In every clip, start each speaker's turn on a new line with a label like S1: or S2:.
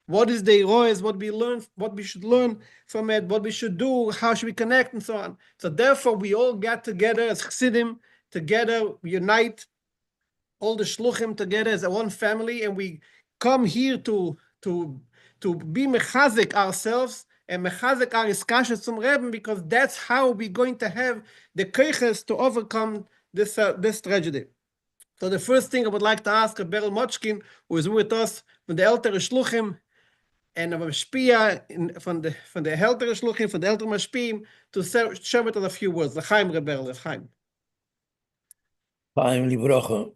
S1: what is the heroes, what we learn, what we should learn from it, what we should do, how should we connect, and so on. So therefore, we all get together as Chassidim, together, we unite all the Shluchim together as one family, and we come here to be mechazik ourselves and mechazik our iskashes zum Rebbe, because that's how we're going to have the koiches to overcome this tragedy. So the first thing I would like to ask Beryl Mochkin, who is with us from the ältere Shluchim, and a Mashpia from the ältere Shluchim, from the ältere Mashpim, to share with us a few words. L'chaim, Beryl, l'chaim.
S2: Chaim Livrocha.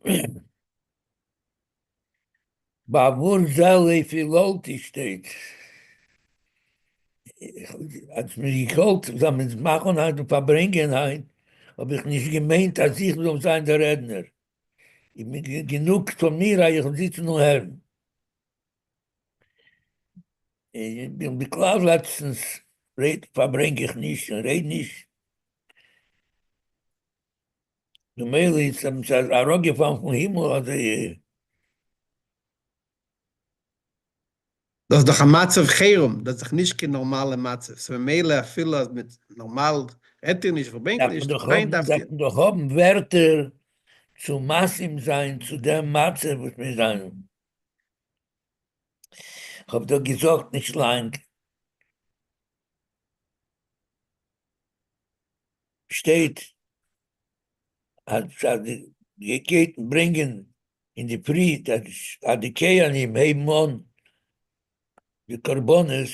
S2: Bavur Zelle Filoti steht. Als mir geholt, damit machen hat und verbringen hat, habe ich nicht gemeint, dass ich so sein der Redner. Ich bin genug von mir, ich sitze nur her. Ich bin beklagt letztens, verbringe ich nicht, red nicht. Du Meili, es haben sich ein Rock gefahren vom Himmel, also
S1: Das ist doch ein Matzev Cherum, das ist doch nicht kein normaler Matzev. So ein Meile, viele mit normal, hätte nicht, verbringt nicht.
S2: Doch haben Wörter zu Massim sein, zu dem Matzev, was wir sagen. Ich habe doch gesagt, nicht lang. Steht, als die Keten bringen in die Pri, dass die Kehanim heben an, die Karbones,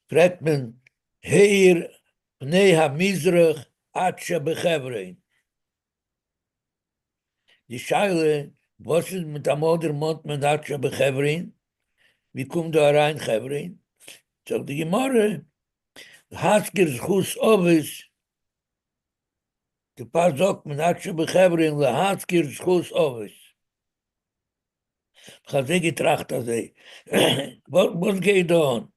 S2: fragt man, Heir, Pnei HaMizrach, Atsha Bechevrein. Die Scheile, was ist mit dem Odermond mit Atsha Bechevrein? Wie kommt da rein, Chevrein? Sagt die Gemara, Hasker Schus Ovis, der Paar sagt, mit Atsha Bechevrein, le Hasker Schus Ovis. Ich habe sie getracht, was geht da an?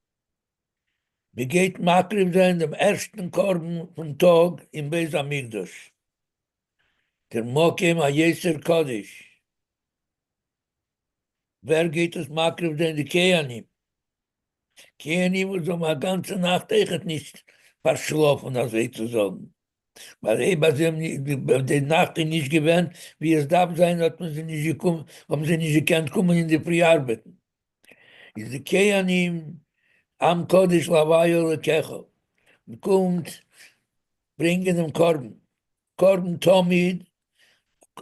S2: Wie geht Makriv sein, dem ersten Korben vom Tag im Beis Hamikdash? Der Mokim HaYeser Kodesh. Wer geht es Makriv sein? Die Kehanim. Kehanim muss um eine ganze Nacht echt nicht verschlafen, als wir zu sagen. Weil die Nacht nicht gewöhnt, wie es darf sein, hat man sie nicht gekommen, haben sie nicht gekannt, kommen in die Früharbeiten. Ist die Kehanim am Kodesh Lavayo Lekecho. Man kommt, bringen den Korben Tomid,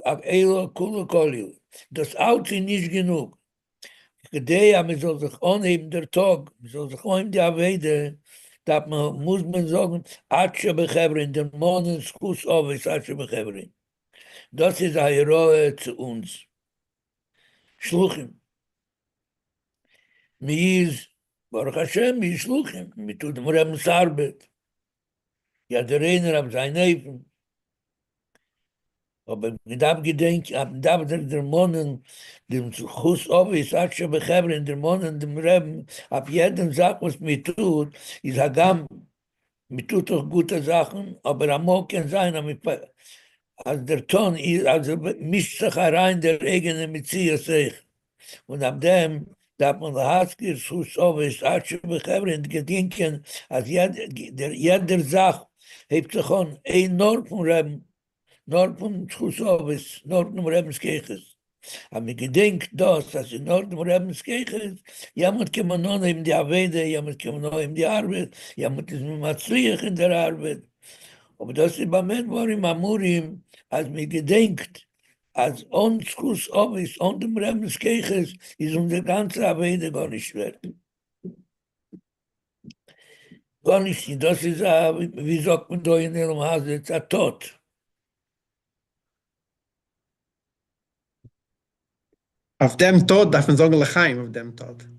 S2: ab Elo Kulu Kolil. Das Out ist nicht genug. Gedea, man soll sich anheben der Tag, man soll sich anheben die Avede, dass man, muss man sagen, Atsche Bechevrin, den Monen Schuss Ovis, Atsche Bechevrin. Das ist eine Heroe zu uns. Shluchim. Mir ist, Baruch Hashem, mir ist Shluchim, mir tut dem Rebens Arbeit. Ja, der Reiner hat sein Neffen. Aber ich darf gedenken, der Monen, dem Schuss Ovis, Atsche Bechevrin, der Monen, dem Reben, ab jeden Sache, was mir tut, ist Hagam, mir tut doch gute Sachen, aber amok kann sein, als der Ton ist, also mischt sich herein der eigene Metzies sich. Und ab dem darf man Haskir, Schuss Ovis, Atsche Bechevrin, gedenken, als jeder Sache hebt sich an, ein Nord von Reben, Nord von Schuss Ovis, Nord von Rebenskirches. Aber ich gedenke das, dass in Nord von Rebenskirches, jemand kann man noch in die Avede, jemand kann man noch in die Arbeit, jemand ist mit Matzliach in der Arbeit. Aber das ist bei mir war im Amurim, als mir gedenkt, als on Schuss Ovis, on dem Rebenskirches, ist unsere ganze Avede gar nicht wert. Gar nicht, das ist, wie sagt man da in Elam Hase, jetzt ein Tod.
S1: Auf dem Tod darf man sagen L'chaim, auf dem Tod.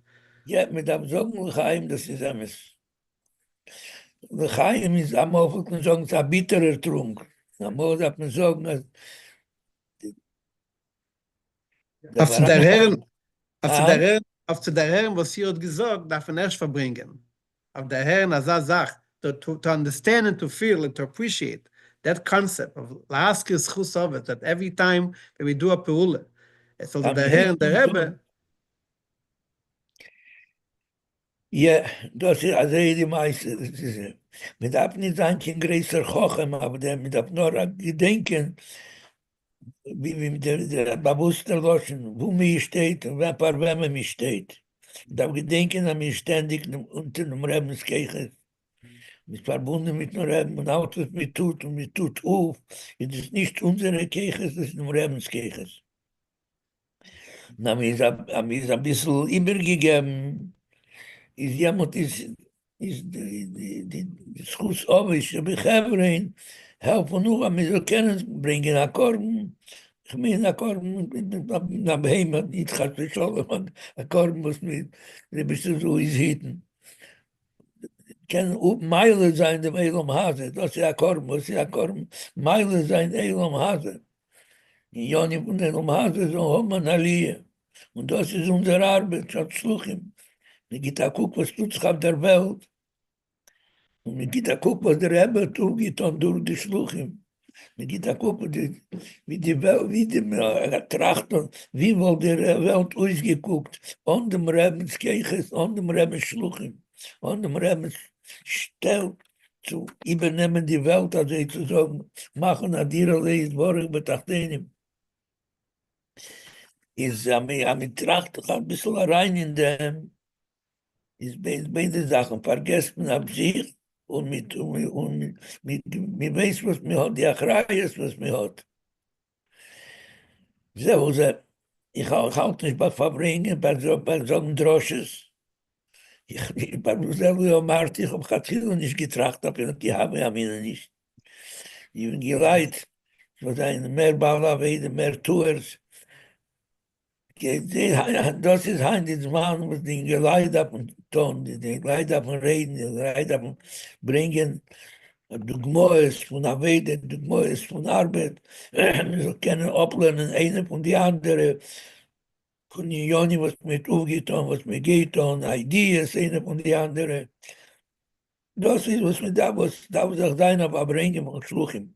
S2: Ja, mit dem sagen L'chaim, das ist alles. L'chaim ist einmal, man kann sagen, es ist ein bitterer Trunk. Einmal darf man sagen,
S1: auf zu der Herren, was sie hat gesagt, darf man erst verbringen. Auf der Herren, als er sagt, to understand and to feel and to appreciate that concept of Laskis Chusovet, that every time that we do a Peule, so der Herr und der Rebbe.
S2: Ja, das ist also die meiste. Man darf nicht sein, kein größer Kochen, aber man darf nur gedenken, wie der bewusster Loschen, wo mir steht und wer paar wem mir steht. Man darf gedenken, dass mir ständig unter dem Rebenskirche mit verbunden mit dem Reben und auch was mir tut und mir tut auf. Es ist nicht unsere Kirche, es ist dem Rebenskirche. Na, mir ist ein bisschen übergegeben. Is jemand is die Schuss Obisch, Bechevrein, helfen nur, am so kennen, bringen Akkorden. Ich meine, Akkorden, na Beheimat, nicht hat verschollen, Akkorden muss mit, die bist du so is hitten. Kann Meile sein dem Elam Hase, das ist Akkorden, muss ja Akkorden, Meile sein Elam Hase. In Joni von Elam Hase, so haben wir Aliyah. Und das ist unsere Arbeit, als Shluchim. Man geht da guck, was tut sich auf der Welt. Und man geht da guck, was der Rebbe tut, geht dann durch die Shluchim. Man geht da guck, wie die Welt, wie die Trachten, wie wohl die Welt ausgeguckt, an dem Rebbens Kirches, an dem Rebbens Shluchim, an dem Rebbens Stell zu übernehmen die Welt, also zu sagen, machen an dir alles, Borg betachtenim. Ist am Tracht ein bisschen rein in dem, ist beide Sachen, vergesst man ab sich und mit weiß, was man hat, die Achrayes, was man hat. So, ich halte nicht bei Farbrengen, bei so einem Drosches. Bei mir selber Martin, ich habe Chatzil nicht getracht, aber ich habe ja mir nicht. Ich bin geleit, so sein mehr Baulavede, mehr Tours. Das ist das Mann, was den Geleit ab und tun, den Geleit ab und reden, den Geleit ab und bringen, Dugmoes von Avede, Dugmoes von Arbeit. Wir können ablernen, eine von die andere, von den Joni, was mit aufgetan, was mir geht, Ideas, eine von die andere. Das ist, was mir da was auch sein, aber bringen und Shluchim.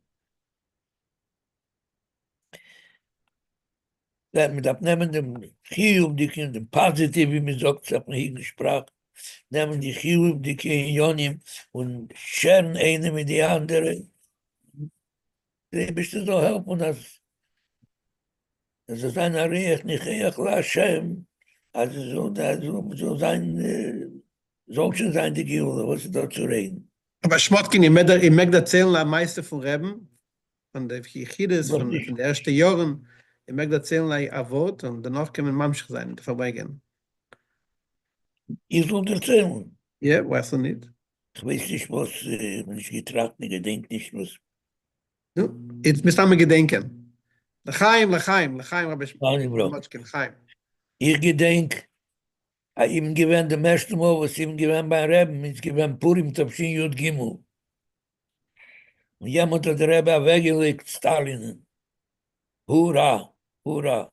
S2: Mit abnehmen dem Chiyuv, dem Positiv, wie man sagt, hat man hier gesprochen, nehmen die Chiyuv, die Kinyonim und scheren eine mit die andere. Die bist du so helfen, dass es ein Ariach, nicht Each la Hashem, also so sein, soll schon sein die Gehule, was ist da zu reden.
S1: Aber Schmotkin, ich mag erzählen am meisten von Reben, von der Chides, von den ersten Jahren. Ich mag erzählen ein Wort und danach können wir Mamschich sein, Farbrengen.
S2: Ich soll erzählen.
S1: Ja, weißt du nicht?
S2: Ich weiß nicht, was, wenn ich getracht, ich gedenke nicht, was.
S1: Jetzt müsst ihr mir gedenken. L'chaim, Rabbi
S2: Schmotkin,
S1: L'chaim.
S2: Ich gedenke, ihm gewinnt dem ersten Mal, was ihm gewinnt beim Reben, ist gewinnt Purim Tavshin Yud Gimel. Und jemand hat der Rebbe weggelegt, Stalin. Hurra, hurra.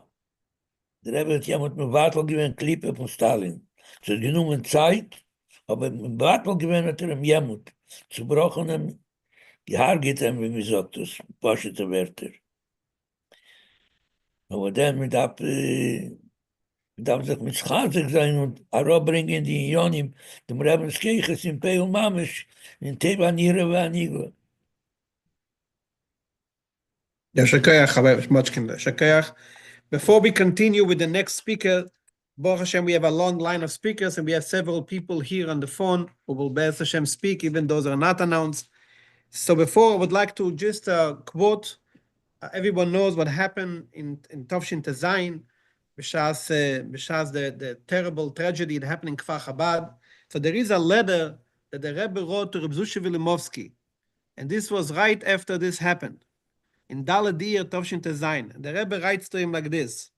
S2: Der Rebbe hat jemand mit Wartel gewinnt, Klippe von Stalin. Es hat genommen Zeit, aber mit Wartel gewinnt hat jemand zu brochen, die Haar geht ihm, wie man sagt, das paschete Wörter. Aber dann mit darf sich mit Schazig sein und bringen die Ionim, dem Rebens Kirches in Peu Mamisch, in Teva Nire Vanigla.
S1: Before we continue with the next speaker, Baruch Hashem, we have a long line of speakers and we have several people here on the phone who will Be'ez Hashem speak, even those are not announced. So before, I would like to just quote, everyone knows what happened in Tovshin Tezayin, B'shas the terrible tragedy that happened in Kfar Chabad. So there is a letter that the Rebbe wrote to Reb Zusha Vilimovsky, and this was right after this happened, in Daladir Tovshin Tezayin. The Rebbe writes to him like this.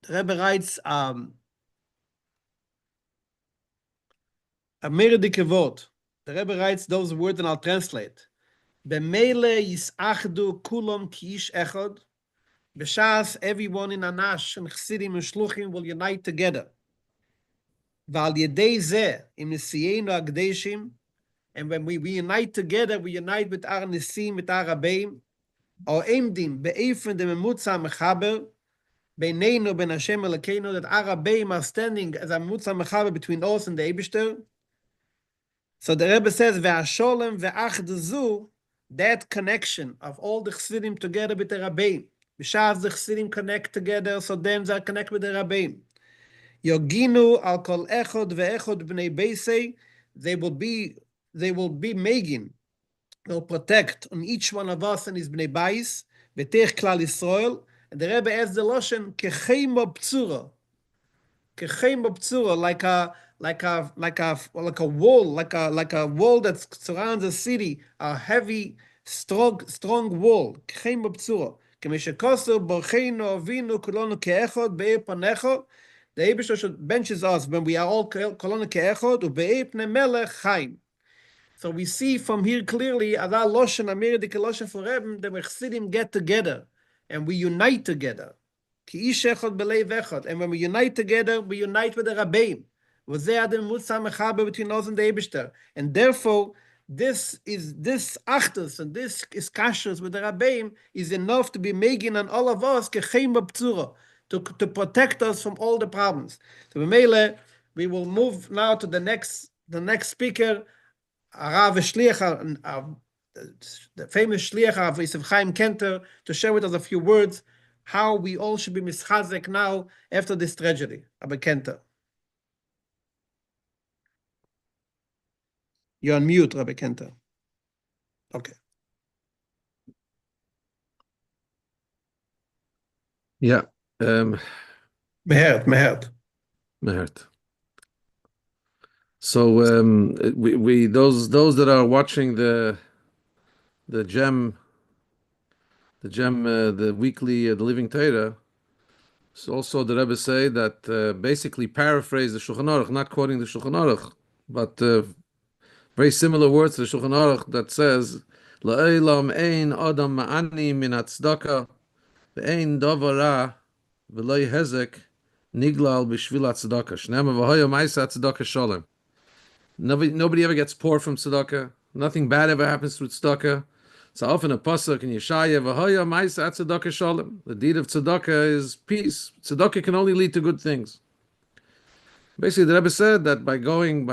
S1: The Rebbe writes a meredike word. The Rebbe writes those words and I'll translate. B'meile yisachdu kulom ki ish echad. B'shas everyone in Anash and Chsidim and Shluchim will unite together. V'al yedei zeh im nisiyenu agdeshim. And when we unite together, we unite with our nisim, with our rabbeim. Our emdim be'efen de memutza mechaber. Beinenu ben Hashem Elokeinu, that our Rebbeim are standing as a Mutza Mechaber between us and the Eibishter. So the Rebbe says, Ve'asholem ve'achdazu, that connection of all the Chassidim together with the Rebbeim. B'shas the Chassidim connect together, so then they connect with the Rebbeim. Yoginu al kol echod ve'echod b'nei beisei, they will be Megin, they'll protect on each one of us and his bnei bais, v'tech klal Yisrael. And the Rebbe adds the Loshen, kechema p'tzura. Kechema p'tzura, like a wall, like a wall that surrounds a city, a heavy, strong wall. Kechema p'tzura. K'meshekosu borcheinu avinu kulonu ke'echod be'er panecho. The Eibishter should benches us when we are all kolonu ke'echod u'be'er pnei melech chaim. So we see from here clearly, as our Loshen, Amir the Loshen for Rebbe, the Chassidim get together and we unite together. Ki ish echad b'leiv echad. And when we unite together, we unite with the Rabbeim. V'zeh adem mutzah mechaber between us and the Eibishter. And therefore, this achdus and this iskashus with the Rabbeim is enough to be making on all of us kechem b'ptzura, to protect us from all the problems. So b'meile, we will move now to the next speaker, Arav Shliach, the famous Shliach of Yosef Chaim Kenter, to share with us a few words how we all should be mischazek now after this tragedy. Rabbi Kenter. You're on mute, Rabbi Kenter. Okay.
S3: Yeah.
S1: Mehert.
S3: So we those that are watching the weekly the Living Torah. So also the Rebbe say that basically paraphrase the Shulchan Aruch, not quoting the Shulchan Aruch, but very similar words to the Shulchan Aruch that says La'elam ein adam ma'ani min hatzdaka ve'ein davar ra v'lo hezek niglal b'shvil hatzdaka shnema v'hoya ma'isa hatzdaka shalom. Nobody ever gets poor from tzedakah. Nothing bad ever happens through tzedakah. So often a pasuk in Yeshaya, v'hoya ma'isa tzedakah shalom. The deed of tzedakah is peace. Tzedakah can only lead to good things. Basically, the Rebbe said that by going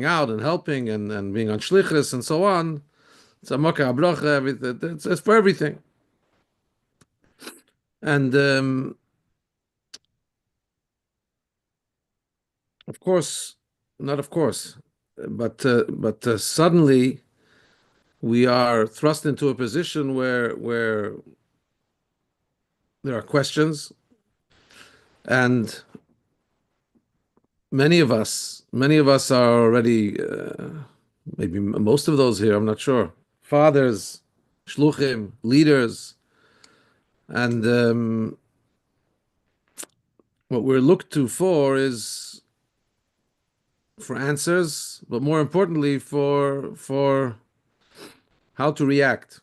S3: out and helping and being on shlichus and so on, it's a makah abracha. It's for everything. And of course. Not of course, but suddenly we are thrust into a position where there are questions, and many of us are already, maybe most of those here, I'm not sure, fathers, shluchim, leaders, and what we're looked to for is for answers, but more importantly for how to react.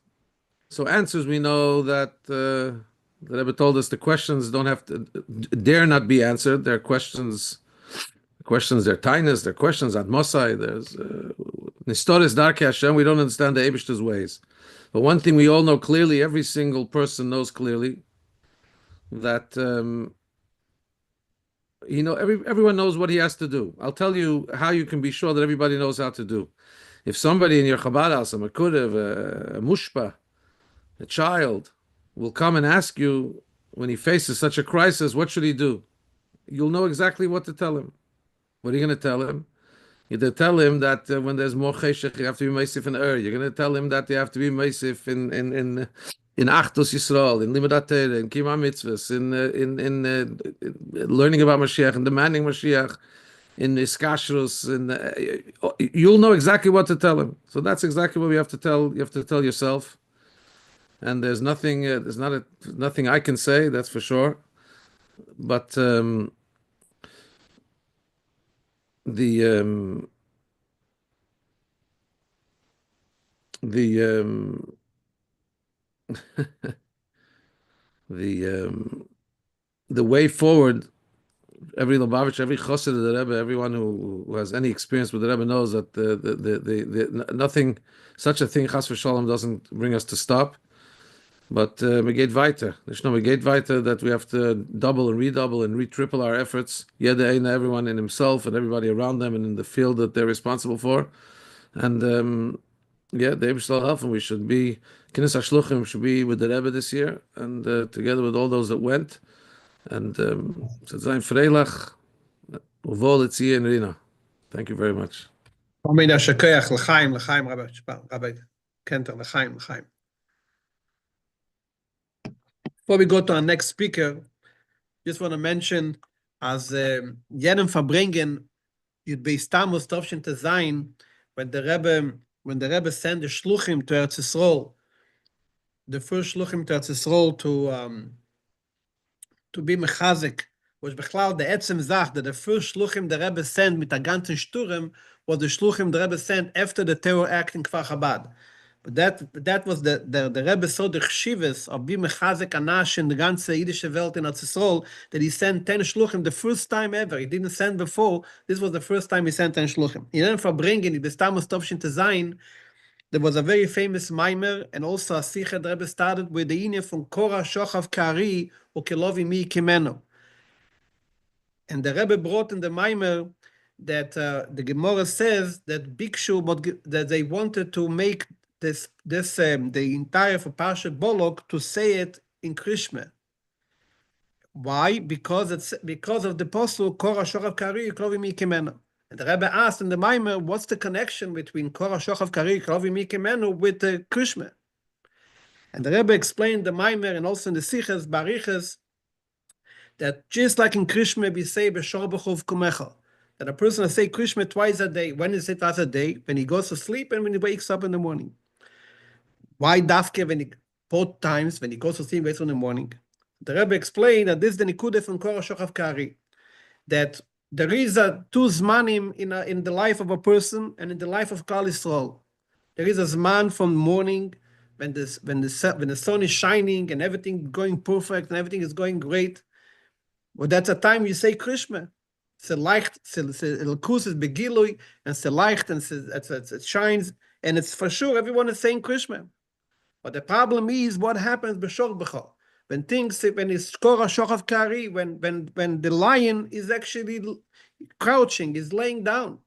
S3: So answers, we know that the Rebbe told us the questions don't have to dare not be answered. They're questions, they're tainas, they're questions at Mosai. There's Nistoris Darkei Hashem. We don't understand the Eibishter's ways, but one thing we all know clearly, every single person knows clearly, that everyone knows what he has to do. I'll tell you how you can be sure that everybody knows how to do. If somebody in your Chabad house, a Mekurev, a Mushpa, a child, will come and ask you when he faces such a crisis, what should he do? You'll know exactly what to tell him. What are you going to tell him? You're going to tell him that when there's more cheshech, you have to be meisif in You're going to tell him that you have to be meisif in Achdus Yisrael, in Limudat Torah, in Kima Mitzvahs, in learning about Mashiach, and demanding Mashiach, in Iskashrus, you'll know exactly what to tell him. So that's exactly what we have to tell. You have to tell yourself. And there's nothing, nothing I can say, that's for sure. But the way forward, every Lubavitch, every Chassid of the Rebbe, everyone who has any experience with the Rebbe knows that the nothing, such a thing, Chas v'Shalom, doesn't bring us to stop. But we geht weiter. There's no we geht weiter that we have to double and redouble and re-triple our efforts. Everyone in himself and everybody around them and in the field that they're responsible for. And the Rebbe shall help, and we should be, Kinus Shluchim should be with the Rebbe this year, and together with all those that went. And sein Freilach, uvol etzi and Rina. Thank you very much.
S1: Rabbi Kenter, l'chaim. Before we go to our next speaker, just want to mention, as jedem Farbrengen, you'd be stamos tovshin to sein, when the Rebbe sent the Shluchim to Eretz Yisrael, the first Shluchim to Eretz Yisrael to be mechazik, was bechlal the etzem zach that the first Shluchim the Rebbe sent mit der ganzen Sturm was the Shluchim the Rebbe sent after the terror act in Kfar Chabad. But that was the Rebbe saw the chshivas of being mechazik anash in the ganze Yiddische Welt in Eretz Yisrael, that he sent 10 Shluchim the first time ever. He didn't send before. This was the first time he sent 10 Shluchim. In Reframing, the Stamos Tovshin Tezayin, there was a very famous mimer, and also a Sikha the Rebbe started with the Inyan from Korah Shochav Kari or Kelovi Mi Kimeno. And the Rebbe brought in the mimer that the Gemara says that Bikshu, that they wanted to make the entire for Parshat Bolok to say it in Krishma. Why? Because of the posuk Korah Shochav Kari Kelovi Mi Kimeno. And the Rebbe asked in the mimer, what's the connection between Korah Shochav Kari Kelovi Mi Kimeno with the Krishma? And the Rebbe explained the mimer and also in the Sichas Bariches that just like in Krishma we say B'shor B'chov Kumecha, that a person will say Krishma twice a day. When is it twice a day? When he goes to sleep and when he wakes up in the morning. Why dafke both times when he goes to sleep and wakes up in the morning? The Rebbe explained that this is the Nikudah from Korah Shochav Kari, that there is two zmanim in the life of a person and in the life of Klal Yisrael. There is a zman from morning when the sun is shining and everything going perfect and everything is going great. Well, that's a time you say Krishma. It's leicht, Elkus is begilui, and it's leicht, and it shines, and it's for sure everyone is saying Krishma. But the problem is what happens b'shor b'chol. When it's Korah Shochav Kari, when the lion is actually crouching, is laying down,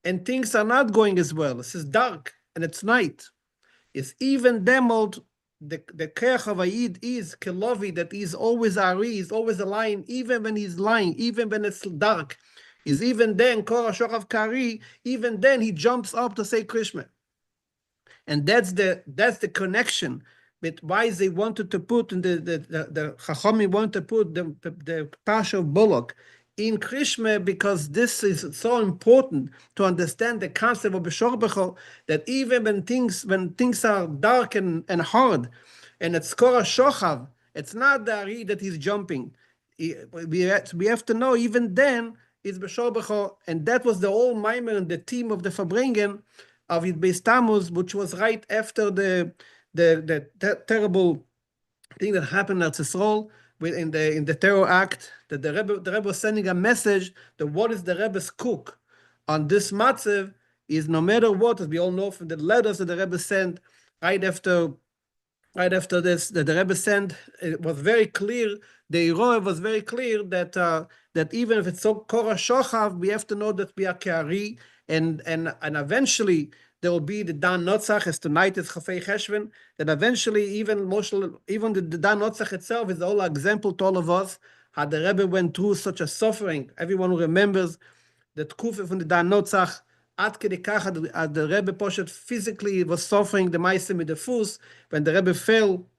S1: and things are not going as well. It's dark and it's night. It's even demoed. The Keach of Ayid is Kelovi, that he's always Ari, he's always a lion, even when he's lying, even when it's dark. Is even then Korah Shochav Kari, even then he jumps up to say Krishma. And that's the connection with why they wanted to put in the Chachami wanted to put the Parsha of Bolok in Krishma, because this is so important to understand the concept of B'shor B'chol, that even when things are dark and hard, and it's Korah Shochav, it's not the Ari that he's jumping. We have to know even then it's B'shor B'chol, and that was the whole mimer and the theme of the Farbrengen of Yud Beis Tammuz, which was right after the terrible thing that happened at Yisrael in the terror act, that the Rebbe was sending a message that what is the Rebbe's cook on this matzav is, no matter what, as we all know from the letters that the Rebbe sent right after this, that the Rebbe sent, it was very clear, the Iroh was very clear that even if it's so Korah Shochav, we have to know that we are Ke'ari, and eventually there will be the Dan Notzach, as tonight is Chafei Cheshvan, that eventually even the Dan Notzach itself is the whole example to all of us, how the Rebbe went through such a suffering. Everyone who remembers the Tkufa from the Dan Notzach, Ad Kedi Kach, the Rebbe Poshet physically was suffering the Meisim with the Fus, when the Rebbe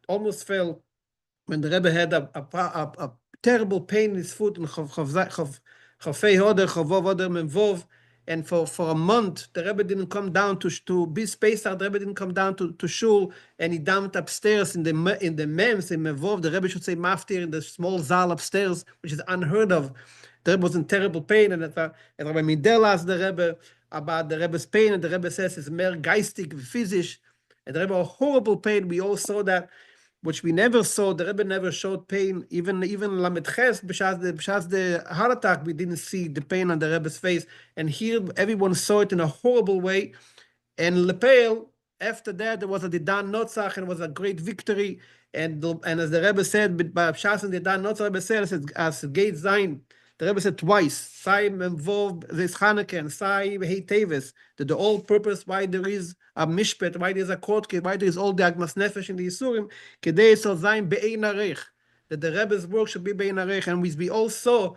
S1: almost fell, when the Rebbe had a terrible pain in his foot, in Chafei Hoder, Chavov Hoder Memvov, and for a month, the Rebbe didn't come down to be spaced out. The Rebbe didn't come down to shul, and he dumped upstairs in the mems, in Mevov. The Rebbe should say maftir in the small zal upstairs, which is unheard of. The Rebbe was in terrible pain, and Rabbi Midel asked the Rebbe about the Rebbe's pain, and the Rebbe says it's more geistig, physisch, and the Rebbe had horrible pain. We all saw that, which we never saw. The Rebbe never showed pain. Even Lamed Ches, b'shas the heart attack, we didn't see the pain on the Rebbe's face. And here, everyone saw it in a horrible way. And Lepel, after that, there was a Didan Notzach, and it was a great victory. And as the Rebbe said, by Pshas and Didan Notzach, Rebbe said, as Gate Zayin, the Rebbe said twice, Sai involved this Chanukah and Sai Hei Tevis, that the whole purpose why there is a Mishpet, why there is a court case, why there is all the Agmas Nefesh in the Yisurim, Kedei Sol Zayin Be'ein Arech, that the Rebbe's work should be Be'ein Arech. And we all saw,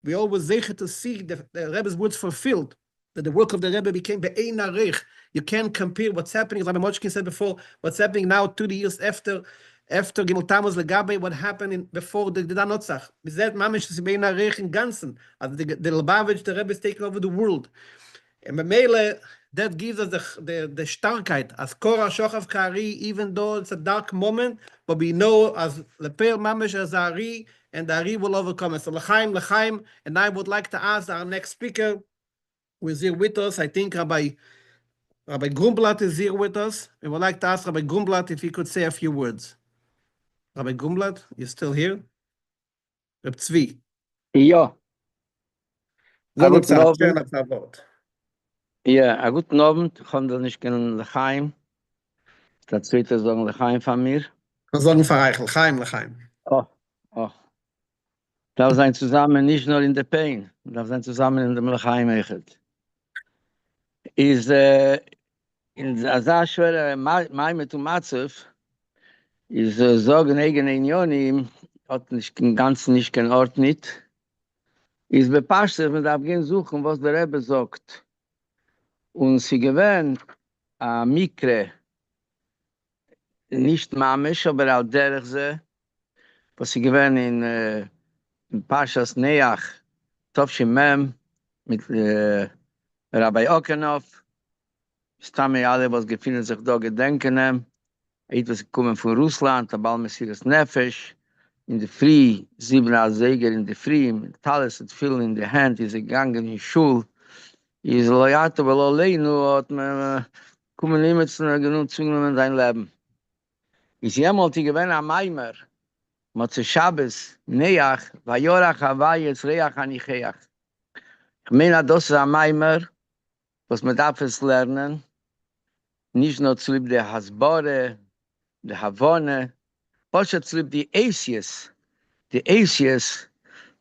S1: we always zeichet to see the Rebbe's words fulfilled, that the work of the Rebbe became Be'ein Arech. You can't compare what's happening, as Rabbi Mochkin said before, what's happening now 30 years after Gimel Tammuz Legabe, what happened before the Didan Notzach. Bizet Mamish is Be'ein Arech in Ganzen. As the Lubavitch, the Rebbe is taking over the world. And Memele, that gives us the starkheit, as Korah Shochav Kari, even though it's a dark moment, but we know as Lepel Mamish as Ari, and the Ari will overcome it. So L'chaim, and I would like to ask our next speaker, who is here with us, I think Rabbi Grumblat is here with us. We would like to ask Rabbi Grumblat if he could say a few words. Rabbi Grumblat, you still here? Reb Tzvi.
S4: Ja.
S1: Guten
S4: Abend.
S1: Abend.
S4: Ja, guten Abend. Ich habe nicht gerne L'chaim. Das zweite sagen L'chaim von mir.
S1: Wir sagen Verreich, L'chaim.
S4: Oh. Da sein zusammen nicht nur in der Pain, da sein zusammen in dem L'chaim echt. Ist in Azar schwer mein mit Matzev ist sagen eigene Unionen hat nicht den ganzen nicht kein Ort nicht. Ist bepasst, wenn da gehen suchen, was der Rebbe sagt. Und sie gewähnt a Mikre nicht mamisch, aber auch derich sie, was sie gewähnt in Pashas Neach, Tovshim Mem, mit Rabbi Okenov, Stamme alle, was gefunden sich da gedenken, etwas gekommen von Russland, der Bal Messias Nefesh, in der Früh, 7 Seger in der Früh, mit Talis und viel in der Hand, ist gegangen in Schul, ist loyat, weil allein nur hat man kommen nicht zu einer genug Zwingen in dein Leben. Ist jemals die gewähne am Eimer, Motze Shabbos, Neach, Vayorach Havayes, Reach Anicheach. Ich meine, das ist am Eimer, was man darf es lernen, nicht nur zu lieb der Hasbore, der Havone, was zu lieb die Asies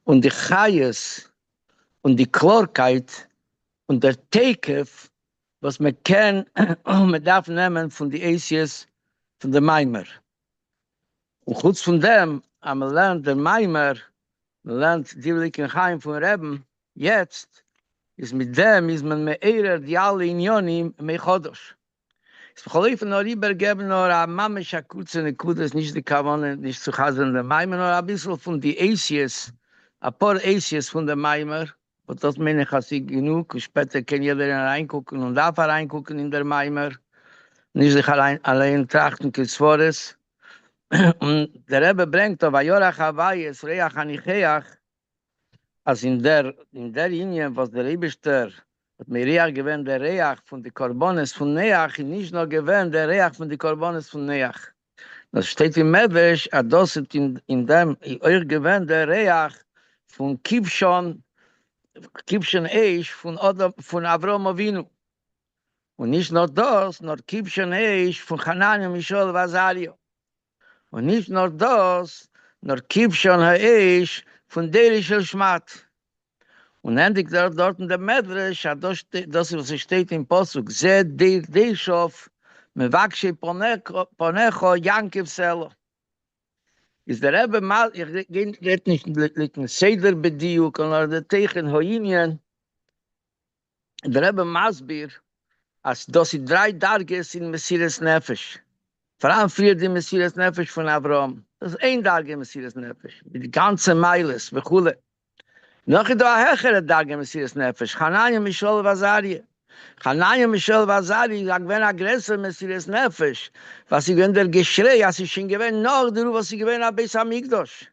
S4: und die Chayes und die Klarkeit und der Tekev, was man kann, man darf nehmen von die Asies, von der Maimer. Und kurz von dem, am lernt der Maimer, man lernt die Liken Chaim von Reben, jetzt, ist mit dem, ist man mehr Ehrer, die alle Unionen, mehr Chodosh. Es verliefen noch übergeben, nur a Mamesh, a kurze Nekudas, nicht die Kavone, nicht zu Chazen der Maimer, nur ein bisschen von die Asies, ein paar Asies von der Maimer, und das meine ich, als ich genug, und später kann jeder reingucken und darf reingucken in der Maimer, nicht sich allein trachten, Kitzvores. Und der Rebbe bringt auf Ayorach Havayes, Reach Anicheach, als in der Linie, was der Rebester hat mir Reach gewähnt, der Reach von den Korbones von Neach, nicht nur gewähnt, der Reach von den Korbones von Neach. Das steht im Medrash, das ist in dem, euch gewähnt, der Reach von Kibshon Eish von Avrom Avinu. Und nicht nur das, nur Kibshon Eish von Hanania, Mishol und Azario. Und nicht nur das, nur Kibshon Eish von Derishel Shmat. Und endlich dort in der Medrash, das was steht im Posuk, Zed Deishov, Mevakshe Ponecho Yankiv Selo. Ist der Rebbe mal, ich red nicht mit Seder Bediuk, oder der Tegen Hoinien, der Rebbe Masbir, als das die 3 Darges in Messias Nefesh. Vor allem früher die Messias Nefesh von Abraham. Das ist 1 Darge Messias Nefesh. Mit die ganze Meiles, Bechule. Noch da hechere Darge Messias Nefesh. Hanania Mishol Vazarie. Hanania Mishol Vazarie, sagt, wenn aggressor Messias Nefesh, was sie gewinnt der Geschrei, als sie schon gewinnt noch, was sie gewinnt ab Beis Hamikdash.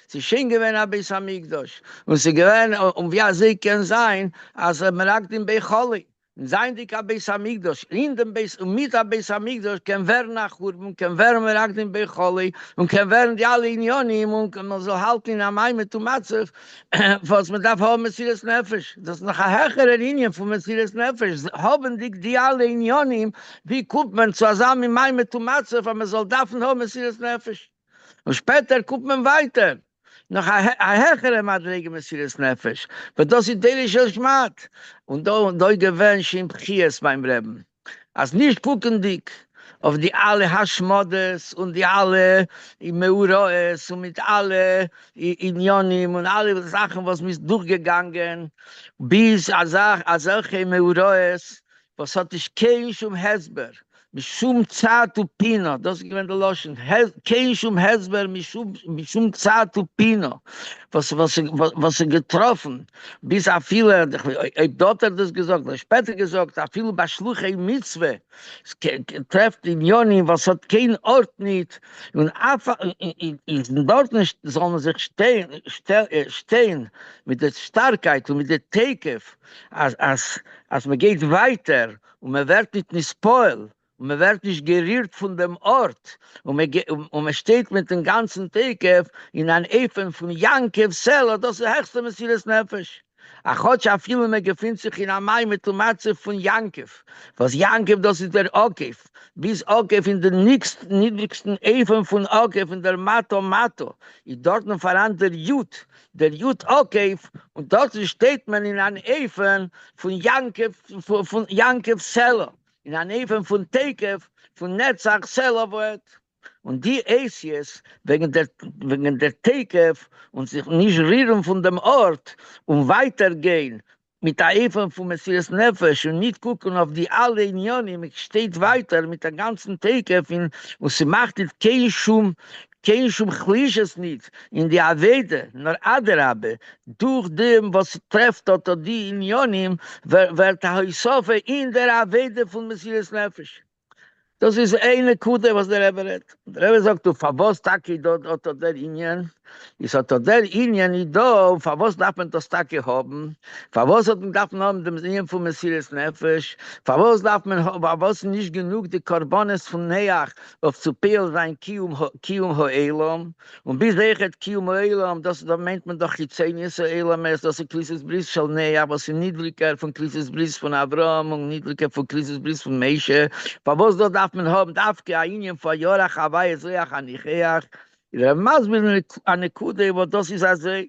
S4: Sie schon gewinnt ab Beis Hamikdash. Und sie gewinnt, wie sie kann sein, als Merakt in Becholi. Sein dik a Beis Hamikdash, in dem Beis, mit a Beis Hamikdash, ken werden nach Churban, ken werden meragdim Becholi, und ken werden die alle Inyonim, und man soll halten in Amai mit Tumatzef, was man darf haben Messias Nefesh. Das ist noch a höhere Linie von Messias Nefesh. Haben die alle Inyonim, wie kommt man zusammen in Amai mit Tumatzef, aber man soll davon haben Messias Nefesh. Und später kommt man weiter. Noch a höhere Madrege Messias Nefesh. Aber das ist der Schmat. Und da gewöhnt im Chies beim Reben. Als nicht gucken dick auf die alle Hashmodes und die alle Meuroes und mit alle Inyonim und alle Sachen, was mis durchgegangen, bis a solche Meuroes, was hat ich kein Schum Hezber. Mishum Tzatu Pino, das ist gewähnt der Loschen. Kein Schum Hezber, Mishum Tzatu Pino. Was getroffen. Bis a viele, dort hat das gesagt, später gesagt, a viele bei Shluchim Mitzwe. Es trefft in Joni, was hat kein Ort nicht. Und dort nicht soll man sich stehen mit der Starkheit und mit der Tekev, als man geht weiter und man wird nicht spoil. Und man wird nicht gerührt von dem Ort. Und man steht mit dem ganzen Tekev in einem Efen von Yankev Seller. Das ist der höchste Messias Nefesh. Ach, heute viele mehr befinden sich in Amai mit dem Matze von Yankev. Was Yankev, das ist der Okev. Bis Okev in den niedrigsten Efen von Okev, in der Mato. Ich dort noch voran der Jud Okev. Und dort steht man in einem Efen von Yankev Seller. In einem Efen von Tekev, von Netzach Selawet. Und die Asies, wegen der Tekev und sich nicht rühren von dem Ort und weitergehen mit der Efen von Messias Nefesh und nicht gucken auf die alle Inyonim, steht weiter mit der ganzen Tekev und sie macht es kein Schum Chlisches nicht in die Avede, nur Adarabe, durch dem, was trefft oder die Inyonim, wird der Heusofe in der Avede von Messias Nefesh. Das ist eine Kude, was der Rebbe redt. Der Rebbe sagt, du, verwas taki dort der Inyan? Ich sag, der Inyan ist da, verwas darf man das Taki haben? Verwas darf man haben, dem Inyan von Messias Nefesh? Verwas darf man haben, verwas nicht genug die Korbanes von Neach auf zu Peel sein Kiyum Ho'elam? Und bis echt Kiyum Ho'elam, da meint man doch Chizenius Ho'elam, das ist Klisis Bris von Neach, was ist niedriger von Klisis Bris von Abraham und niedriger von Klisis Bris von Meshe. Verwas darf man haben, darf kein von Yorach, Hawaii, Zoyach, Anicheach. Der Masbil eine Kude, wo das ist also,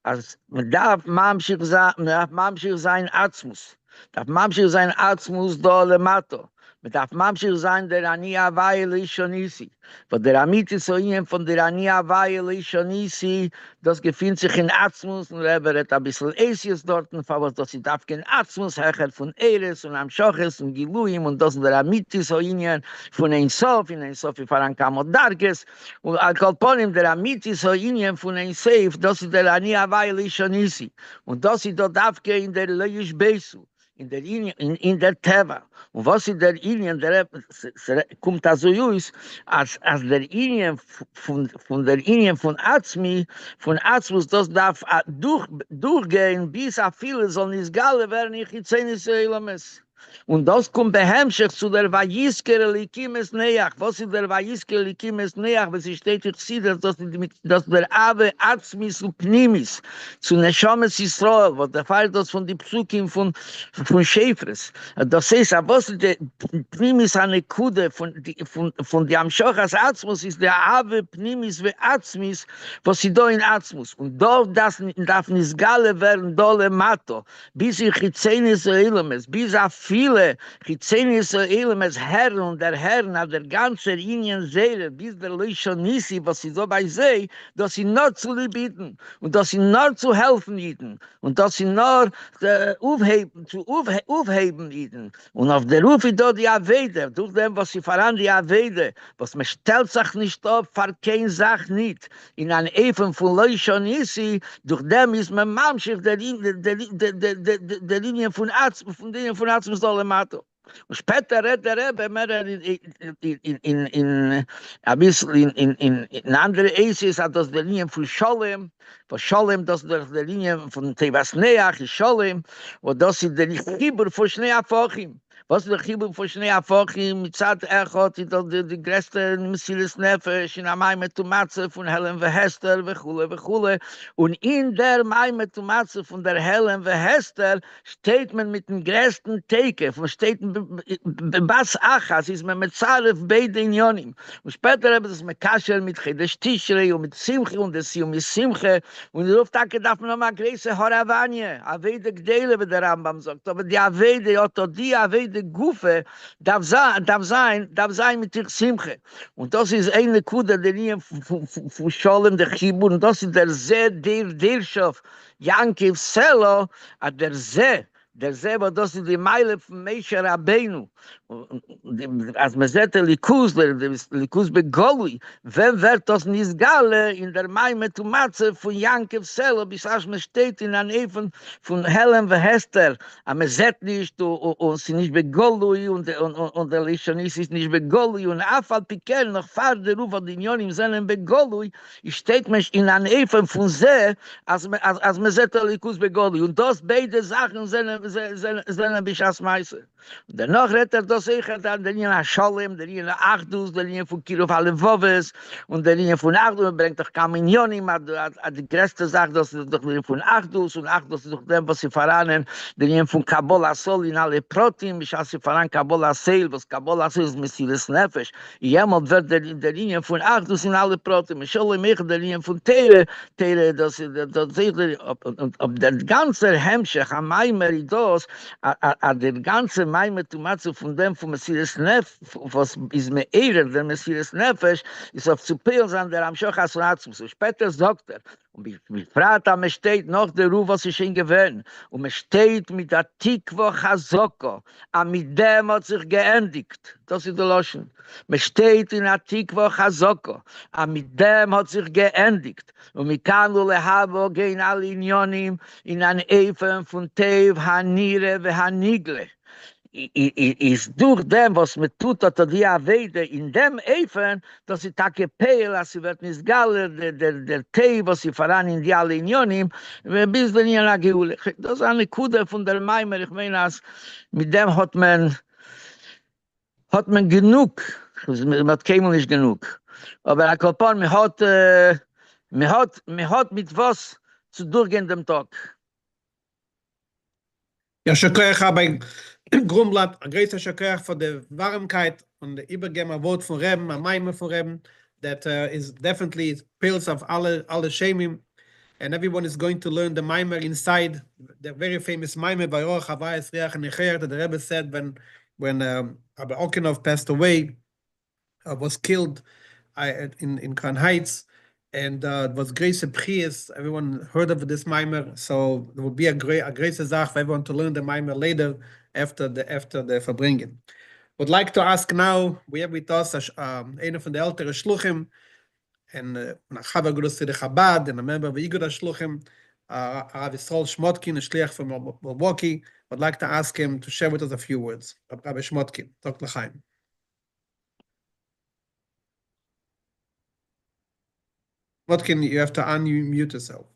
S4: als man darf Mamschich sein Atzmus. Darf Mamschich sein Atzmus do Lemato. Man darf Mamschich sein der Ania Vaile Shonisi. Von der Amitis von der Ania Vaile Shonisi, das gefindt sich in Atzmus, und er hat ein bisschen Esies dort, was das sie darf kein Atzmus, Hecher von Eres und Amshoches und Giluim, und das der Amitis von Ein Sof, in Ein Sof, Farankam Darkes, und Al-Kolponim, der Amitis von Ein Seif, das ist der Ania Vaile Shonisi. Und das ist dort Afke in der Leish Besu. In der Teva. Und was ist der Indien, der kommt also aus, als der Indien von der Indien von Atzmus, das darf durchgehen, bis a viele soll nicht Galle werden, ich Chizenius Elames. Und das kommt bei Hemmschach zu der Vayisker Likimes Neach. Was ist der Vayisker Likimes Neach? Was steht, ich sehe, dass der Ave Atzmis und Pnimis zu Neshames Yisrael, was der Fall das von den Psukim von Schäfres. Das heißt, was ist der Pnimis eine Kude von der Amshochas Atzmus ist der Ave Pnimis und Atzmis, was sie da in Atzmus. Und dort darf nicht Galle werden, Dole Mato, bis ich Chizenius Elames, bis viele Chizenius Elames Herren und der Herren auf der ganzen Indien Seele, bis der Leishonisi, was sie so bei sei, dass sie nur zu lieben und dass sie nur zu helfen ihnen und dass sie nur aufheben ihnen. Und auf der Ruf ist da die Avede, durch dem, was sie voran die Avede, was man stellt sich nicht auf, für keine Sache nicht. In einem Efen von Leishonisi, durch dem ist man Mamschich der Linie von Atzmus Dolemato. Und später redet der Rebbe mehr ein bisschen in andere Esis hat das die Linie von Sholem, das durch die Linie von Tevas Neach, Sholem, und das ist der Chibur von Schnee Afachim. Was der Chibur von Schnee Afachim, mit Zad Echot, die größte Messias Nefesh, in der Maime Tumatze von Helen Hester, Vechule. Und in der Maime Tumatze von der Helen Hester steht man mit dem größten Teike, von steht Bas Achas, ist man mit Zaref beide Inyonim. Und später haben das mit Kasher, mit Chedesh Tishrei und mit Simche und das Yom Simche. Und in der Luftacke darf man noch mal größer Horavanje, Avede Gdele, wie der Rambam sagt. Aber die Avede, die Avede Gufe, darf sein mit der Simche. Und das ist eine Kude, der Linie von Scholem, der Chibur, und das ist der See, der Schof, Yankiv Selo, der See, aber das ist die Meile von Meisher Rabbeinu. Als man sagt, der Likus begolui, wenn wird das Nisgale in der Maime Tumatze von Yankiv Selo, bis als man steht in einem Even von Helen Hester, aber man sagt nicht, und sie nicht begolui, und der Lishonis ist nicht begolui, und Afal Pikel, noch fahrt der Ruf an den Jonim, seinen begolui, steht man in einem Even von See, als man sagt, der Likus begolui, und das beide Sachen sind Bischas Meise. Und danach redet das sicher dann der Linie Sholem, der Linie Achdus, der Linie von Kirov Alevoves und der Linie von Achdus, bringt doch Kaminyonim, die größte Sache, das ist doch die Linie von Achdus, und Achdus ist doch dem, was sie verranen, der Linie von Kabbalah Sol in alle Protein, bis sie verranen Kabbalah Seil, was Kabbalah Seil ist Messias Nefesh. Jemals wird der Linie von Achdus in alle Protein, Sholem ich der Linie von Tere, das ob der ganze Hemshech, am Maimer, der ganze Maimer Tumatze von dem von Messias Nefesh, was ist mir der Messias Nefesh, ist auf zu Peel sein, der am Schochas von Atzmus. So später sagt und wie fragt man steht noch der Ruf, was ich ihn gewöhnt, und man steht mit der Tikva Chazoko, und mit dem hat sich geendigt. Das ist der Loschen. Man steht in der Tikva Chazoko, und mit dem hat sich geendigt. Und wir kann nur lehabo gehen alle Inyonim in ein Eifen von Tev, Hanire und Hanigle. Ist durch dem, was man tut, hat die Avede in dem Eifen, dass sie take Peil, als sie wird nicht galer, der Tee, was sie voran in die alle Unionen, bis dann in der Geule. Das ist eine Kude von der Maimer, ich meine, als mit dem hat man genug, mit Kämel nicht genug. Aber Akopon, man hat mit was zu durchgehen dem Tag.
S1: Ja, Shakreach habe Grumblatt, ein größer Shakreach für die Warmkeit und der Übergeben Wort von Reben, ein Maimer von Reben, that is definitely pills of alle Shemim, and everyone is going to learn the Maimer inside, the very famous Maimer by Roch Havayas Riach and Necher, that the Rebbe said when Rabbi Okenov passed away, was killed in Crown Heights, and it was Grace Prius. Everyone heard of this Maimer, so it would be a great Zach for everyone to learn the Maimer later after the Farbrengen. Would like to ask now, we have with us one from the elder Shluchim, and Chaver Gurus to the Chabad, and a member of the Igor Shluchim, Rav Yisrael Shmotkin, a Shliach from Milwaukee. Would like to ask him to share with us a few words. Rabbi Shmotkin, talk l'chaim. Shmotkin, you have to unmute yourself.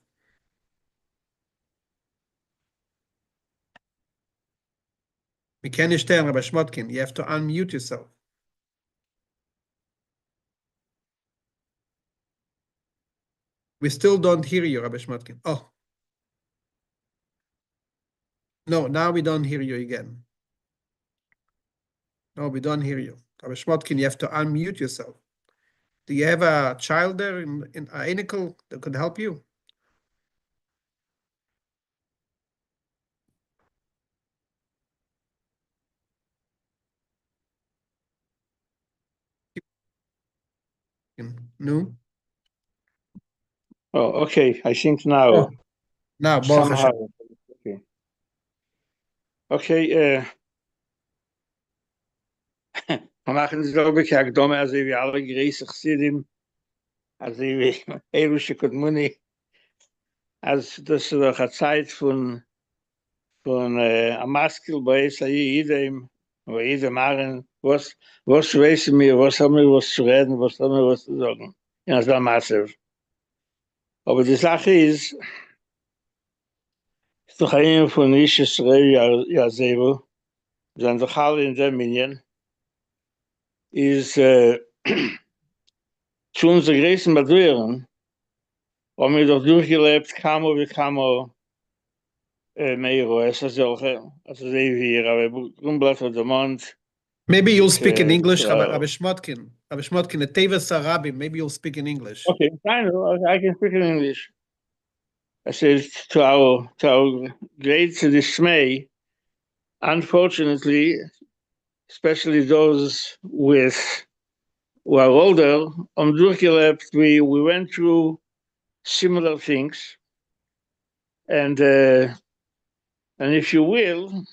S1: We can't understand, Rabbi Shmotkin. You have to unmute yourself. We still don't hear you, Rabbi Shmotkin. Oh. No, now we don't hear you again. No, we don't hear you. Rabbi Shmotkin, you have to unmute yourself. Do you have a child there in Einikel that could help you? No?
S5: Oh, okay. I think now.
S1: Oh. Now, Baruch
S5: somehow.
S1: Hashem.
S5: Okay. Wir machen es glaube ich auch dumm, also wie alle Griechen Chassidim, also wie Erusche Kudmuni, also das ist doch eine Zeit von Amaskel bei Jedem, Aber jeder machen, was wissen wir, was haben wir was zu reden, was haben wir was zu sagen. Ja, das war massiv. Aber die Sache ist doch einer von Israel, ja, selber, sind doch alle in der Minion, ist zu unseren größten Badüren, haben wir doch durchgelebt, kamo wie kamo Meiro, es ist solche, also sie hier, aber Grundblatt auf dem Mond.
S1: Maybe you'll speak in English,
S5: Rabbi
S1: Rabbi Shmotkin. Rabbi Shmotkin, the Teves Arabi, maybe you'll speak in English.
S5: Okay, fine, I can speak in English. I said to our great dismay, unfortunately, especially those who are older, we went through similar things. And if you will,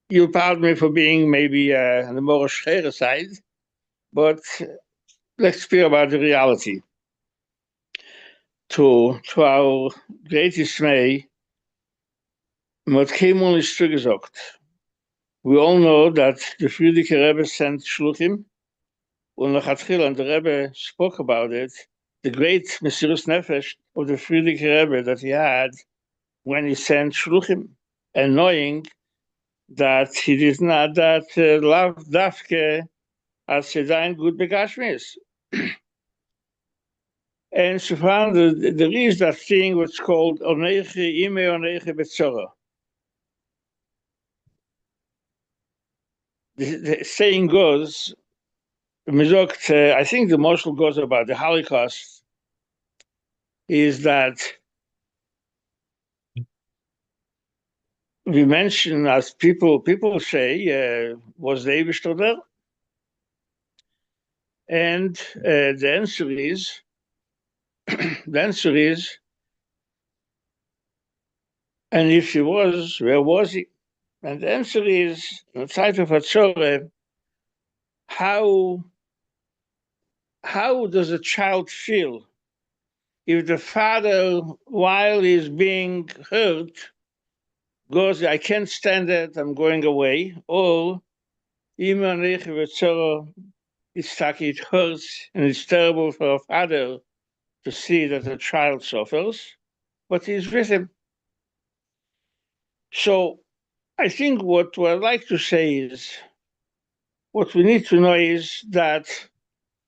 S5: you'll pardon me for being maybe on the more schere side, but let's speak about the reality. To our great dismay, what came on is zugesagt. We all know that the Frierdiker Rebbe sent Shluchim, and the Rebbe spoke about it, the great Mesiras Nefesh of the Frierdiker Rebbe that he had when he sent Shluchim, and knowing that he did not, that love Dafke as Sedain good begashmis. And so far, there is that thing what's called Oneche Ime Oneche Betzora. The saying goes, I think the morsel goes about the Holocaust, is that we mention, as people say, was the Eibishter there? And the answer is, and if he was, where was he? And the answer is, in the Zeit of Hatzorah, how does a child feel if the father, while he's being hurt, goes, I can't stand it, I'm going away, or it hurts and it's terrible for a father to see that a child suffers, but he's with him. So I think what I'd like to say is, what we need to know is that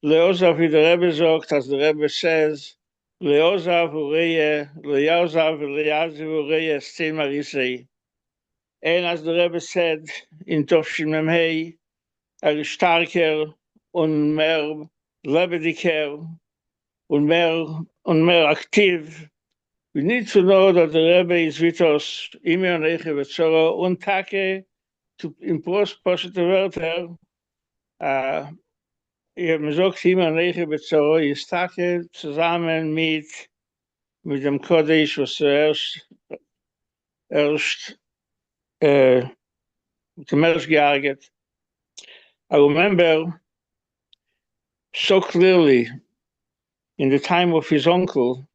S5: Leozav, the Rebbe sagt, as the Rebbe says, Leozav ureya, Leozav ureyaziv ureya stin marisei. And as the Rebbe said in Tovshin Memhei, starker und mehr lebendiger und mehr aktiv. We need to know that the Rebbe is with us, Ime und Eiche Betzora, und Take, to impose positive Wörter, ich habe mir gesagt, Ime und Eiche Betzora, ist Take zusammen mit dem Kodesh, was erst mit dem Erst gearbeitet. I remember so clearly in the time of his uncle,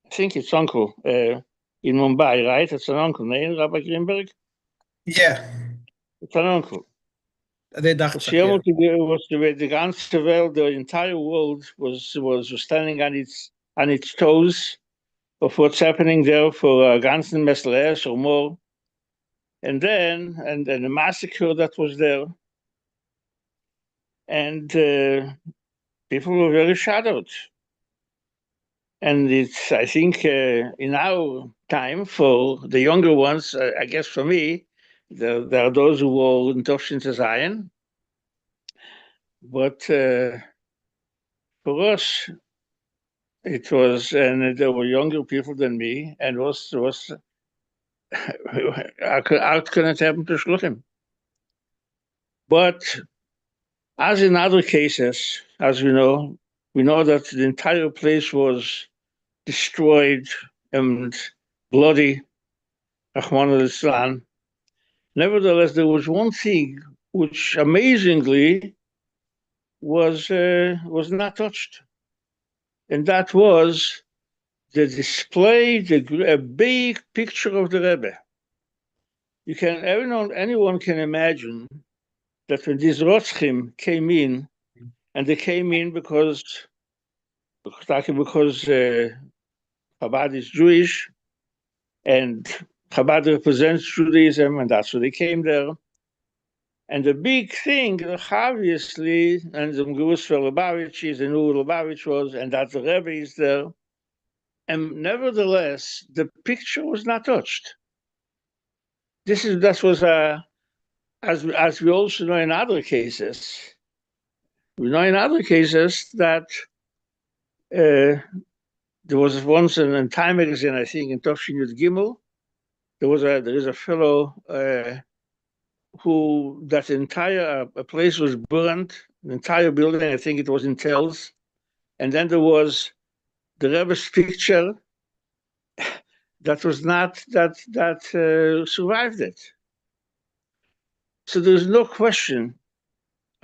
S5: I think it's uncle in Mumbai, right? It's an uncle, no, Rabbi Greenberg?
S1: Yeah.
S5: It's an uncle.
S1: They dachten,
S5: The ganze Welt, the entire world was standing on its toes of what's happening there for a ganzen Mesleres or more. And then the massacre that was there. And people were very shattered. And it's, I think, in our time, for the younger ones, I guess for me, there are those who were in Tovshin Zion. But for us, it was, and there were younger people than me, and was how could it happen to Shluchim? But as in other cases, as we know that the entire place was destroyed and bloody. Nevertheless, there was one thing which amazingly was not touched, and that was the display, a big picture of the Rebbe. anyone can imagine that when these Shluchim came in, and they came in because Chabad is Jewish, and Chabad represents Judaism, and that's why they came there. And the big thing, obviously, and the Gurus for Lubavitch, they knew who Lubavitch was, and that the Rebbe is there. And nevertheless, the picture was not touched. That was as we also know in other cases. We know in other cases that there was once in Time magazine, I think, in Tofshin Yud Gimel, there is a fellow who that entire place was burned, the entire building. I think it was in Telz, and then there was the Rebbe's picture that was not that survived it. So there's no question.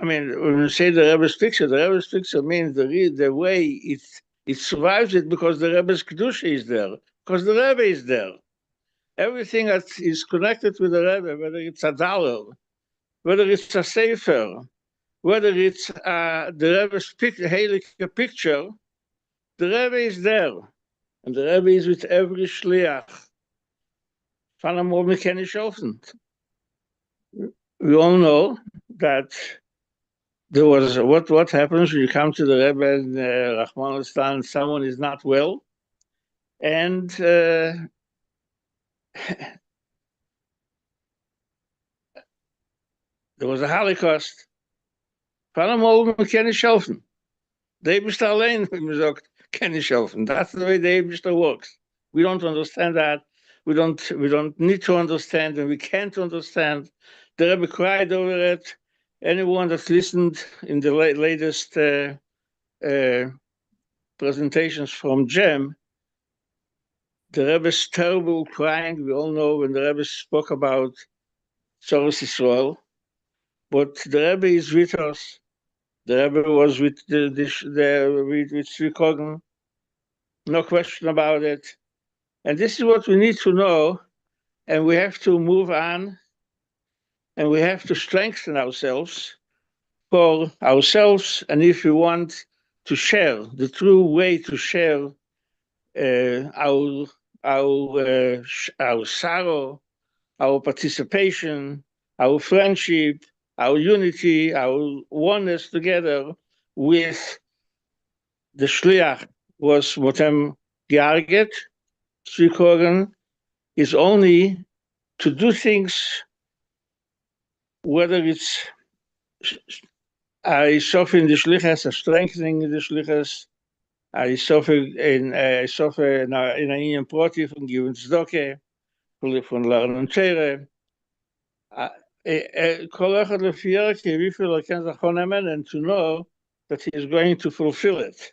S5: I mean, when you say the Rebbe's picture means the way it survives it because the Rebbe's Kedusha is there, because the Rebbe is there. Everything that is connected with the Rebbe, whether it's a dollar, whether it's a sefer, whether it's the Rebbe's heilige picture, the Rebbe is there. And the Rebbe is with every shliach. We all know that there was what happens when you come to the Rebbe and Rahman al-Islam, someone is not well, and there was a Holocaust. That's the way the Eibishter works. We don't understand that. We don't need to understand, and we can't understand. The Rebbe cried over it. Anyone that's listened in the latest presentations from GEM, the Rebbe's terrible crying. We all know when the Rebbe spoke about Tzoros Yisrael, but the Rebbe is with us. The Rebbe was with with Cogן, no question about it. And this is what we need to know, and we have to move on, and we have to strengthen ourselves for ourselves, and if we want to share the true way to share our sorrow, our participation, our friendship, our unity, our oneness together with the Shliach was Motem Gearget, Cogן, is only to do things, whether it's I suffer in the Shlichas, a strengthening in the Shlichas, I suffer in a Indian Proti von Giving Tzedakah, von Lernen Teire. Kol echad lefi yerke, wie viel kann sich vornehmen, and to know that he is going to fulfill it.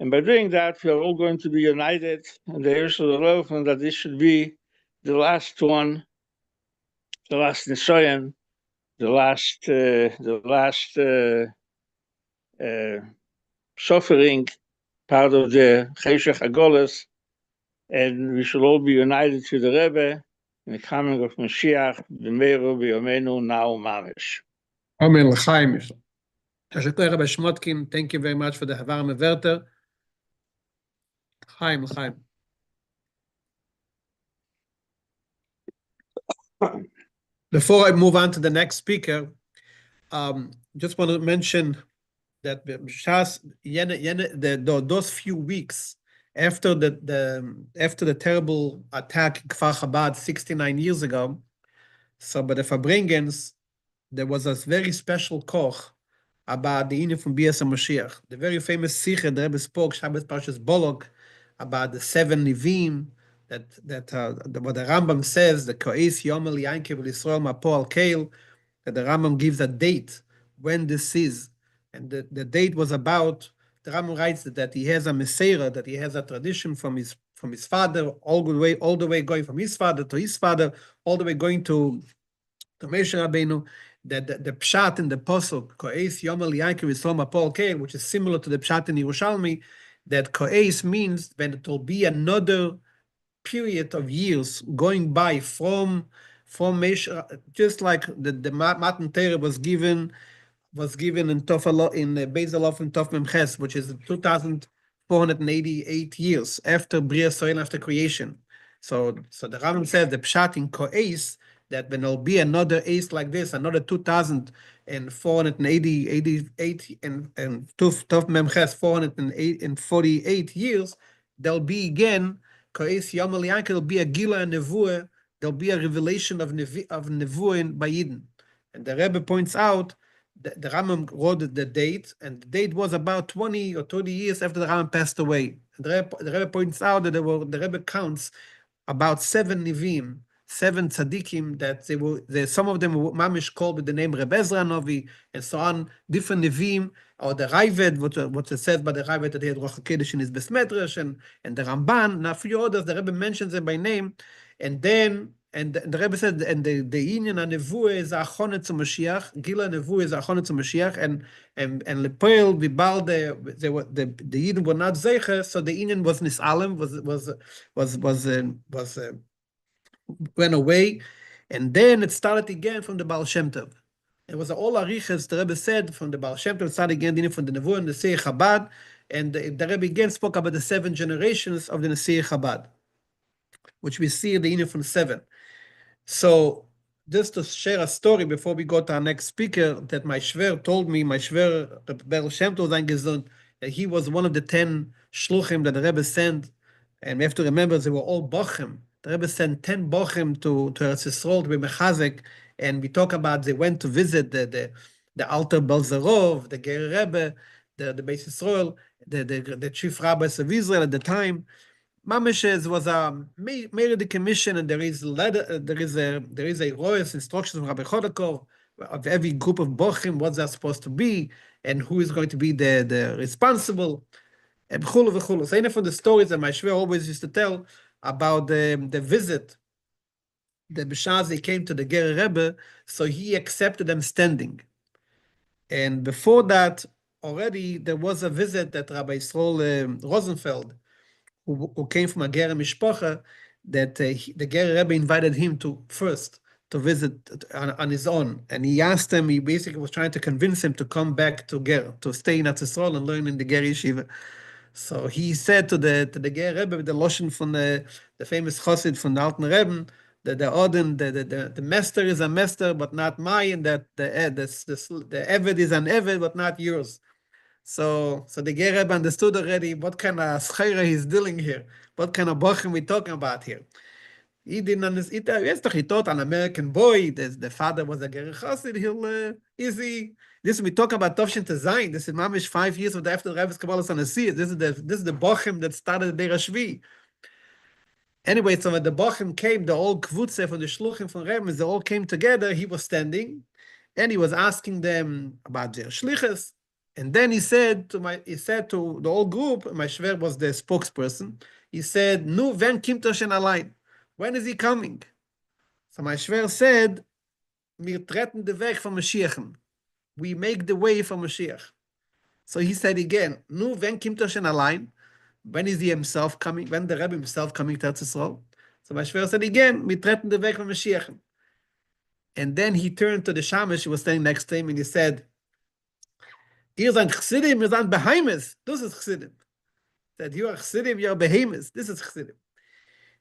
S5: And by doing that, we are all going to be united, and the Eretz Yisrael, and that this should be the last one, the last Nisayan, the last suffering, part of the Cheshach Hagolas, and we should all be united to the Rebbe in the coming of Mashiach, b'meiru b'yomenu now mamish.
S1: Amen. L'chaim. Rebbe Shmotkin, thank you very much for the Havar Meverter. L'chaim, l'chaim. Before I move on to the next speaker, just want to mention that those few weeks after the terrible attack in Kfar Chabad 69 years ago, so by the Farbrengens, there was a very special koch about the Inyan from Bias HaMashiach. The very famous Sikha, the Rebbe spoke, Shabbos Parshas Bolog, about the 7 Nivim, what the Rambam says, the Ko'es Yomel Yankev Yisrael Mapo Al Keil, that the Rambam gives a date when this is. And the date was about, the Rambam writes that he has a Meseira, that he has a tradition from his father, all the way going from his father to his father, all the way going to Moshe Rabbeinu, that the Pshat in the Posuk, Ko'es Yomel Yankev Yisrael Mapo Al Keil, which is similar to the Pshat in Yerushalmi, that Ko'es means when it will be another period of years going by from from just like the Matan Torah was given in Tov in Beis Alof and Tov Memches, which is 2,488 years after Bria Soil, after creation. So the Rambam says the Pshat in Ko'es, that when there'll be another ace like this, another 2,488 and Tov Memches 448 years, there'll be again Ko'es Yom Eliyahu, there'll be a Gila and Nevuah, there'll be a revelation of Nevuah by Yidden. And the Rebbe points out the Rambam wrote the date, and the date was about 20 or 30 years after the Rambam passed away. The Rebbe points out that the Rebbe counts about 7 Nivim, 7 tzaddikim, that some of them were mamish called with the name Reb Ezra Novi, and so on, different Nivim, or the Raavad, what it says by the Raavad that he had Rosh HaKodesh in his Bes Medrash, and the Ramban, and a few others, the Rebbe mentions them by name, and the Rebbe said, and the Inyan HaNevuah is Achone to Mashiach, Gila Nevuah is Achone to Mashiach, and Lepoel, Vibal, the Yidden were not Zeicher, so the Inyan was Nisalem, went away, and then it started again from the Baal Shem Tov. It was all Arichas, the Rebbe said, from the Baal Shem Tov, started again from the Nevuah and the Nesei Chabad, and the Rebbe again spoke about the 7 generations of the Nesei Chabad, which we see in the Inyan from 7. So, just to share a story before we go to our next speaker, that my Shver told me, my Shver, Baal Shem Tov, that he was one of the 10 Shluchim that the Rebbe sent, and we have to remember they were all Bochim. The Rebbe sent 10 Bochim to Eretz Yisrael to be Mechazek, and we talk about they went to visit the Alter Belzerov, the Ger Rebbe, the Beis Yisrael, the chief rabbis of Israel at the time. Mameshes was made the commission, and there is a royal instruction from Rabbi Chodakov of every group of bochim, what they're supposed to be, and who is going to be the responsible, and v'chulu v'chulu. So, from the stories that my Shver always used to tell about the visit, the B'shaz, they came to the Ger Rebbe, so he accepted them standing. And before that, already there was a visit that Rabbi Yisrael Rosenfeld, who came from a Ger Mishpacha, that the Ger Rebbe invited him to visit on his own. And he asked him, he basically was trying to convince him to come back to Ger, to stay in Eretz Yisrael and learn in the Ger Yeshiva. So he said to the Ger Rebbe, the Loshen from the famous Chassid from the Alten Rebbe, that the master is a master, but not mine, that the Eved is an Eved, but not yours. So the Ger Rebbe understood already what kind of schera he's dealing here, what kind of bochim we're talking about here. He didn't understand. He thought an American boy, the father was a Ger Chassid, he'll easy. This we talk about Tovshin Tezayin. This is mamish 5 years after the Rebbe's Kabbalah Sanasiyah. This is the bochim that started the Rashvi. Anyway, so when the bochim came, the old kvutze from the Shluchim from Rebbe, they all came together. He was standing, and he was asking them about their shlichus. And then he said to the whole group, my Shver was the spokesperson, he said, Nu, ven kimt er schon allein? When is he coming? So my Shver said, Wir treten den Weg von Mashiach. We make the way for Mashiach. So he said again, Nu, ven kimt er schon allein? When is he himself coming? When the Rebbe himself coming to Eretz Yisrael? So my Shver said again, Wir treten den Weg von Mashiach. And then he turned to the Shamish who was standing next to him, and he said, Ihr seid Chsidim, ihr seid Behemoths. This is Chsidim. That you are Chsidim, you are Behemoths. This is Chsidim.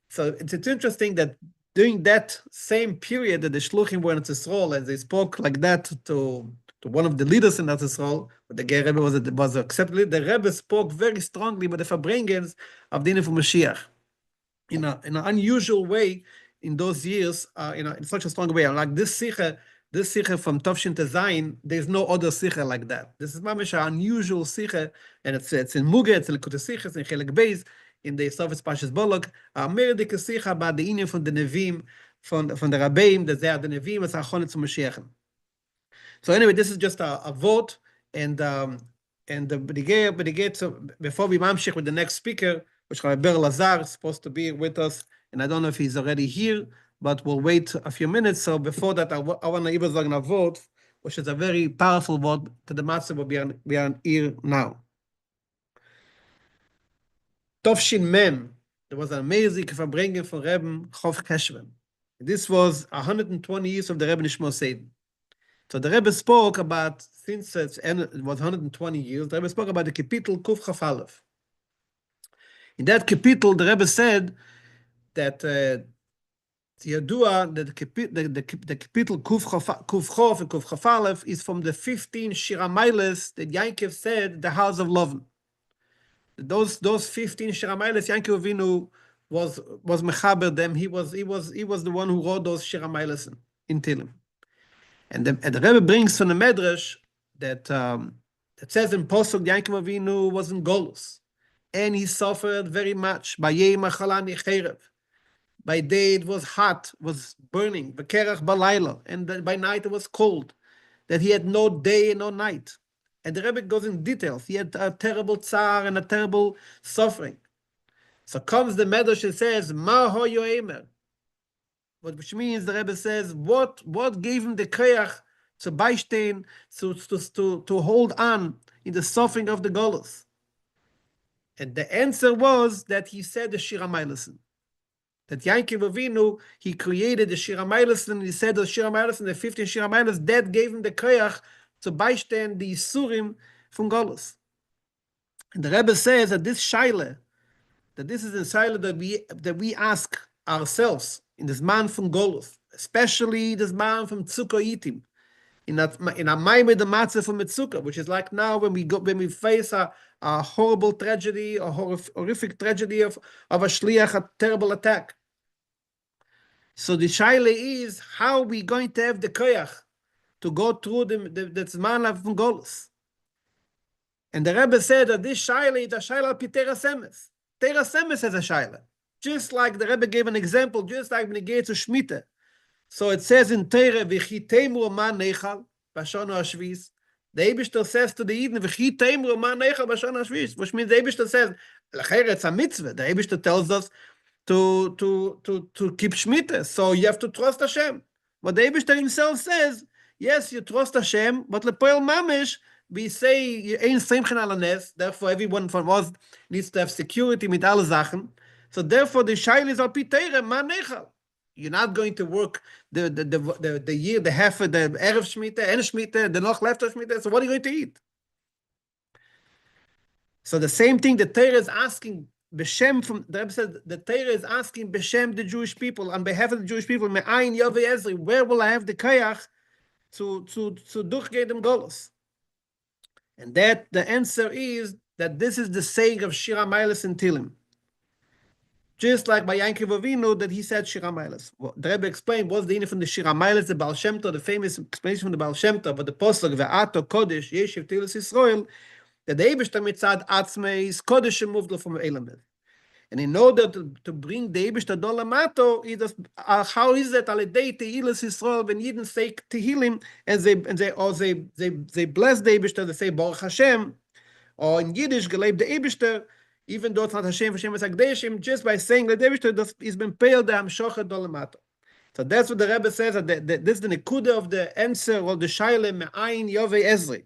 S1: So it's interesting that during that same period that the Shluchim were in Eretz Yisrael, and they spoke like that to one of the leaders in Eretz Yisrael, the Ger Rebbe was accepted. The Rebbe spoke very strongly about the Farbrengens of the Inyan for Mashiach in an unusual way in those years, in such a strong way. Like this Sikha from Tovshin Tezayin, there's no other Sikha like that. This is mamish an unusual Sikha, and it's in Muge, it's in Likutei Sichos, in Chelek Beis, in the Sofes Pashas Bolog, a Meredike Sikha about the Inyan from the Nevim, from the Rabbeim, that they are the Nevim, as Achone to Mashiach. So anyway, this is just a vote, and so before we mamshich with the next speaker, which Rabbi Ber Lazar is supposed to be with us, and I don't know if he's already here, but we'll wait a few minutes. So before that, I want to even a vote, which is a very powerful vote to the matzah we are here now. Tovshin Mem, there was an amazing Farbrengen from Rebbe Chof Keshven. This was 120 years of the Rebbe Nishmo Seiden. So the Rebbe spoke about, since it was 120 years, the Rebbe spoke about the Kapitel Kuf Chaf Aleph. In that Kapitel, the Rebbe said that Yadua, that the Kapitel Kuf Chof and Kuf Chaf Aleph is from the 15 Shira Mailes that Yankov said, the house of Loven. Those 15 Shira Mailes, Yankov Avinu was mechaber them. He was the one who wrote those Shira Mailes in Tehillim. And the Rebbe brings from the Medrash that it says in Posuk, Yankov Avinu was in Golus, and he suffered very much. By day it was hot, was burning, and by night it was cold, that he had no day and no night. And the Rebbe goes in details. He had a terrible tsar and a terrible suffering. So comes the Medrash and says, Ma ho yoemer, which means the Rebbe says, what gave him the koyach to beistein, to hold on in the suffering of the Golus? And the answer was that he said the Shira Mailesin. That Yankov Avinu, he created the Shira Mailesin, and he said the Shira Mailesin, the 15 Shira Mailesin, that gave him the koyach to beistein the Isurim from Golus. And the Rebbe says that this shaila, that this is a shaila that we ask ourselves in this man from Golus, especially this man from Tzukah Itim, in a Maimed the Matzah from Mitzukah, which is like now when we face a horrible tragedy, a horrific tragedy of a shliach, a terrible attack. So the shaila is, how are we going to have the koyach to go through the Zman from Golus? And the Rebbe said that this shaila is a shaila pi Teras Emes. Teras Emes has a shaila. Just like the Rebbe gave an example, just like when he gave to Shemitah. So it says in Torah, V'chiteimu ma nechal b'shana hashvis. The Eibishter says to the Eden, V'chiteimu ma nechal b'shana hashvis, which means the Eibishter says, l'cher it's a mitzvah. The Eibishter tells us to keep Shemitah. So you have to trust Hashem. But the Eibishter himself says, yes, you trust Hashem, but lepoel mamish, we say, ein simchen ala nes, therefore everyone from us needs to have security with all Sachen. So therefore the shaila is al pi Torah ma nechal. You're not going to work the year, the half of the Erev Shemitah, and Shemitah, the noch left of Shemitah, so what are you going to eat? So the same thing the Torah is asking, B'Shem, from the Rebbe said, the Torah is asking B'Shem the Jewish people, on behalf of the Jewish people, Me'ayin Yovei Ezri, where will I have the koyach to durchgehen dem Golus? And that the answer is that this is the saying of Shira Mailes in Tehillim. Just like by Yankov Avinu that he said Shira Mailes. Well, the Rebbe explained what's the meaning from the Shira Mailes, the Baal Shem Tov, the famous explanation from the Baal Shem Tov, but the Posuk Ve'ato Kodesh Yeshiv Tilas Yisrael, that the Eibishter mitzad Atzmei is Kodesh moved from Elamid. And in order to bring the Eibishter Dolamato, how is that Alidei Tehilas Yisrael when Yidden say Tehillim and they bless the Eibishter, they say Baruch Hashem, or in Yiddish Geleib the Eibishter, even though it's not Hashem, Hashem is Akdeshim, just by saying that the Eibishter is been paid the Hamshocha Dolamato. So that's what the Rebbe says, that this is the Nekuda of the answer of the Shaila Me'ayin Yovei Ezri.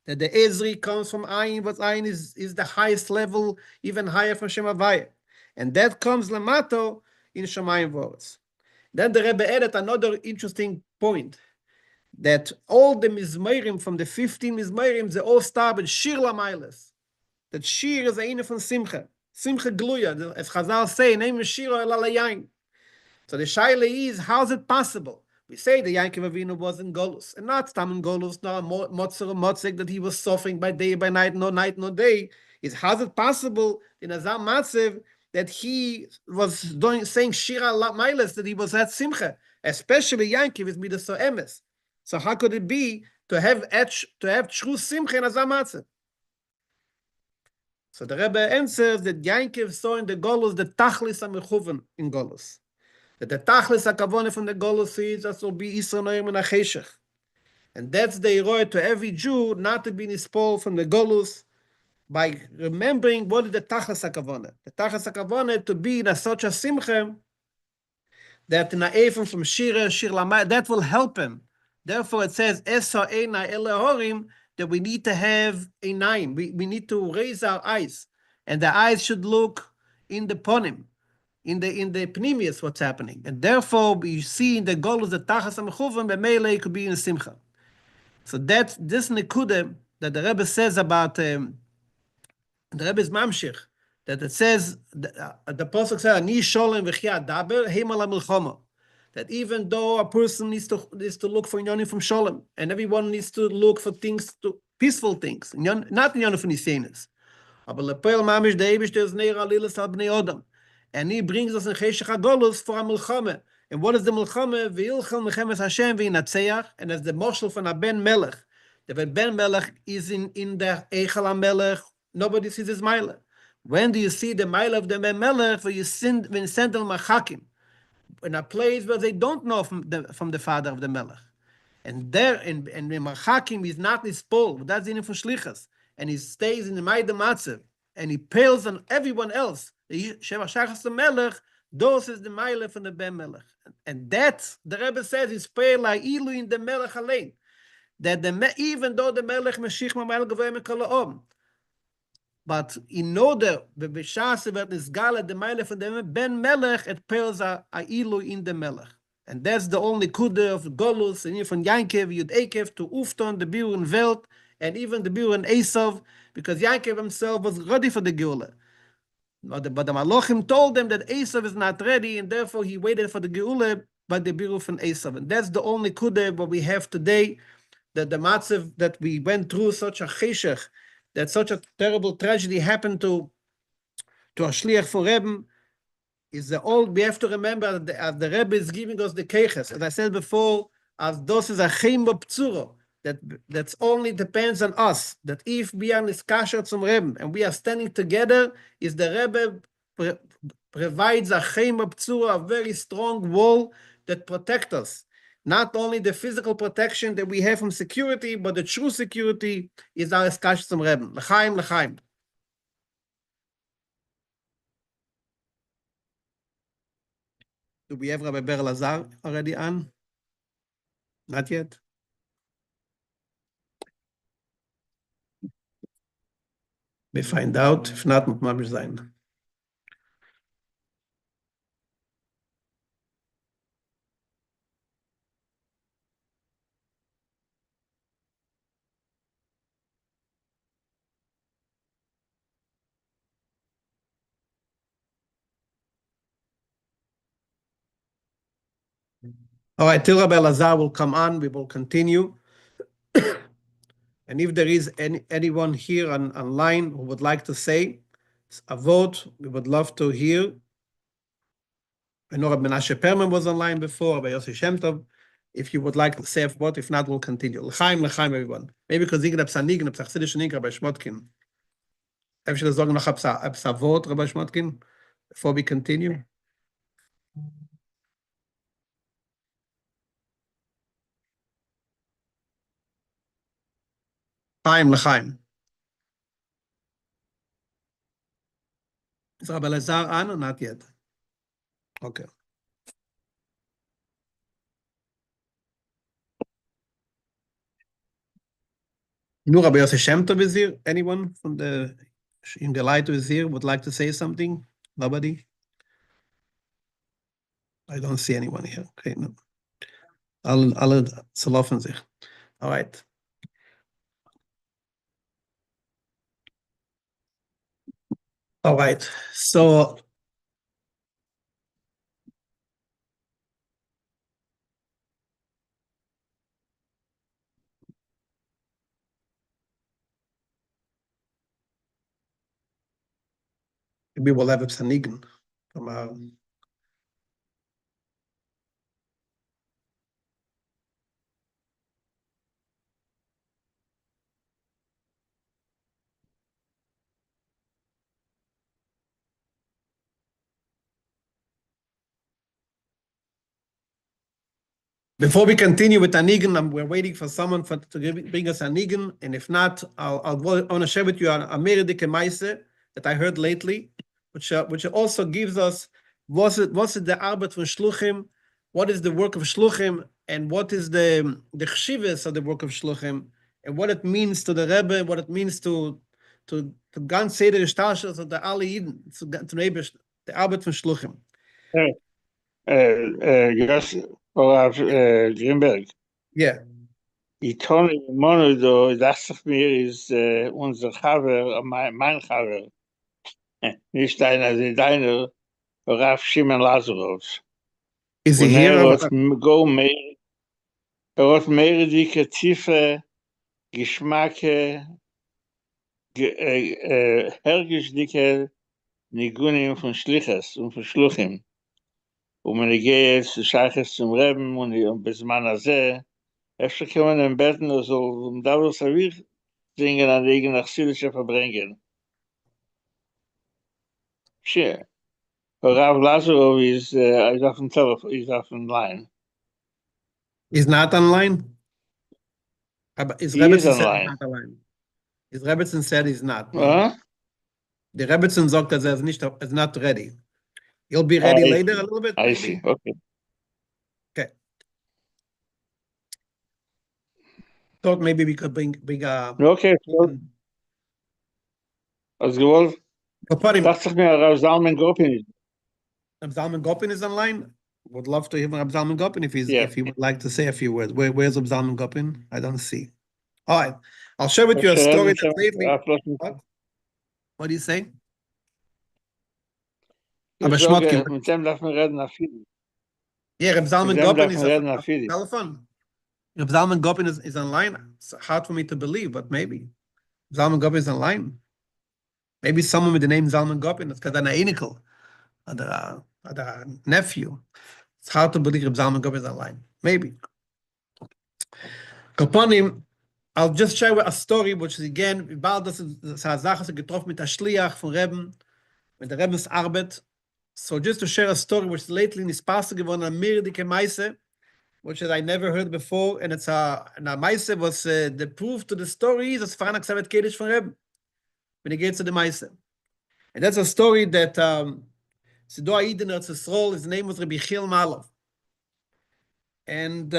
S1: That the Ezri comes from Ayin, but Ayin is the highest level, even higher from Shem Havaya. And that comes Lamato in Shemayim V'Oretz. Then the Rebbe added another interesting point, that all the Mizmairim from the 15 Mizmairim, they all start with Shir Lamailes. That Shir is eine von Simcha. Simcha Gluya, as Chazal say, name Shir Ela Layayin. So the Shaila is, how is it possible? We say the Yankov Avinu was in Golus, and not Stam in Golus, not Motzer or Motzik, that he was suffering by day, by night, no day. Is how is it possible in Azam Matzev that he was saying Shira Mailes, that he was at Simcha, especially Yankov is Midas so Emes. So how could it be to have true Simcha in Azam Matzev? So the Rebbe answers that Yankov saw in the Golus the Tachlis HaMechuven in Golus. That the Tachlis HaKavone from the Golus is that will be Yisrael Noim and Acheshech. And that's the Eroy to every Jew not to be nispol from the Golus by remembering what is the Tachlis HaKavone. The Tachlis HaKavone to be in such a Simcha that in a Ephraim from Shir Lamai, that will help him. Therefore it says, Esa Eina Elehorim, that we need to have a nine. We need to raise our eyes. And the eyes should look in the ponim. in the pneumius what's happening. And therefore, we see in the Golus the Tachas HaMechuvim, B'meilei could be in Simcha. So that's this Nekuda that the Rebbe says about, the Rebbe's Mamshich, that it says, the Pasuk says, Ani Sholem V'chia Daber, Heimal HaMilchama. That even though a person needs to look for Inyanim from Sholem, and everyone needs to look for things, peaceful things, not Inyanim from Nisenis. Aber Lepel Mamish the Eibishter is Neir Alilas al Bnei Odom. And he brings us in Cheshach HaGolus for a Milchame. And what is the Milchame? V'ilchel Mechemes Hashem v'inatzeach. And as the Moshel from a Ben Melech. The Ben Melech is in the Eichel HaMelech. Nobody sees his Meile. When do you see the Meile of the Ben Melech? When you send them Machakim. In a place where they don't know from the father of the Melech. And there, and Machakim is not his Pol. That's in for Shlichas. And he stays in the Maide Matzev. And he pales on everyone else. Sheva Shachas the Melech, those is the Meile from the Ben Melech. And that, the Rebbe says, is pale like Ilu in the Melech Alein. That even though the Melech Meshich Mamal Gavayim Kalaom, but in order, the Bishase wird nisgale the Meile from the Ben Melech, it pales a Ilu in the Melech. And that's the only kude of Golus, and even from Yankev, Yud Ekev, to Ufton, the Biur in Welt, and even the Biur in Esav, because Yankev himself was ready for the Geula. But the Malachim told them that Esav is not ready, and therefore he waited for the Geula by the Biur from Esav. And that's the only kude what we have today, that the Matzev, that we went through such a cheshech, that such a terrible tragedy happened to a shliach for Rebbe, is the old, we have to remember that as the Rebbe is giving us the keches, as I said before, as dos is a chembo ptsuro, that's only depends on us, that if we are niskasher zum Rebbe, and we are standing together, is the Rebbe provides a chembo ptsuro, a very strong wall that protects us. Not only the physical protection that we have from security, but the true security is our niskasher zum Rebbe. L'chaim, l'chaim. Do we have Rabbi Ber Lazar already on? Not yet. We find out. If not, muss man sein. All right, till Rabbi Lazar will come on, we will continue. And if there is anyone here online who would like to say a vote, we would love to hear. I know Rabbi Menashe Perman was online before, Rabbi Yossi Shem Tov. If you would like to say a vote, if not, we'll continue. L'chaim, l'chaim, everyone. Maybe because Ign Absanig, Absachsidish Nik, Rabbi Shmotkin. Have you sagen noch a vote, Rabbi Shmotkin, before we continue? L'chaim. Is Rabbi Lazar on or not yet? Okay. No, Rabbi Yossi Shem Tov is here. Anyone from the in the light who is here would like to say something? Nobody? I don't see anyone here. Okay, no. Alle zerlaufen sich. All right. All right. So we will have a Sanigen from our Before we continue with Anigan, we're waiting for someone to bring us Anigan, and if not, I want to share with you a Meredike Maise that I heard lately, which also gives us what's the Arbeit von Shluchim, what is the work of Shluchim, and what is the chshivas of the work of Shluchim, and what it means to the Rebbe, what it means to ganz Seder Shtashas of the Ali Yidden, to the Arbeit von Shluchim.
S5: Greenberg.
S1: Yeah.
S5: Ich Tony Mono, do, das doch mir ist unser Chaver, mein Chaver. Nicht deiner, deiner, Rav Shimon Lazaros.
S1: Is he
S5: Und
S1: here?
S5: hat mehr dicke, tiefe Geschmacke, herrlich Nigunim von Schlichas und von Shluchim. Und wenn ich gehe jetzt zu Scheiches zum Reben und bis manase, öfter kann man im Betten so da was wir singen an wegen nach Chizuk Farbrengen. Sure. Rav Lazarov is off on telephone, he's off online.
S1: He's not online? Is
S5: He is
S1: Rebbetzin said he's
S5: online.
S1: not online. Is Rebbetzin said he's not.
S5: Huh?
S1: The Rebbetzin sagt, dass is not ready. He'll be ready later a little bit,
S5: I
S1: maybe.
S5: see. Okay.
S1: Thought maybe we could bring
S5: Okay, so as gewollt, dachte ich mir, Rav Zalman Gopin.
S1: Zalman Gopin is online. Would love to hear from Zalman Gopin if
S5: Yeah.
S1: he would like to say a few words. Where's Zalman Gopin? I don't see. All right. I'll share with you a story that lately. What do you say? Aber Schmotkin.
S5: Mit dem darf man reden nach viel.
S1: Yeah, Reb Zalman
S5: Mit dem
S1: Gopin
S5: darf
S1: is
S5: man reden nach viel.
S1: telephone. Reb Zalman Gopin is online. It's hard for me to believe, but maybe. Zalman Gopin is online. Maybe someone with the name Zalman Gopin is because an enical. Or nephew. It's hard to believe Reb Zalman Gopin is online. Maybe. Kaponim, I'll just share a story, which is again, bald das Sache getroffen mit der Shliach von Reben, mit der Rebens Arbeit. So just to share a story, which lately in Spasse geworden, a Mirdike Meise, which is I never heard before, and it's a Meise was the proof to the story, that's Faran Aksavet Kedish von Reben, when he gets to the Meise. And that's a story that Sido Aiden Erzisrol, his name was Rabbi Chil Malov. And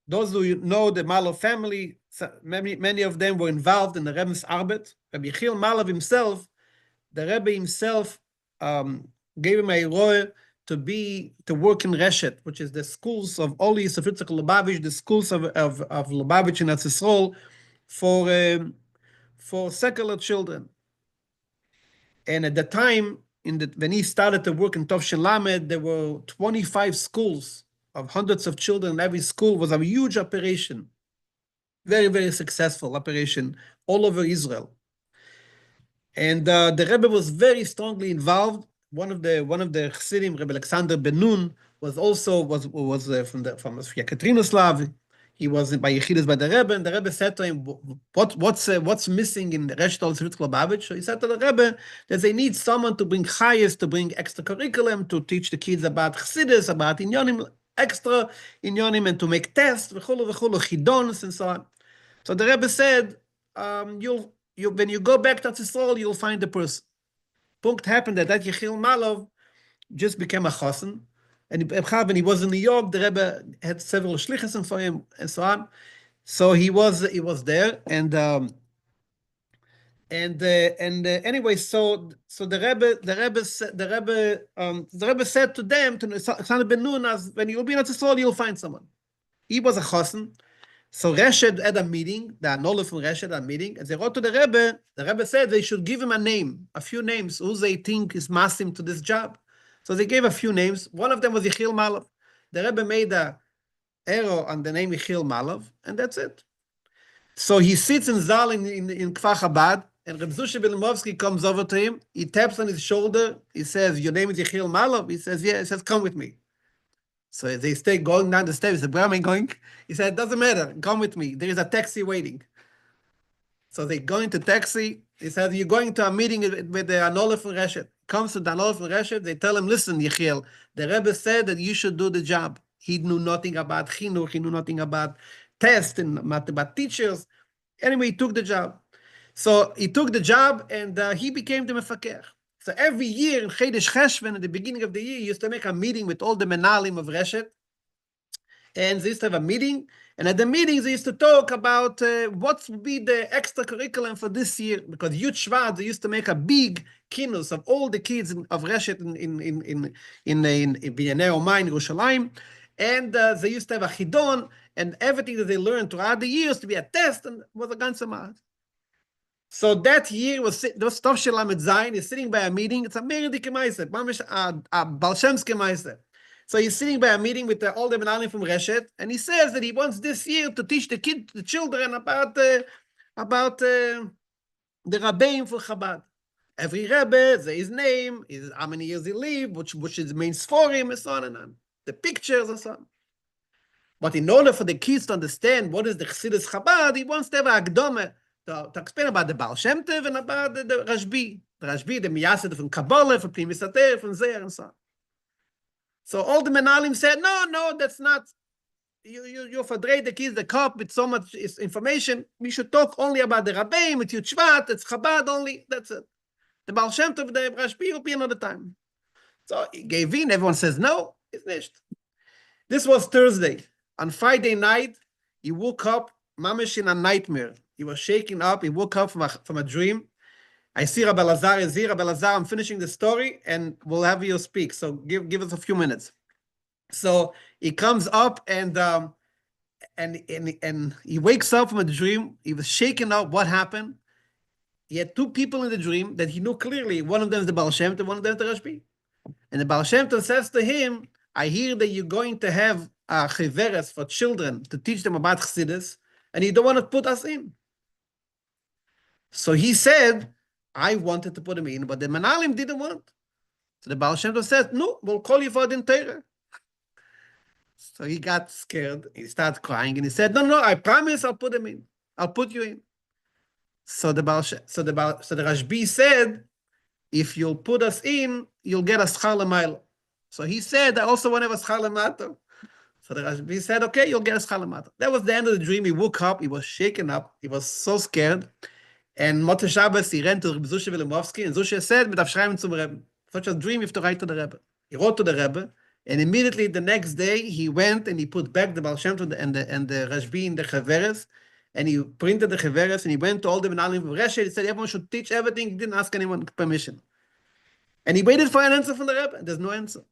S1: those who know the Malov family, many of them were involved in the Rebbe's Arbeit. Rabbi Chil Malov himself, the Rebbe himself gave him a role to work in Reshet, which is the schools of Oli Yosef Yitzchak Lubavitch, the schools of Lubavitch in Erzisrol for secular children. And at the time, when he started to work in Tovshin Lamed, there were 25 schools of hundreds of children. Every school was a huge operation, very, very successful operation all over Israel. And the Rebbe was very strongly involved. One of the Chassidim, Rebbe Alexander Ben Nun, was from Yekaterinoslav. He was by Yechidus by the Rebbe, and the Rebbe said to him, "What's missing in the Reshet Ol Tzivit Lubavitch?" So he said to the Rebbe that they need someone to bring chayes, to bring extra curriculum, to teach the kids about Chassidus, about Inyonim, extra Inyonim, and to make tests, v'chulu v'chulu, chidons, and so on. So the Rebbe said, when you go back to Tzisrol, you'll find the person. Punkt happened that Yechil Malov just became a chassan. And when he was in New York, the Rebbe had several shlichim for him and so on. So he was there, and anyway, so the Rebbe said to them, to Alexander Ben Nun, as when you'll be in Tzisrol, you'll find someone. He was a chassan. So Reshed had a meeting, the Anola from Reshed had a meeting, and they wrote to the Rebbe said they should give him a few names, who they think is masim to this job. So they gave a few names. One of them was Yechil Malov. The Rebbe made a arrow on the name Yechil Malov, and that's it. So he sits in Zal in Kfar Chabad, and Reb Zusha Belimovsky comes over to him. He taps on his shoulder. He says, "Your name is Yechil Malov?" He says, "Yeah." He says, "Come with me." So they stay going down the stairs. He said, "Where am I going?" He said, "It doesn't matter. Come with me. There is a taxi waiting." So they go into taxi. He said, "You're going to a meeting with the Anola from Reshet." Comes to the Anola from Reshet. They tell him, "Listen, Yechiel, the Rebbe said that you should do the job." He knew nothing about chinuch. He knew nothing about tests and about teachers. Anyway, he took the job. So he took the job, and he became the mefakech. So every year in Chedesh Cheshvan, at the beginning of the year, he used to make a meeting with all the menalim of Reshet. And they used to have a meeting. And at the meetings, they used to talk about what would be the extra curriculum for this year. Because Yud Shvat, they used to make a big kinus of all the kids of Reshet in Binyanei Omai, in Yerushalayim. And they used to have a chidon, and everything that they learned throughout the years to be a test, and was a ganze Maat. So that year was Tov Shel Lamed Zayin. He's sitting by a meeting. It's a Meridi Kemaiser, Mamish a Baal Shem's Kemaiser. So he's sitting by a meeting with all the Menalim from Reshet, and he says that he wants this year to teach the children about the Rabbeim for Chabad. Every Rebbe, his name, how many years he lived, which is the main Sforim, and so on and on. The pictures and so on. But in order for the kids to understand what is the Chassidus Chabad, he wants to have a Akdome to explain about the Baal Shem Tov and about the Rashbi. The Rashbi, the Miyased from Kabbalah, from Pnimis Ater, from Zeir, and so on. So all the Menalim said, no, that's not. You verdreht the kids the cup with so much information. We should talk only about the Rabbeim, with Yud Shvat, it's Chabad only. That's it. The Baal Shem Tov, the Rashbi will be another time. So he gave in. Everyone says no. It's nicht. This was Thursday. On Friday night, he woke up, mamish in a nightmare. He was shaking up. He woke up from a dream. I see Rabbi Lazar is here. Rabbi Lazar, I'm finishing the story, and we'll have you speak. So give us a few minutes. So he comes up and he wakes up from a dream. He was shaken up. What happened? He had two people in the dream that he knew clearly. One of them is the Baal Shem Tov, one of them is the Rashbi. And the Baal Shem Tov says to him, I hear that you're going to have a chiveres for children to teach them about Chassidus, and you don't want to put us in. So he said, I wanted to put him in, but the Menalim didn't want. So the Baal Shem Tov said, no, we'll call you for the Torah. So he got scared. He started crying, and he said, no, I promise I'll put him in. I'll put you in. So the Rashbi said, if you'll put us in, you'll get a schar l'mayla. So he said, I also want to have a schar l'mata. So the Rashbi said, okay, you'll get a schar l'mata. That was the end of the dream. He woke up. He was shaken up. He was so scared. And Motzei Shabbos, he ran to Reb Zusha Vilemovsky, and Zusha said, mit Avshraim zum Rebbe. Such a dream, you have to write to the Rebbe. He wrote to the Rebbe, and immediately the next day, he went and he put back the Baal Shem Tov and the Rashbi in the Chaveres, and he printed the Chaveres, and he went to all the Menalim of Reshet. He said, everyone should teach everything. He didn't ask anyone permission. And he waited for an answer from the Rebbe. There's no answer.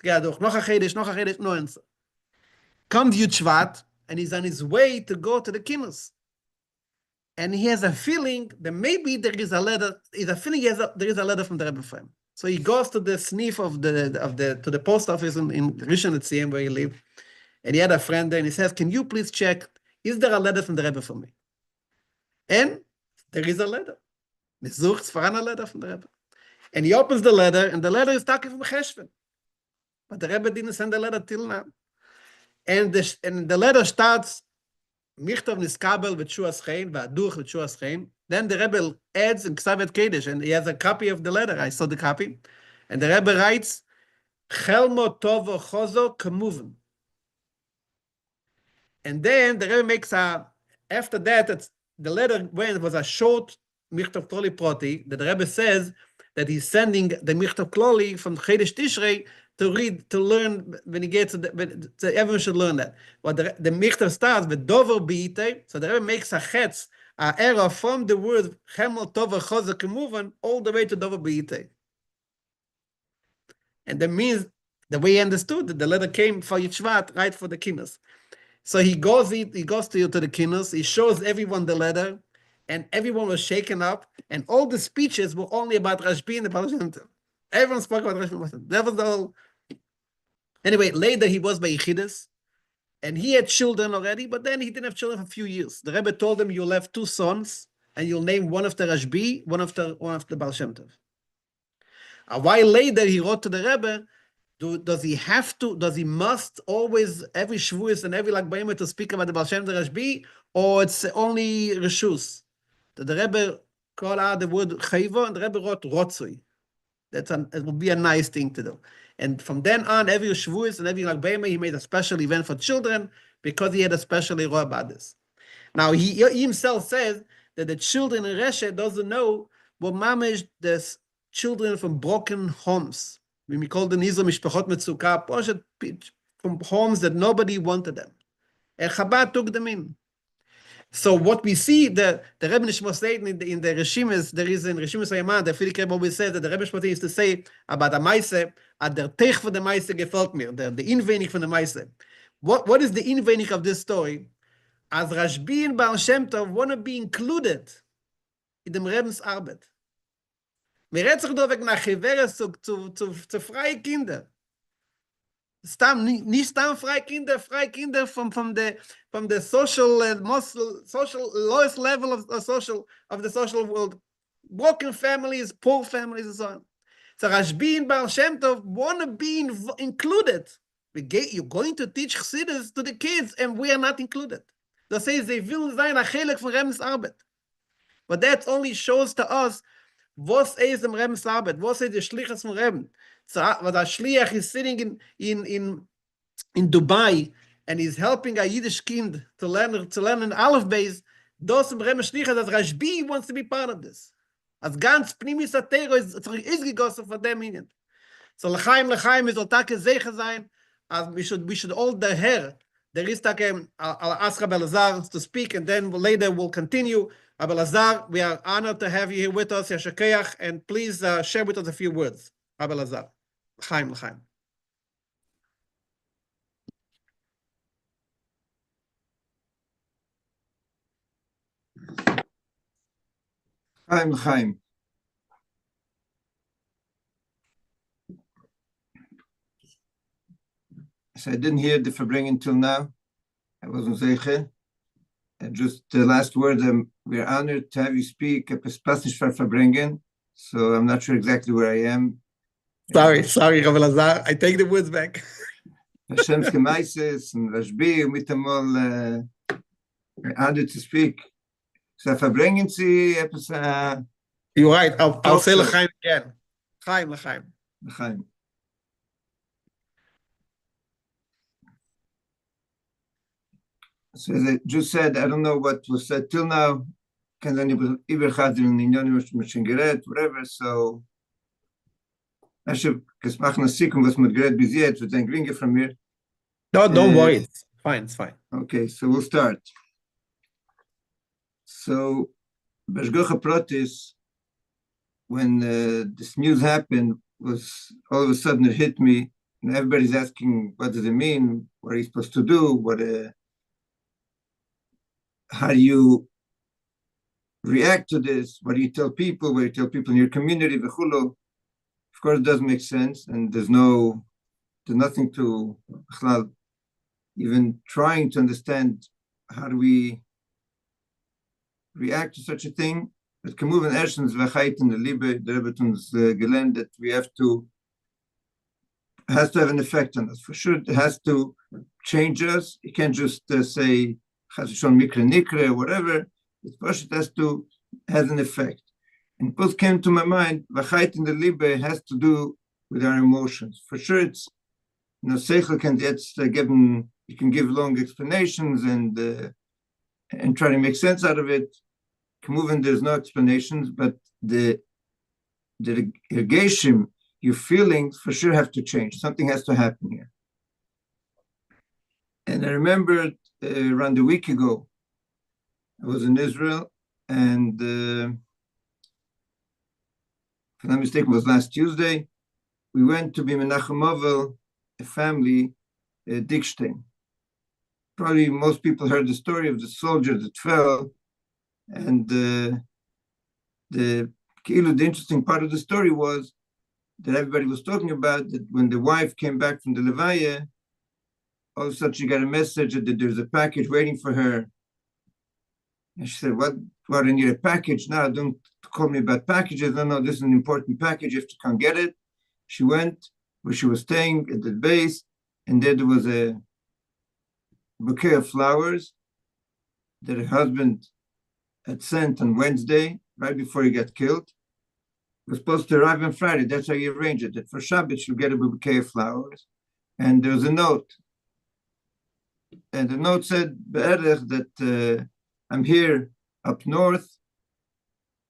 S1: No answer. Comes Yud Shvat, and he's on his way to go to the Kinus. And he has a feeling that maybe there is a letter. There is a letter from the Rebbe for him. So he goes to the sniff to the post office in Rishon LeZion where he lived, and he had a friend there, and he says, "Can you please check? Is there a letter from the Rebbe for me?" And there is a letter. He sucht for a letter from the Rebbe, and he opens the letter, and the letter is taken from Cheshvan, but the Rebbe didn't send the letter till now. And the letter starts. Michtav niskabel v'tshuas chein v'aduch v'tshuas chein. Then the Rebbe adds in Ksavet Kedesh, and he has a copy of the letter. I saw the copy, and the Rebbe writes, "Chelmo tovo chozo kemuven." And then the Rebbe makes after that, the letter was a short Michtav Kloli Proti. That the Rebbe says that he's sending the Michtav Kloli from Chedesh Tishrei to read, to learn when he gets to everyone should learn that. But the Michtav starts with Dover Beite, so the Rebbe makes a chetz, an error from the word Chemel Tova Chozak Kemuvan all the way to Dover Beite. And that means the way he understood that the letter came for Yud Shvat, right for the Kinus. So he goes to the Kinus, he shows everyone the letter, and everyone was shaken up, and all the speeches were only about Rashbi and the Baal Shem Tov. Everyone spoke about Rashbi. That was the whole. Anyway, later he was by Yechidus, and he had children already, but then he didn't have children for a few years. The Rebbe told him, you'll have two sons, and you'll name one of the Rashbi, one of the Baal Shem Tov. A while later, he wrote to the Rebbe, does he must always, every Shavuos and every Lag B'Omer to speak about the Baal Shem Tov Rashbi, or it's only Reshus? The Rebbe called out the word Chayvo, and the Rebbe wrote Rotzui. It would be a nice thing to do. And from then on, every Shavuos and every Lag B'Omer, he made a special event for children because he had a special iroh about this. Now, he himself says that the children in Reshet doesn't know what mamish the children from broken homes. We call them Nizam Mishpachot Metzukah, from homes that nobody wanted them. And Chabad took them in. So what we see, the Rebbe Nishma said in the Reshimis, there is in Reshimis Ayman, the Frierdiker Rebbe always says that the Rebbe Nishma used to say about the Meise, at der Teich von der Meise gefällt mir, the inwenig von der Meise. What is the inwenig of this story? As Rashbi and Baal Shem Tov want to be included in dem Rebens Arbeit. Mir redt sich da weg nach Geweres zu freie Kinder. Nicht stam freie Kinder from the social lowest level of the social world, broken families, poor families, and so on. So Rashbi and Baal Shem Tov want to be included. You're going to teach Chassidus to the kids, and we are not included. That says they will sein a chelik von Rebens Arbeit. But that only shows to us was is dem Rebens Arbeit, was is the Shlichus von Reben. So the Shliach is sitting in Dubai and he's helping a Yiddish kind to learn an Aleph base. Those Rebens Shlichus, that Rashbi wants to be part of this. As ganz Pnimis Atero is gegossen for them in it. So L'chaim is otake zeicha sein, as we should all the hair. There is I'll ask Rabbi Lazar to speak, and then later we'll continue. Rabbi Lazar, we are honored to have you here with us, Yashakeyach, and please share with us a few words. Rabbi Lazar. L'chaim.
S6: L'chaim. So I didn't hear the Farbrengen till now. I wasn't zeiche. And just the last word, we're honored to have you speak at Pespas Farbrengen. So I'm not sure exactly where I am.
S1: Sorry, Rabbi Lazar. I take the words back.
S6: Hashem's Gemaises and Rashbi, mit einmal honored to speak. So Farbrengen sie etwas.
S1: You're right. I'll say L'chaim again. L'chaim.
S6: So as I just said, I don't know what was said till now. Whatever. So I should just make a sikum was mit gerät bis jetzt, wird ein Gringe from mir.
S1: No, don't worry. It's fine.
S6: Okay, so we'll start. So Beshgocha Protis, when this news happened, was all of a sudden it hit me, and everybody's asking, what does it mean? What are you supposed to do? How do you react to this? What do you tell people? What do you tell people in your community? Of course, it doesn't make sense, and there's nothing to even trying to understand how do we react to such a thing. But Kamuvan Ershens Vachait in the Liebe, the Rebbetun's gelernt that we has to have an effect on us. For sure, it has to change us. You can't just say Chazishon Mikre Nikre or whatever. It has an effect. And both came to my mind, Vachait in the Liebe has to do with our emotions. For sure, it's, Seichel can you can give long explanations and try to make sense out of it. Kamuvan, there's no explanations, but the Gergeshim, your feelings for sure have to change. Something has to happen here. And I remember around a week ago, I was in Israel, and if I'm not mistaken, it was last Tuesday. We went to be Menachem Ovel, a family, Dickstein. Probably most people heard the story of the soldier that fell, and the interesting part of the story was that everybody was talking about that when the wife came back from the Levaya, all of a sudden she got a message that there's a package waiting for her. And she said, what do I need a package? No, don't call me about packages. No, this is an important package. You have to come get it. She went where she was staying at the base, and there was a bouquet of flowers that her husband had sent on Wednesday, right before he got killed. It was supposed to arrive on Friday. That's how he arranged it. That for Shabbat, she'll get a bouquet of flowers. And there was a note. And the note said, Be'erech, that I'm here up north,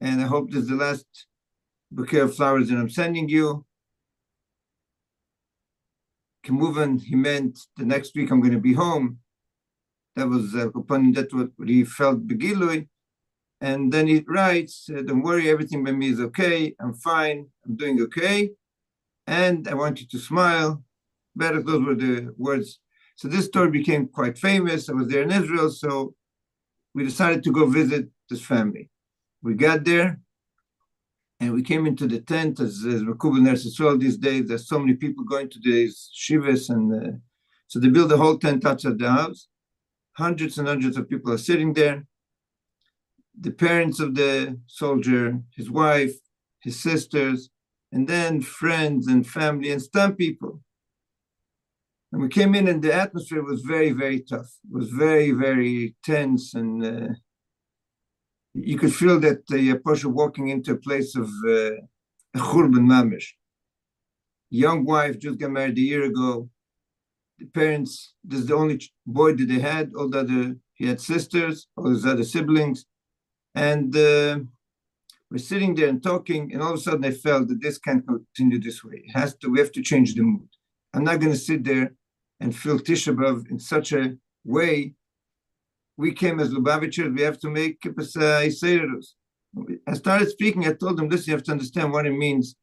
S6: and I hope this is the last bouquet of flowers that I'm sending you. Kemuvan, he meant the next week I'm going to be home. That was that's what he felt begilui. And then he writes, don't worry, everything by me is okay. I'm fine. I'm doing okay. And I want you to smile. Better, those were the words. So this story became quite famous. I was there in Israel, so we decided to go visit this family. We got there, and we came into the tent, as Makubal Ners Yisrael these days. There's so many people going to these shivas, and so they built a whole tent outside the house. Hundreds and hundreds of people are sitting there. The parents of the soldier, his wife, his sisters, and then friends and family and some people. And we came in, and the atmosphere was very, very tough. It was very, very tense, and you could feel that the Pasha walking into a place of churban mamish. Young wife just got married a year ago. The parents, this is the only boy that they had. All the other, he had sisters, all his other siblings, and we're sitting there and talking. And all of a sudden, I felt that this can't continue this way. It has to. We have to change the mood. I'm not going to sit there and feel Tisha B'Av in such a way. We came as Lubavitchers, we have to make kippus Yisraelus. I started speaking, I told them, listen, you have to understand what it means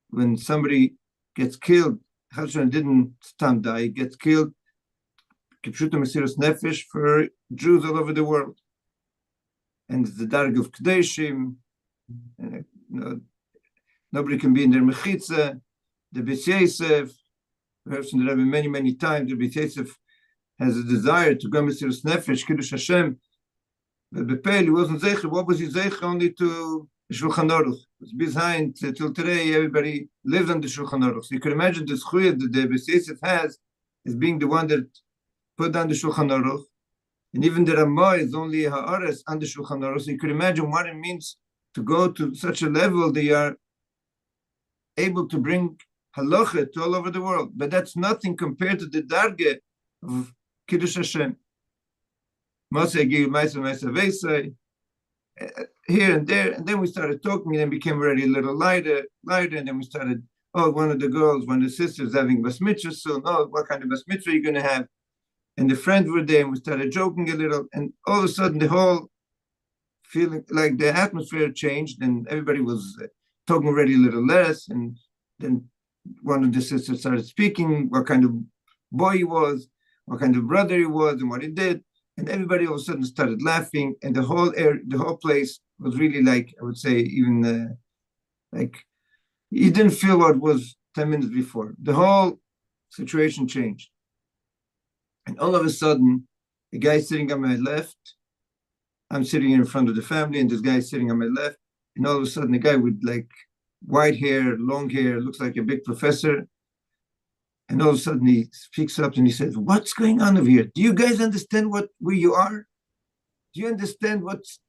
S6: when somebody gets killed. Hashem didn't stand die, he gets killed. Kipshuta Mesiras Nefesh for Jews all over the world. And it's the Darg of Kadeshim. Nobody can be in their Mechitza, the B'Tz Yosef. We heard from the Rebbe many, many times, the B'Tz Yosef has a desire to go Mesiras Nefesh, Kiddush Hashem. But Bepel, he wasn't Zeicher. What was he Zeicher? Only to Shulchan Aruch. It's behind till today, everybody lives on the Shulchan Aruch. So you can imagine the schuyah that the B'Tz Yosef has as being the one that put down the Shulchan Aruch. And even the Ramah is only a ha'ares on the Shulchan Aruch. So you can imagine what it means to go to such a level they are able to bring halacha to all over the world. But that's nothing compared to the darge of Kiddush Hashem. Here and there, and then we started talking, and then became already a little lighter, and then we started, one of the sisters having bas mitzvah soon. What kind of bas mitzvah are you going to have? And the friends were there, and we started joking a little, and all of a sudden the whole feeling, like the atmosphere changed, and everybody was talking already a little less, and then one of the sisters started speaking, what kind of boy he was, what kind of brother he was, and what he did. And everybody all of a sudden started laughing, and the whole place was really like, I would say, even like you didn't feel what was 10 minutes before. The whole situation changed. And all of a sudden, the guy sitting on my left, I'm sitting in front of the family, and this guy is sitting on my left, and all of a sudden, the guy with like white hair, long hair, looks like a big professor. And all of a sudden he speaks up and he says, what's going on over here? Do you guys understand where you are? Do you understand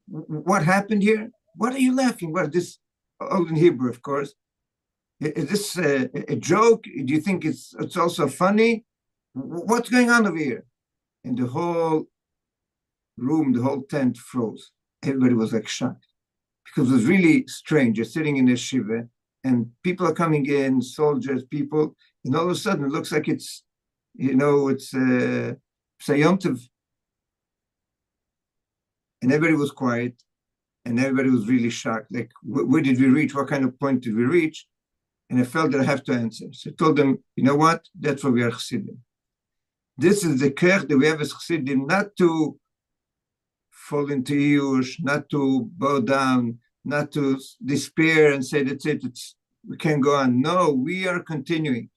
S6: what happened here? What are you laughing? What, this all in Hebrew, of course. Is this a joke? Do you think it's also funny? What's going on over here? And the whole room, the whole tent froze. Everybody was like shocked because it was really strange. You're sitting in a shiva and people are coming in, soldiers, people, and all of a sudden it looks like it's Sayom Tov. And everybody was quiet, and everybody was really shocked. Like, where did we reach? What kind of point did we reach? And I felt that I have to answer. So I told them, you know what? That's why we are Chassidim. This is the kerch that we have as Chassidim, not to fall into Yush, not to bow down, not to despair and say, that's it, we can't go on. No, we are continuing.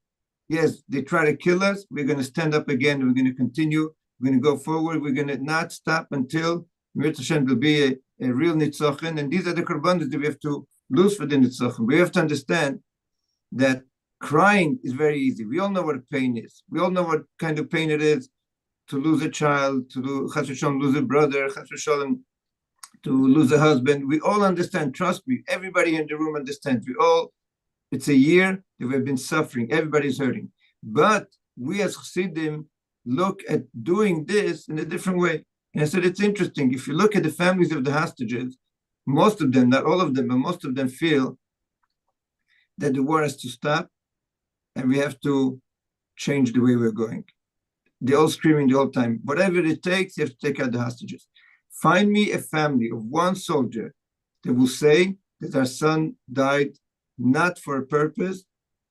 S6: Yes, they try to kill us. We're going to stand up again. We're going to continue. We're going to go forward. We're going to not stop until Mir Hashem will be a real nitzachon. And these are the korbanos that we have to lose for the nitzachon. We have to understand that crying is very easy. We all know what pain is. We all know what kind of pain it is to lose a child, to lose a brother, to lose a husband. We all understand. Trust me. Everybody in the room understands. It's a year that we've been suffering. Everybody's hurting. But we as Chassidim look at doing this in a different way. And I said, it's interesting. If you look at the families of the hostages, most of them, not all of them, but most of them feel that the war has to stop and we have to change the way we're going. They're all screaming the whole time, whatever it takes, you have to take out the hostages. Find me a family of one soldier that will say that our son died not for a purpose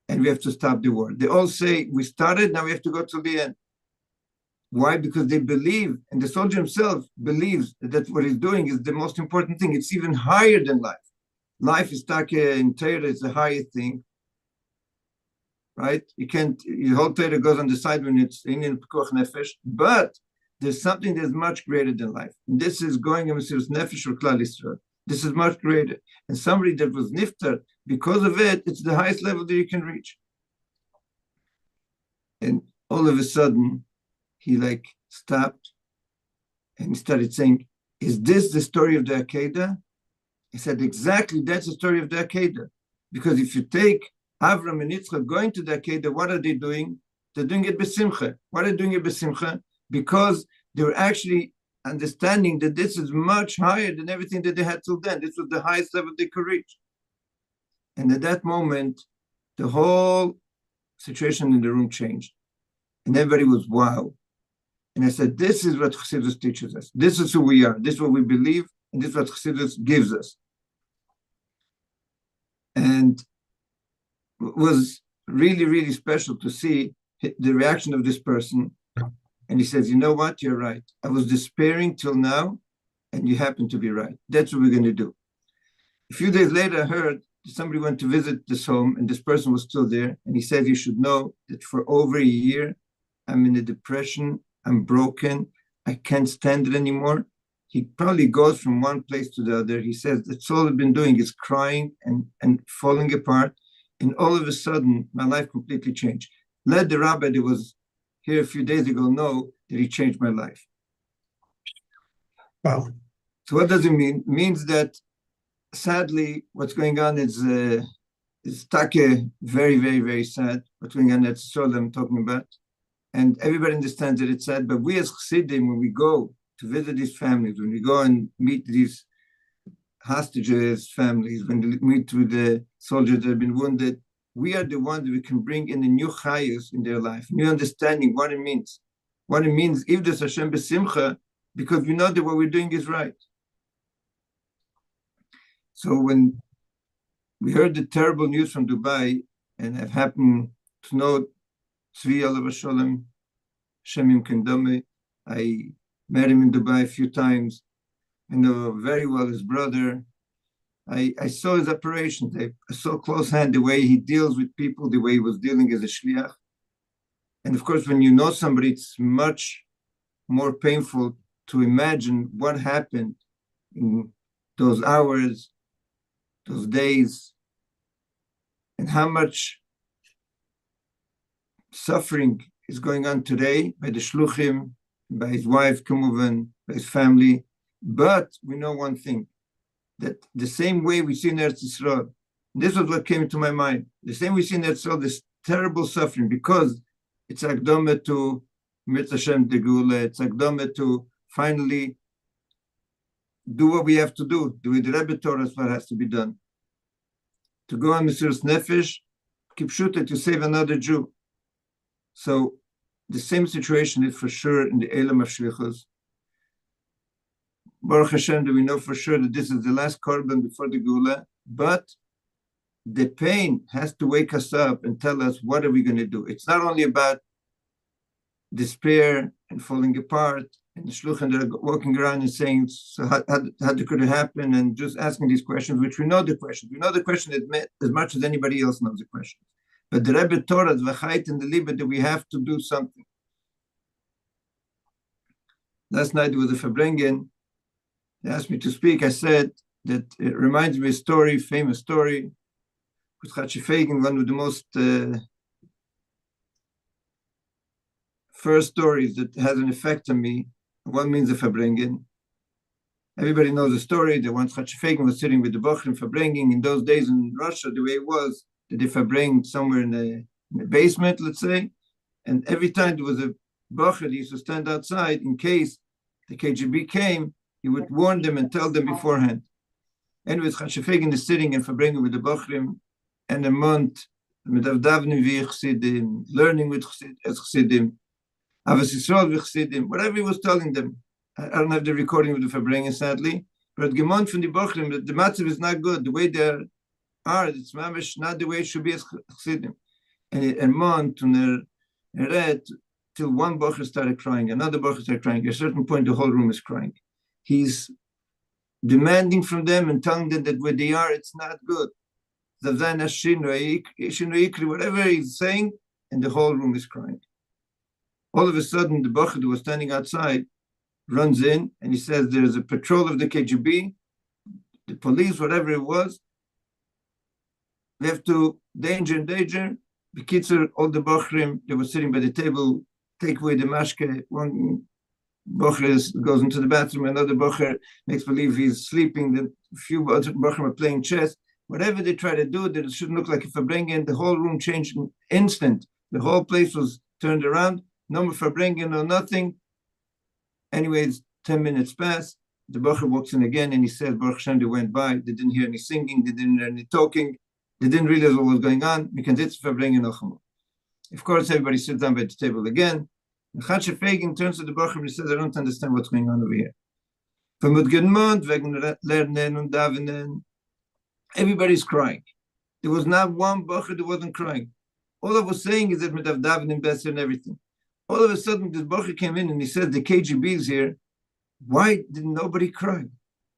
S6: and we have to stop the war. They all say, we started, now we have to go to the end. Why? Because they believe, and the soldier himself believes that what he's doing is the most important thing. It's even higher than life. Life is taka in Torah, it's a higher thing. Right? You can't, your whole Torah goes on the side when it's in Pekuach Nefesh, but there's something that's much greater than life. And this is going in Mesiras Nefesh or Klal Yisrael. This is much greater. And somebody that was niftar, because of it, it's the highest level that you can reach. And all of a sudden, he like stopped and he started saying, is this the story of the Akedah? He said, exactly, that's the story of the Akedah. Because if you take Avram and Yitzchak going to the Akedah, what are they doing? They're doing it b'simcha. Why are they doing it b'simcha? Because they were actually understanding that this is much higher than everything that they had till then. This was the highest level they could reach. And at that moment, the whole situation in the room changed. And everybody was, wow. And I said, this is what Chassidus teaches us. This is who we are. This is what we believe. And this is what Chassidus gives us. And it was really, really special to see the reaction of this person. And he says, you know what? You're right. I was despairing till now, and you happen to be right. That's what we're going to do. A few days later, I heard somebody went to visit this home, and this person was still there. And he said, you should know that for over a year, I'm in a depression. I'm broken. I can't stand it anymore. He probably goes from one place to the other. He says, that's all I've been doing is crying and falling apart. And all of a sudden, my life completely changed. Let the rabbi that was here a few days ago know that he changed my life.
S1: Wow.
S6: So what does it mean? It means that sadly, what's going on is take very, very, very sad. What's going on, that's all I'm talking about. And everybody understands that it's sad, but we as Chassidim, when we go to visit these families, when we go and meet these hostages' families, when we meet with the soldiers that have been wounded, we are the ones that we can bring in a new chayus in their life, new understanding what it means. What it means, if there's Hashem b'simcha, because we know that what we're doing is right. So when we heard the terrible news from Dubai, and I've happened to know Tzvi Alav Shalom, Shemim Kendome, I met him in Dubai a few times. I know very well his brother. I saw his operations. I saw close hand the way he deals with people, the way he was dealing as a shliach. And of course, when you know somebody, it's much more painful to imagine what happened in those hours, those days, and how much suffering is going on today by the Shluchim, by his wife, Kumuvan, by his family. But we know one thing, that the same way we see in Eretz Yisrael, this was what came into my mind, the same we see in Eretz Yisrael, this terrible suffering, because it's Akdome to Mirz Hashem Tegula, it's Akdome to finally do what we have to do, do with the Rebbe Torah what has to be done. To go on Mesiras Nefesh, Kipshuta, to save another Jew. So the same situation is for sure in the Elam of Shlichus. Baruch Hashem, that we know for sure that this is the last korban before the Geula, but the pain has to wake us up and tell us, what are we going to do? It's not only about despair and falling apart and the Shluchim that are walking around and saying, so how could it happen? And just asking these questions, which we know the questions. We know the question as much as anybody else knows the question. But the Rebbe taught us, v'chait and the libet, that we have to do something. Last night there was a Farbrengen. They asked me to speak. I said that it reminds me of a story, famous story, with Chachifegen, one of the most first stories that has an effect on me. What means a Farbrengen? Everybody knows the story that once Chachifegen was sitting with the Bochrim Farbrengen. In those days in Russia, the way it was, that they Farbrengen somewhere in the basement, let's say, and every time there was a Bocher that used to stand outside in case the KGB came, he would warn them and tell them beforehand. Anyways, Chachifegen is sitting in Farbrengen with the Bochrim, and a month mit davnen wie Chassidim, learning with Chassidim, Avos Yisrael with Chassidim, whatever he was telling them. I don't have the recording of the Farbrengen, sadly, but Gemon from the Bochrim, the matzav is not good. The way they are, it's mamish not the way it should be as Chassidim. And Mont and Eret, till one Bocher started crying, another Bocher started crying. At a certain point, the whole room is crying. He's demanding from them and telling them that where they are, it's not good. Whatever he's saying, and the whole room is crying. All of a sudden, the Bocher who was standing outside runs in and he says, there's a patrol of the KGB, the police, whatever it was. We have to, danger. The kids are all the Bochrim, they were sitting by the table, take away the mashke. One Bocher goes into the bathroom, another Bocher makes believe he's sleeping, the few other Bochrim are playing chess. Whatever they try to do, that it shouldn't look like a Farbrengen, the whole room changed in instant. The whole place was turned around, no more Farbrengen, no nothing. Anyways, 10 minutes pass, the Bocher walks in again and he says, Baruch Hashem, they went by, they didn't hear any singing, they didn't hear any talking. They didn't realize what was going on. Of course, everybody sits down by the table again. Chatshe Fagin turns to the Bochum and he says, I don't understand what's going on over here. Everybody's crying. There was not one Bocher that wasn't crying. All I was saying is that with davening better and everything. All of a sudden, this Bocher came in and he said, the KGB is here. Why did nobody cry?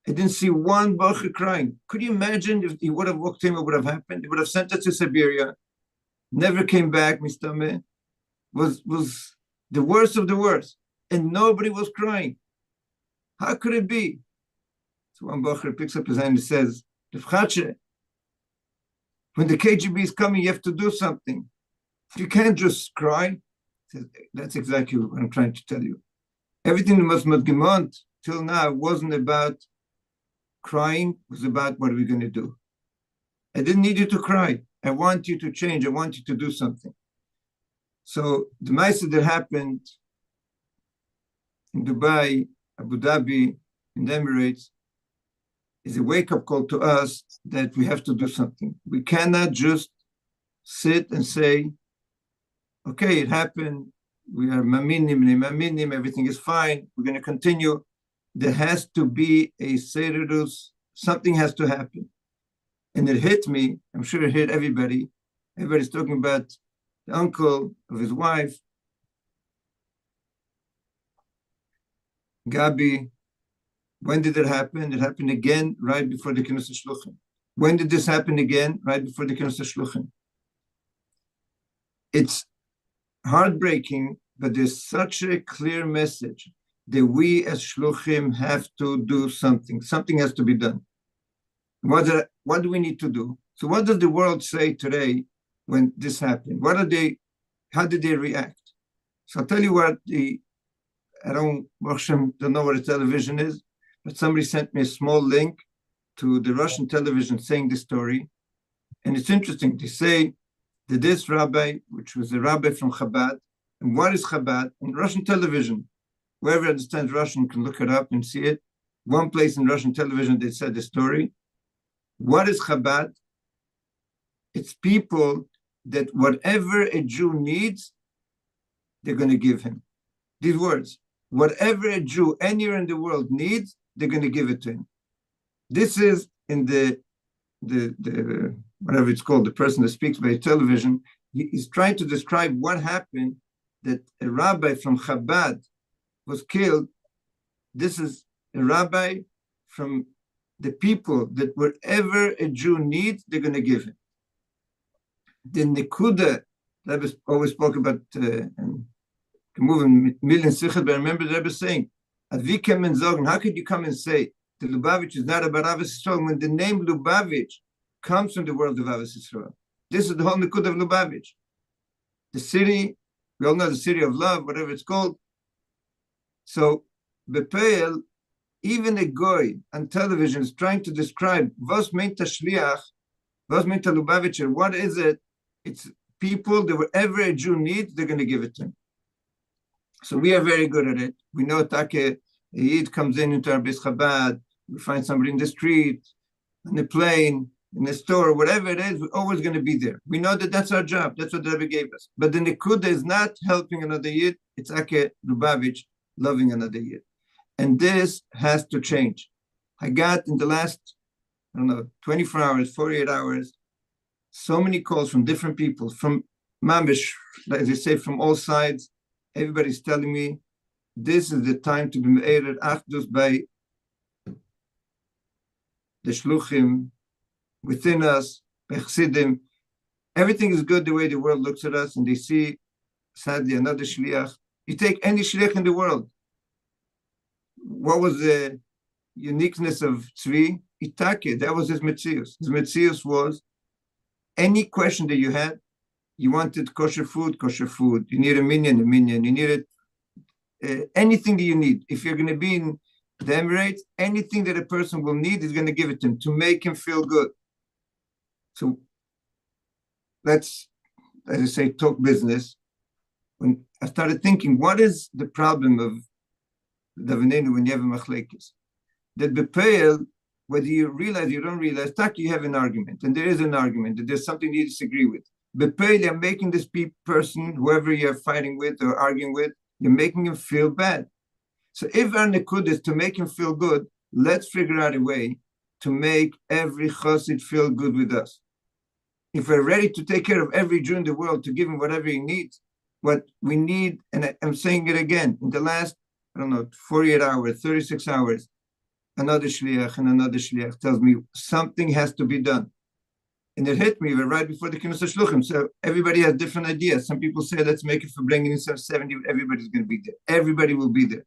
S6: I didn't see one Bocher crying. Could you imagine if he would have walked in, what would have happened? He would have sent us to Siberia, never came back, Mr. Me, was the worst of the worst, and nobody was crying. How could it be? So one Bocher picks up his hand and says, when the KGB is coming, you have to do something. You can't just cry. Says, that's exactly what I'm trying to tell you. Everything that was Gemont till now wasn't about crying, was about what are we going to do. I didn't need you to cry. I want you to change. I want you to do something. So the Maisa that happened in Dubai, Abu Dhabi, in the Emirates, is a wake-up call to us that we have to do something. We cannot just sit and say, okay, it happened. We are maminim, everything is fine. We're going to continue. There has to be a serudus. Something has to happen. And it hit me. I'm sure it hit everybody. Everybody's talking about the uncle of his wife, Gabi. When did it happen? It happened again right before the Kinus Shluchim. When did this happen again? Right before the Kinus Shluchim. It's heartbreaking, but there's such a clear message that we as Shluchim have to do something. Something has to be done. What do we need to do? So what does the world say today when this happened? How did they react? So I'll tell you what I don't know what a television is, but somebody sent me a small link to the Russian television saying this story. And it's interesting. They say that this rabbi, which was a rabbi from Chabad, and what is Chabad? On Russian television, whoever understands Russian can look it up and see it. One place in Russian television, they said the story. What is Chabad? It's people that whatever a Jew needs, they're going to give him. These words, whatever a Jew anywhere in the world needs, they're going to give it to him. This is in the whatever it's called, the person that speaks by television. He's trying to describe what happened, that a rabbi from Chabad was killed. This is a rabbi from the people that whatever a Jew needs, they're going to give him. The Nekuda, that was always spoke about, moving million sichel, but I remember the Rebbe saying, how could you come and say the Lubavitch is not about Avos Yisrael when the name Lubavitch comes from the world of Avos Yisrael? This is the whole Nekuda of Lubavitch. The city, we all know the city of love, whatever it's called. So, Bepeil, even a goy on television is trying to describe was meint shliach, was meint Lubavitcher. What is it? It's people that whatever a Jew needs, they're going to give it to him. So we are very good at it. We know Take, a Yid comes into our Beis Chabad, we find somebody in the street, on the plane, in the store, whatever it is, we're always going to be there. We know that that's our job. That's what the Rebbe gave us. But the Nekuda is not helping another Yid. It's Ake Lubavitch loving another Yid. And this has to change. I got in the last, 24 hours, 48 hours, so many calls from different people, from Mamish, as they say, from all sides. Everybody's telling me this is the time to be me'ered achdus by the Shluchim within us, by Chassidim. Everything is good the way the world looks at us, and they see, sadly, another shliach. You take any shliach in the world. What was the uniqueness of Tzvi? Itake, that was his metzius. His metzius was any question that you had, you wanted kosher food. You need a minyan. You needed anything that you need. If you're going to be in the Emirates, anything that a person will need is going to give it to him to make him feel good. So let's, as I say, talk business. When I started thinking, what is the problem of Davenenu when you have a machlekes? That bepeil, whether you realize you don't realize, you have an argument, and there is an argument, that there's something you disagree with. Bepeil, you're making this person, whoever you're fighting with or arguing with, you're making him feel bad. So if our nekud is to make him feel good, let's figure out a way to make every chassid feel good with us. If we're ready to take care of every Jew in the world, to give him whatever he needs, what we need, and I'm saying it again, in the last, 48 hours, 36 hours, another shliach tells me something has to be done. And it hit me right before the Kinus Shluchim. So everybody has different ideas. Some people say, let's make it for bringing in 70. Everybody's going to be there. Everybody will be there.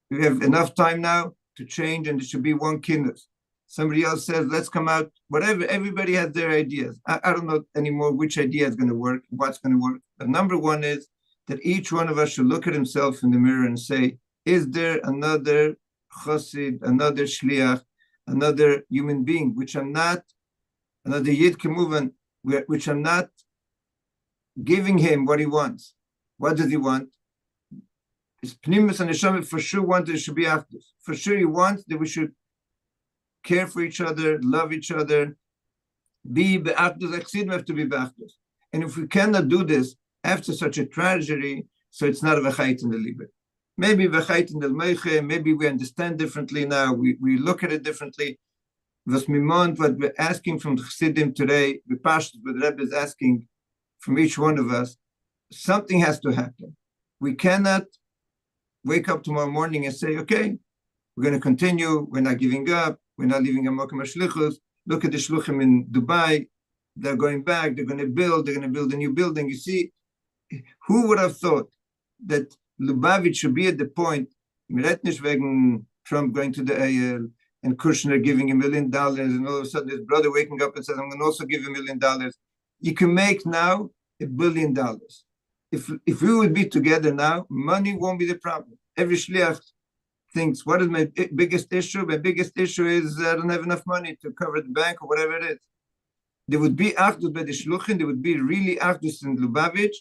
S6: We have enough time now to change, and it should be one Kinus. Somebody else says, let's come out, whatever. Everybody has their ideas. I don't know anymore which idea is going to work, what's going to work. But number one is that each one of us should look at himself in the mirror and say, is there another chassid, another shliach, another human being, which I'm not, another Yid Kemuvan, which I'm not giving him what he wants. What does he want? His Pnimus and Neshama for sure want that it should be achdus. For sure he wants that we should care for each other, love each other, be be'achdus. Chassidim have to be be'achdus. And if we cannot do this after such a tragedy, so it's not a v'chait in the liber. Maybe v'chait in the meiche, maybe we understand differently now, we look at it differently. What we're asking from the Chassidim today, the Pashtus, what the Rebbe is asking from each one of us, something has to happen. We cannot wake up tomorrow morning and say, okay, we're going to continue, we're not giving up, we're not leaving a Mokum HaShlichus. Look at the Shluchim in Dubai, they're going back, they're going to build a new building. You see, who would have thought that Lubavitch should be at the point, Miretnish wegen Trump going to the AL, and Kushner giving $1 million, and all of a sudden his brother waking up and says, I'm going to also give $1 million. You can make now $1 billion. If we would be together now, money won't be the problem. Every shliach thinks, what is my biggest issue? My biggest issue is I don't have enough money to cover the bank or whatever it is. There would be achdus by the shluchim, there would be really achdus in Lubavitch.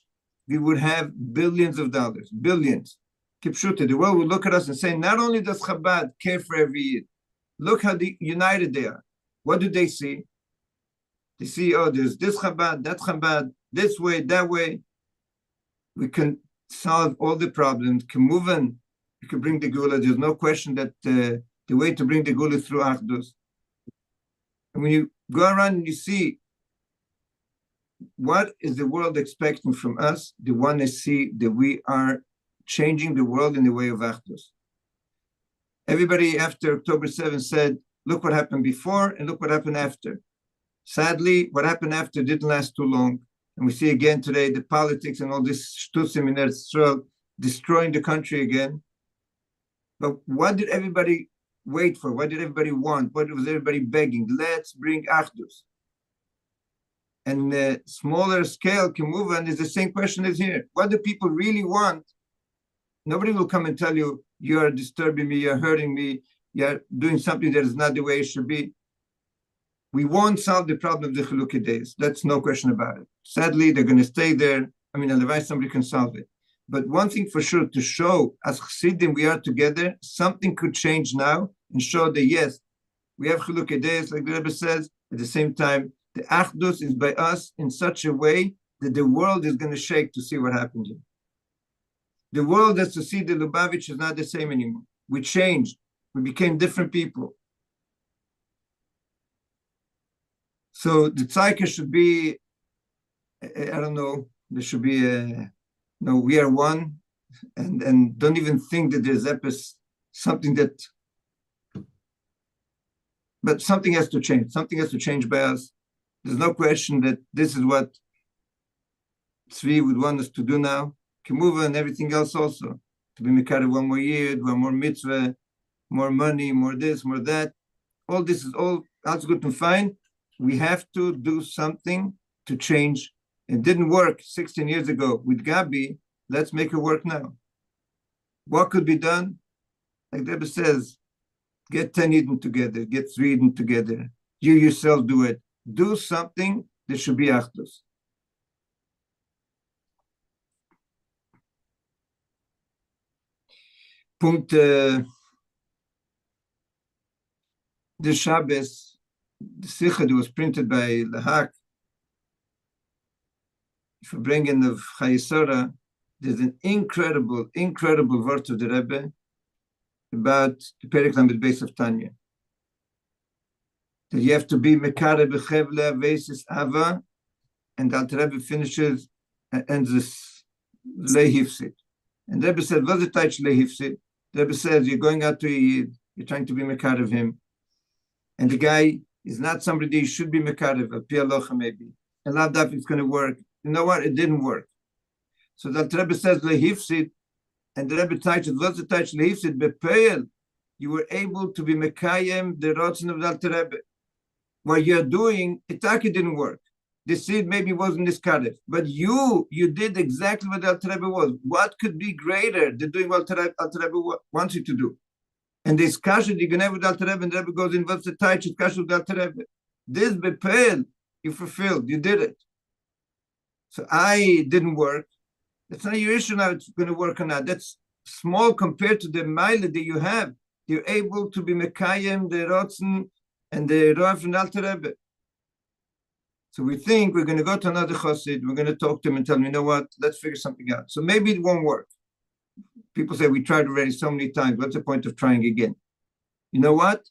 S6: We would have billions of dollars, billions. Kipshuta, the world would look at us and say, not only does Chabad care for every Yid, look how united they are. What do they see? They see, oh, there's this Chabad, that Chabad, this way, that way. We can solve all the problems. Kemuvan, we can bring the Gula. There's no question that the way to bring the Gula is through Achdus. And when you go around and you see what is the world expecting from us, they want to see that we are changing the world in the way of Achdus. Everybody after October 7th said, look what happened before and look what happened after. Sadly, what happened after didn't last too long. And we see again today the politics and all this shtusim in Eretz Yisrael destroying the country again. But what did everybody wait for? What did everybody want? What was everybody begging? Let's bring Achdus. And the smaller scale, Kemuvan, is the same question as here. What do people really want? Nobody will come and tell you, you are disturbing me, you're hurting me, you're doing something that is not the way it should be. We won't solve the problem of the Chilukei days. That's no question about it. Sadly, they're going to stay there. I mean, otherwise somebody can solve it. But one thing for sure, to show as Chassidim we are together, something could change now and show that yes, We have Chilukei Deis, like the Rebbe says. At the same time, the Achdus is by us in such a way that the world is going to shake to see what happened here. The world has to see the Lubavitch is not the same anymore. We changed. We became different people. So the tzedakah should be, I don't know, there should be no, we are one, and don't even think that there's something that, but something has to change. Something has to change by us. There's no question that this is what Tzvi would want us to do now. Kimuva and everything else also. To be Mekari one more year, one more mitzvah, more money, more this, more that. All this is all that's good and fine. We have to do something to change. It didn't work 16 years ago with Gabi. Let's make it work now. What could be done? Like the Rebbe says, get 10 Eden together, get 3 Eden together. You yourself do it. Do something that should be Achdus. Punkt, the Shabbos, the Sikha that was printed by Lahak, Farbrengen of Chayesora, there's an incredible word of the Rebbe about the Perek Lamed Beis of Tanya. That you have to be Mekare Bechevle Avesis Ava, and that Rebbe finishes and ends this Lehifsid. And the Rebbe said, what's the touch Lehifsid? The Rebbe says, you're going out to Yid, you're trying to be Mekare of him. And the guy is not somebody you should be Mekare of, Pi Alocha maybe. And Lavdaf it's going to work. You know what? It didn't work. So that Rebbe says Lehifsid, and the Rebbe touches, what's the touch Lehifsid? Bepeil, you were able to be Mekayem, the Rotzen of the Alter Rebbe. What you're doing, Itaki didn't work. The seed maybe wasn't discarded, but you did exactly what the Alter Rebbe was. What could be greater than doing what Alter Rebbe wants you to do? And this kasha, you can have with Alter Rebbe, and the Rebbe goes in, what's the touch? It's kasha with Alter Rebbe. This bepeil, you fulfilled, you did it. So I didn't work. That's not your issue now, it's going to work or not. That's small compared to the mile that you have. You're able to be Mekayem, the Rotzen, and the Roav and Alter Rebbe. So we think we're going to go to another chassid, we're going to talk to him and tell him, you know what, let's figure something out. So maybe it won't work. People say, we tried already so many times, what's the point of trying again? You know what?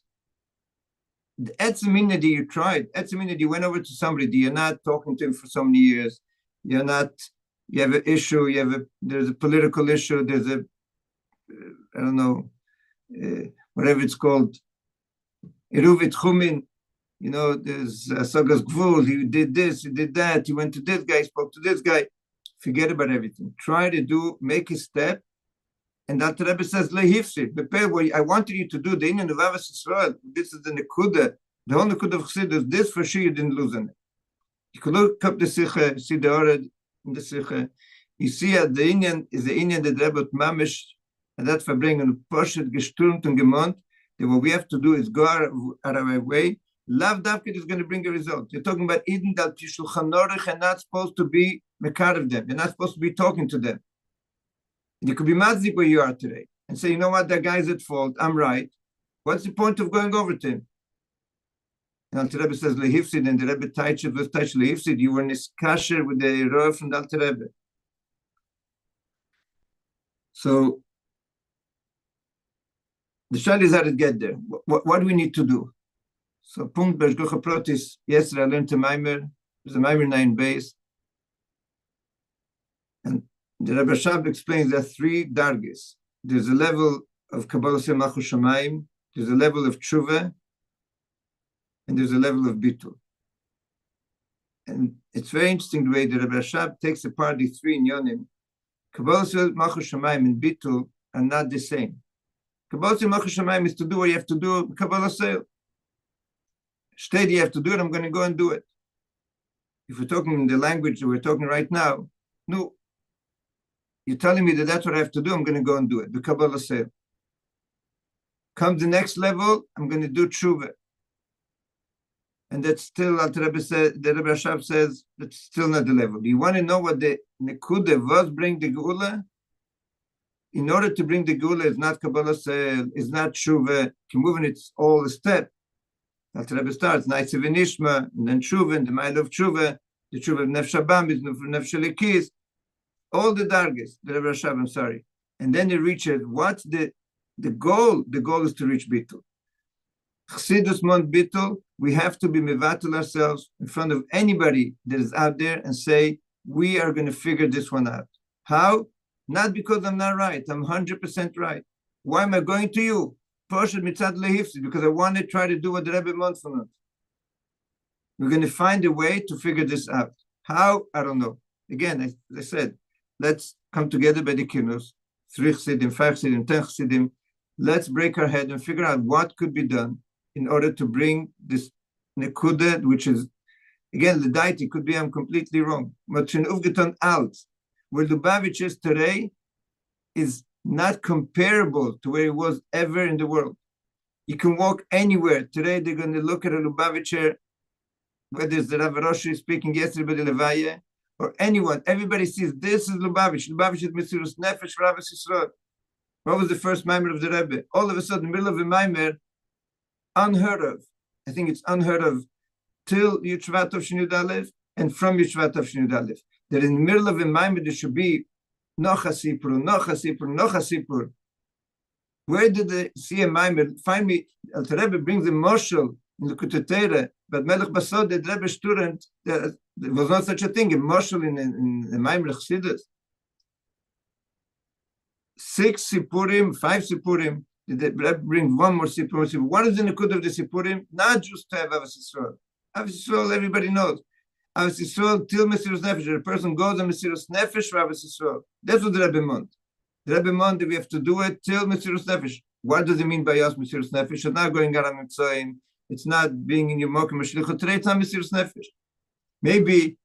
S6: The etzemina that you tried, etzemina that you went over to somebody, you're not talking to him for so many years, you have an issue, there's a political issue, there's a, I don't know, whatever it's called, Iruvit Chumin, you know, there's Sagas Gvul, he did this, he did that, he went to this guy, spoke to this guy. Forget about everything. Try to make a step. And that Rebbe says, Lehifsid, prepare what I wanted you to do, the Inyan of Avas Yisrael. This is the Nekuda, the whole Nekuda of Chassidus. This for sure you didn't lose on it. You could look up the Sikha, see the Ored in the Sikha. You see that the Inyan is the Inyan that Rebbe Mamish, and that Farbrengen, Poshet, Gesturmt, and Gemont. That what we have to do is go out of our way. Lav Davkid is going to bring a result. You're talking about Eden that Shluchim are not supposed to be Mekar of them. You're not supposed to be talking to them. And you could be mazzik where you are today and say, you know what, that guy's at fault. I'm right. What's the point of going over to him? And Alter Rebbe says, Lehifsid, and the Rebbe Taichet was Taich Lehifsid. You were in this kasher with the Rav from the Alter Rebbe. So, the shal is how to get there. What do we need to do? So, Punkt Beshgucha Protis, yesterday I learned a Maimer. There's a Maimer 9 base. And the Rebbe Shab explains there are 3 dargis. There's a level of Kabbalah Machu Shamayim, there's a level of Tshuva, and there's a level of Bitul. And it's very interesting the way the Rebbe Shab takes apart the 3 in Yonim. Kabbalah Machu Shamayim and Bitul are not the same. Kabbalah Machu Shamayim is to do what you have to do, Kabbalah Sale. Steady, you have to do it, I'm going to go and do it. If we're talking in the language that we're talking right now, no, you're telling me that that's what I have to do, I'm going to go and do it. The Kabbalah Sale. Come the next level, I'm going to do Tshuva. And that's still, the Rebbe Shab says, that's still not the level. You want to know what the Nekuda was, bring the Geula? In order to bring the Geula, it's not Kabbalah Sale, it's not Tshuva, Kimuvin, it's all a step. Alter Rebbe starts, Naitze v'nishma, and then Tshuva, and the Mile of Tshuva, the Tshuva of Nefesh Habam, is Nefesh Elikis, all the dargis, the Rebbe Rashab, I'm sorry. And then he reaches, what's the goal? The goal is to reach Bittul. Chassidus Mon Bittul, we have to be mevatel ourselves in front of anybody that is out there and say, we are going to figure this one out. How? Not because I'm not right. I'm 100% right. Why am I going to you? Because I want to try to do what the Rebbe wants from us. We're going to find a way to figure this out. How? I don't know. Again, as I said, let's come together by the Kinus, 3 Chassidim, 5 Chassidim, 10 Chassidim. Let's break our head and figure out what could be done in order to bring this nekuda, which is, again, the deity could be I'm completely wrong. But where Lubavitch is today is not comparable to where it was ever in the world. You can walk anywhere. Today they're going to look at a Lubavitcher, whether it's the Rav Roshi speaking yesterday by the Levaya, or anyone. Everybody sees this is Lubavitch. Lubavitch is Mesirus Nefesh for Rav Yisrael. What was the first Maimer of the Rebbe? All of a sudden, in the middle of a Maimer, unheard of. I think it's unheard of till Yud of Shin Yud Aleph and from Yud of Shin Yud Aleph. That in the middle of a Maimer there should be Noch HaSipur, Noch HaSipur, Noch HaSipur. Where did they see a Maimer? Find me, Alter Rebbe brings a Moshel in the Kutetere, but Melech Basod, the Rebbe student, there was not such a thing, a Moshel in the Maimer Chassidus. 6 Sipurim, 5 Sipurim, the Rebbe brings one more Sipur. What is the Nekud of the Sipurim? Not just to have Avos Yisrael. Avos Yisrael, everybody knows. Avos Yisrael till Mesirus Nefesh. A person goes on Mesirus Nefesh for Avos Yisrael. That's what the Rebbe meant. The Rebbe meant that we have to do it till Mesirus Nefesh. What does it mean by us Mesirus Nefesh? It's not going out on Mitzrayim. It's not being in your Mokim Shlichut. Today it's not Mesirus Nefesh. Maybe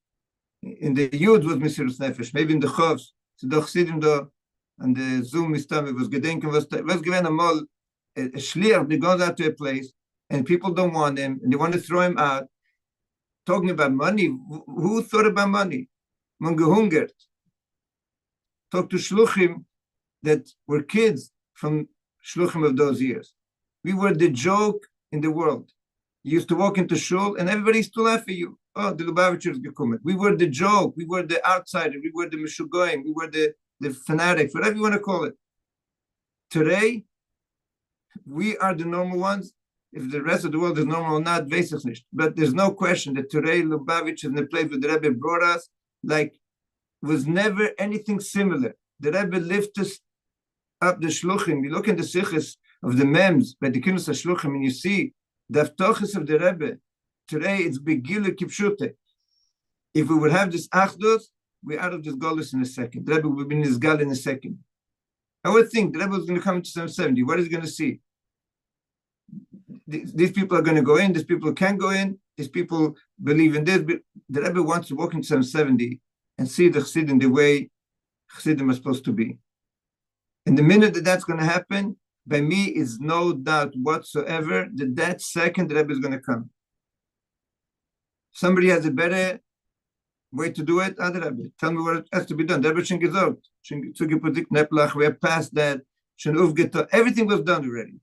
S6: in the Yud was Mesirus Nefesh. Maybe in the Chovs. So the Chassidim do. And the Zoom is time, it was gedenken, was given a shliach that goes out to a place and people don't want him and they want to throw him out. Talking about money, who thought about money? Man gehungert. Talk to Shluchim that were kids from Shluchim of those years. We were the joke in the world. You used to walk into shul and everybody used to laugh at you. Oh, the Lubavitchers gekommen. We were the joke. We were the outsider. We were the Meshugoyim. We were the fanatics, whatever you want to call it. Today, we are the normal ones. If the rest of the world is normal or not, weiß nicht. But there's no question that today Lubavitch is in the place where the Rebbe brought us, like, was never anything similar. The Rebbe lifted us up the Shluchim. You look in the Sichos of the Mems, by the Kinus Shluchim, and you see the Avtochis of the Rebbe. Today, it's Begile Kipshute. If we would have this Achdus, we're out of this Golus in a second. The Rebbe will be in his Gal in a second. I would think the Rebbe was going to come into 770. What is he going to see? These people are going to go in. These people can go in. These people believe in this. But the Rebbe wants to walk into 770 and see the Chassidim the way Chassidim are supposed to be. And the minute that that's going to happen, by me is no doubt whatsoever that second the Rebbe is going to come. Somebody has a better way to do it, other Rebbe. Tell me what has to be done. The Rebbe schon gesagt. We are past that. Everything was done already.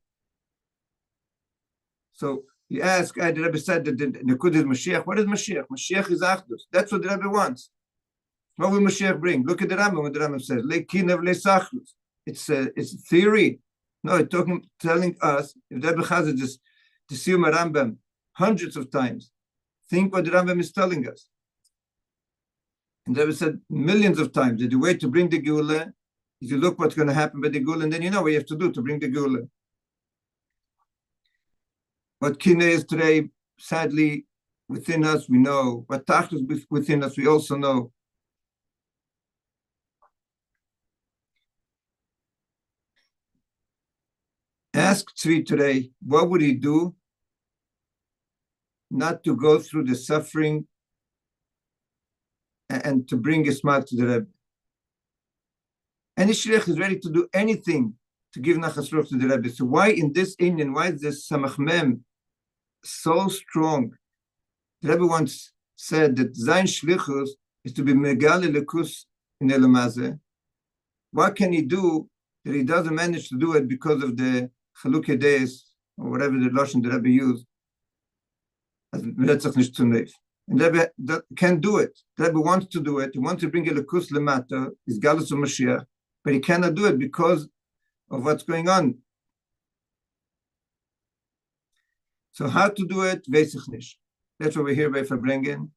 S6: So you ask, the Rebbe said that the Nekud is Mashiach. What is Mashiach? Mashiach is Achdus. That's what the Rebbe wants. What will Mashiach bring? Look at the Rambam, what the Rambam says. It's a theory. No, it's telling us, if the Rebbe has this to see Rambam hundreds of times, think what the Rambam is telling us. And the Rebbe said millions of times that the way to bring the Geula is you look what's going to happen by the Geula, and then you know what you have to do to bring the Geula. What Kine is today, sadly, within us, we know. What Tach is within us, we also know. Ask Tzvi today, what would he do not to go through the suffering and to bring a smile to the Rebbe? Any shliach is ready to do anything to give nachas ruach to the Rebbe. So why in this Indian, why is this Samach Mem so strong? The Rebbe once said that Zayin Shlichus is to be Megale Lekus in Elamazeh. What can he do that he doesn't manage to do it because of the Chalukei Deis, or whatever the Lashon the Rebbe used? אז מרצח nicht zu neif. And Rebbe can't do it. Rebbe wants to do it. He wants to bring Elokus lemata, his galus of Mashiach, but he cannot do it because of what's going on. So how to do it? Weiß ich nicht. That's what we're here by Farbrengen.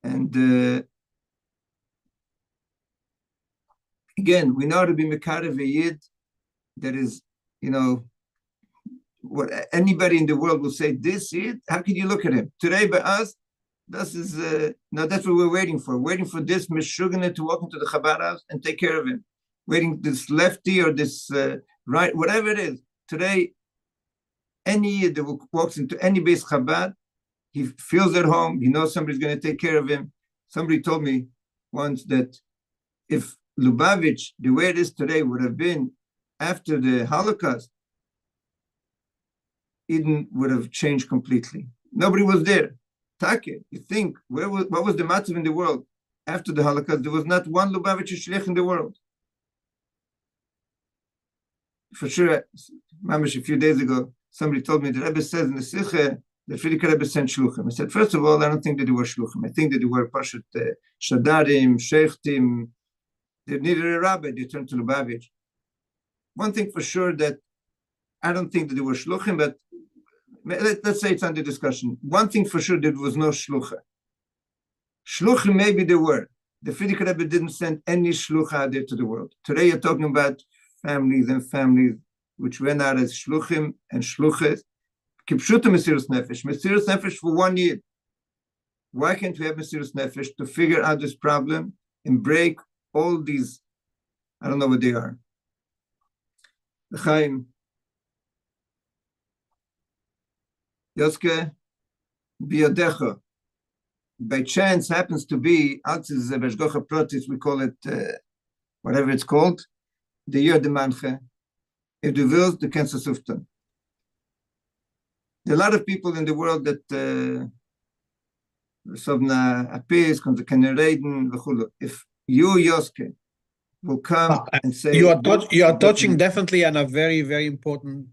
S6: And again, we know how to be Mekarev a Yid that is, you know, what anybody in the world will say, this Yid, how can you look at him? Today by us, this is, now that's what we're waiting for this Meshugana to walk into the Chabad house and take care of him. Waiting this lefty or this right, whatever it is. Today, any Yid that walks into any base Chabad, he feels at home, he knows somebody's going to take care of him. Somebody told me once that if Lubavitch, the way it is today, would have been after the Holocaust, Eden would have changed completely. Nobody was there. Take, you think, what was the matzav in the world after the Holocaust? There was not one Lubavitcher shliach in the world. For sure, Mamish, a few days ago, somebody told me the Rebbe says in the Sikha that Frierdiker Rebbe sent Shluchim. I said, first of all, I don't think that they were Shluchim. I think that they were Pashat Shadarim, Sheikhtim. They needed a rabbi, they turned to Lubavitch. One thing for sure that I don't think that they were Shluchim, but let's say it's under discussion. One thing for sure, there was no Shlucha. Shluchim, maybe there were. The Frierdiker Rebbe didn't send any Shlucha out there to the world. Today you're talking about families and families which went out as Shluchim and Shluches. Kipshuta Mesiras Nefesh for 1 year. Why can't we have Mesiras Nefesh to figure out this problem and break all these, I don't know what they are. Chaim, Yoske, Biadecha, by chance happens to be, we call it, whatever it's called, the year de manche. If du willst, du kannst es öften. There are a lot of people in the world that if you, Yoske, will come and say...
S1: You are touching definitely on a very, very important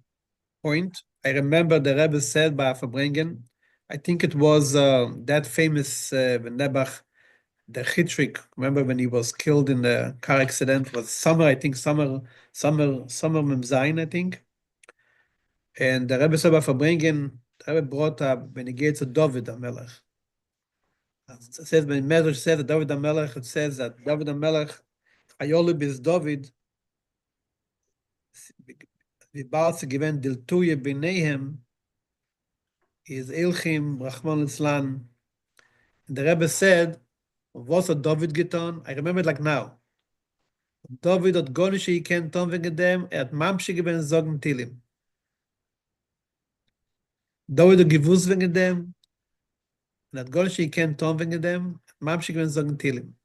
S1: point. I remember the Rebbe said by Farbrengen, I think it was that famous Nebach, the Chitrik, remember when he was killed in the car accident, it was summer Memzain, I think. And the Rebbe said by Farbrengen, the Rebbe brought up when he gets a David HaMelech. It says, when Medrash says that David HaMelech, it says that David HaMelech, Ayolib is David, Vibarz given Diltuye B'neihem, is Ilchim, Rachman Litzlan. And the Rebbe said, was a David getan? I remember it like now. David hat gar nicht gekannt wegen dem, hat Mamsche gewinnt sagen Tilim. David hat gewusst wegen dem, und hat gar nicht gekannt wegen dem, Mamsche gewinnt sagen Tilim.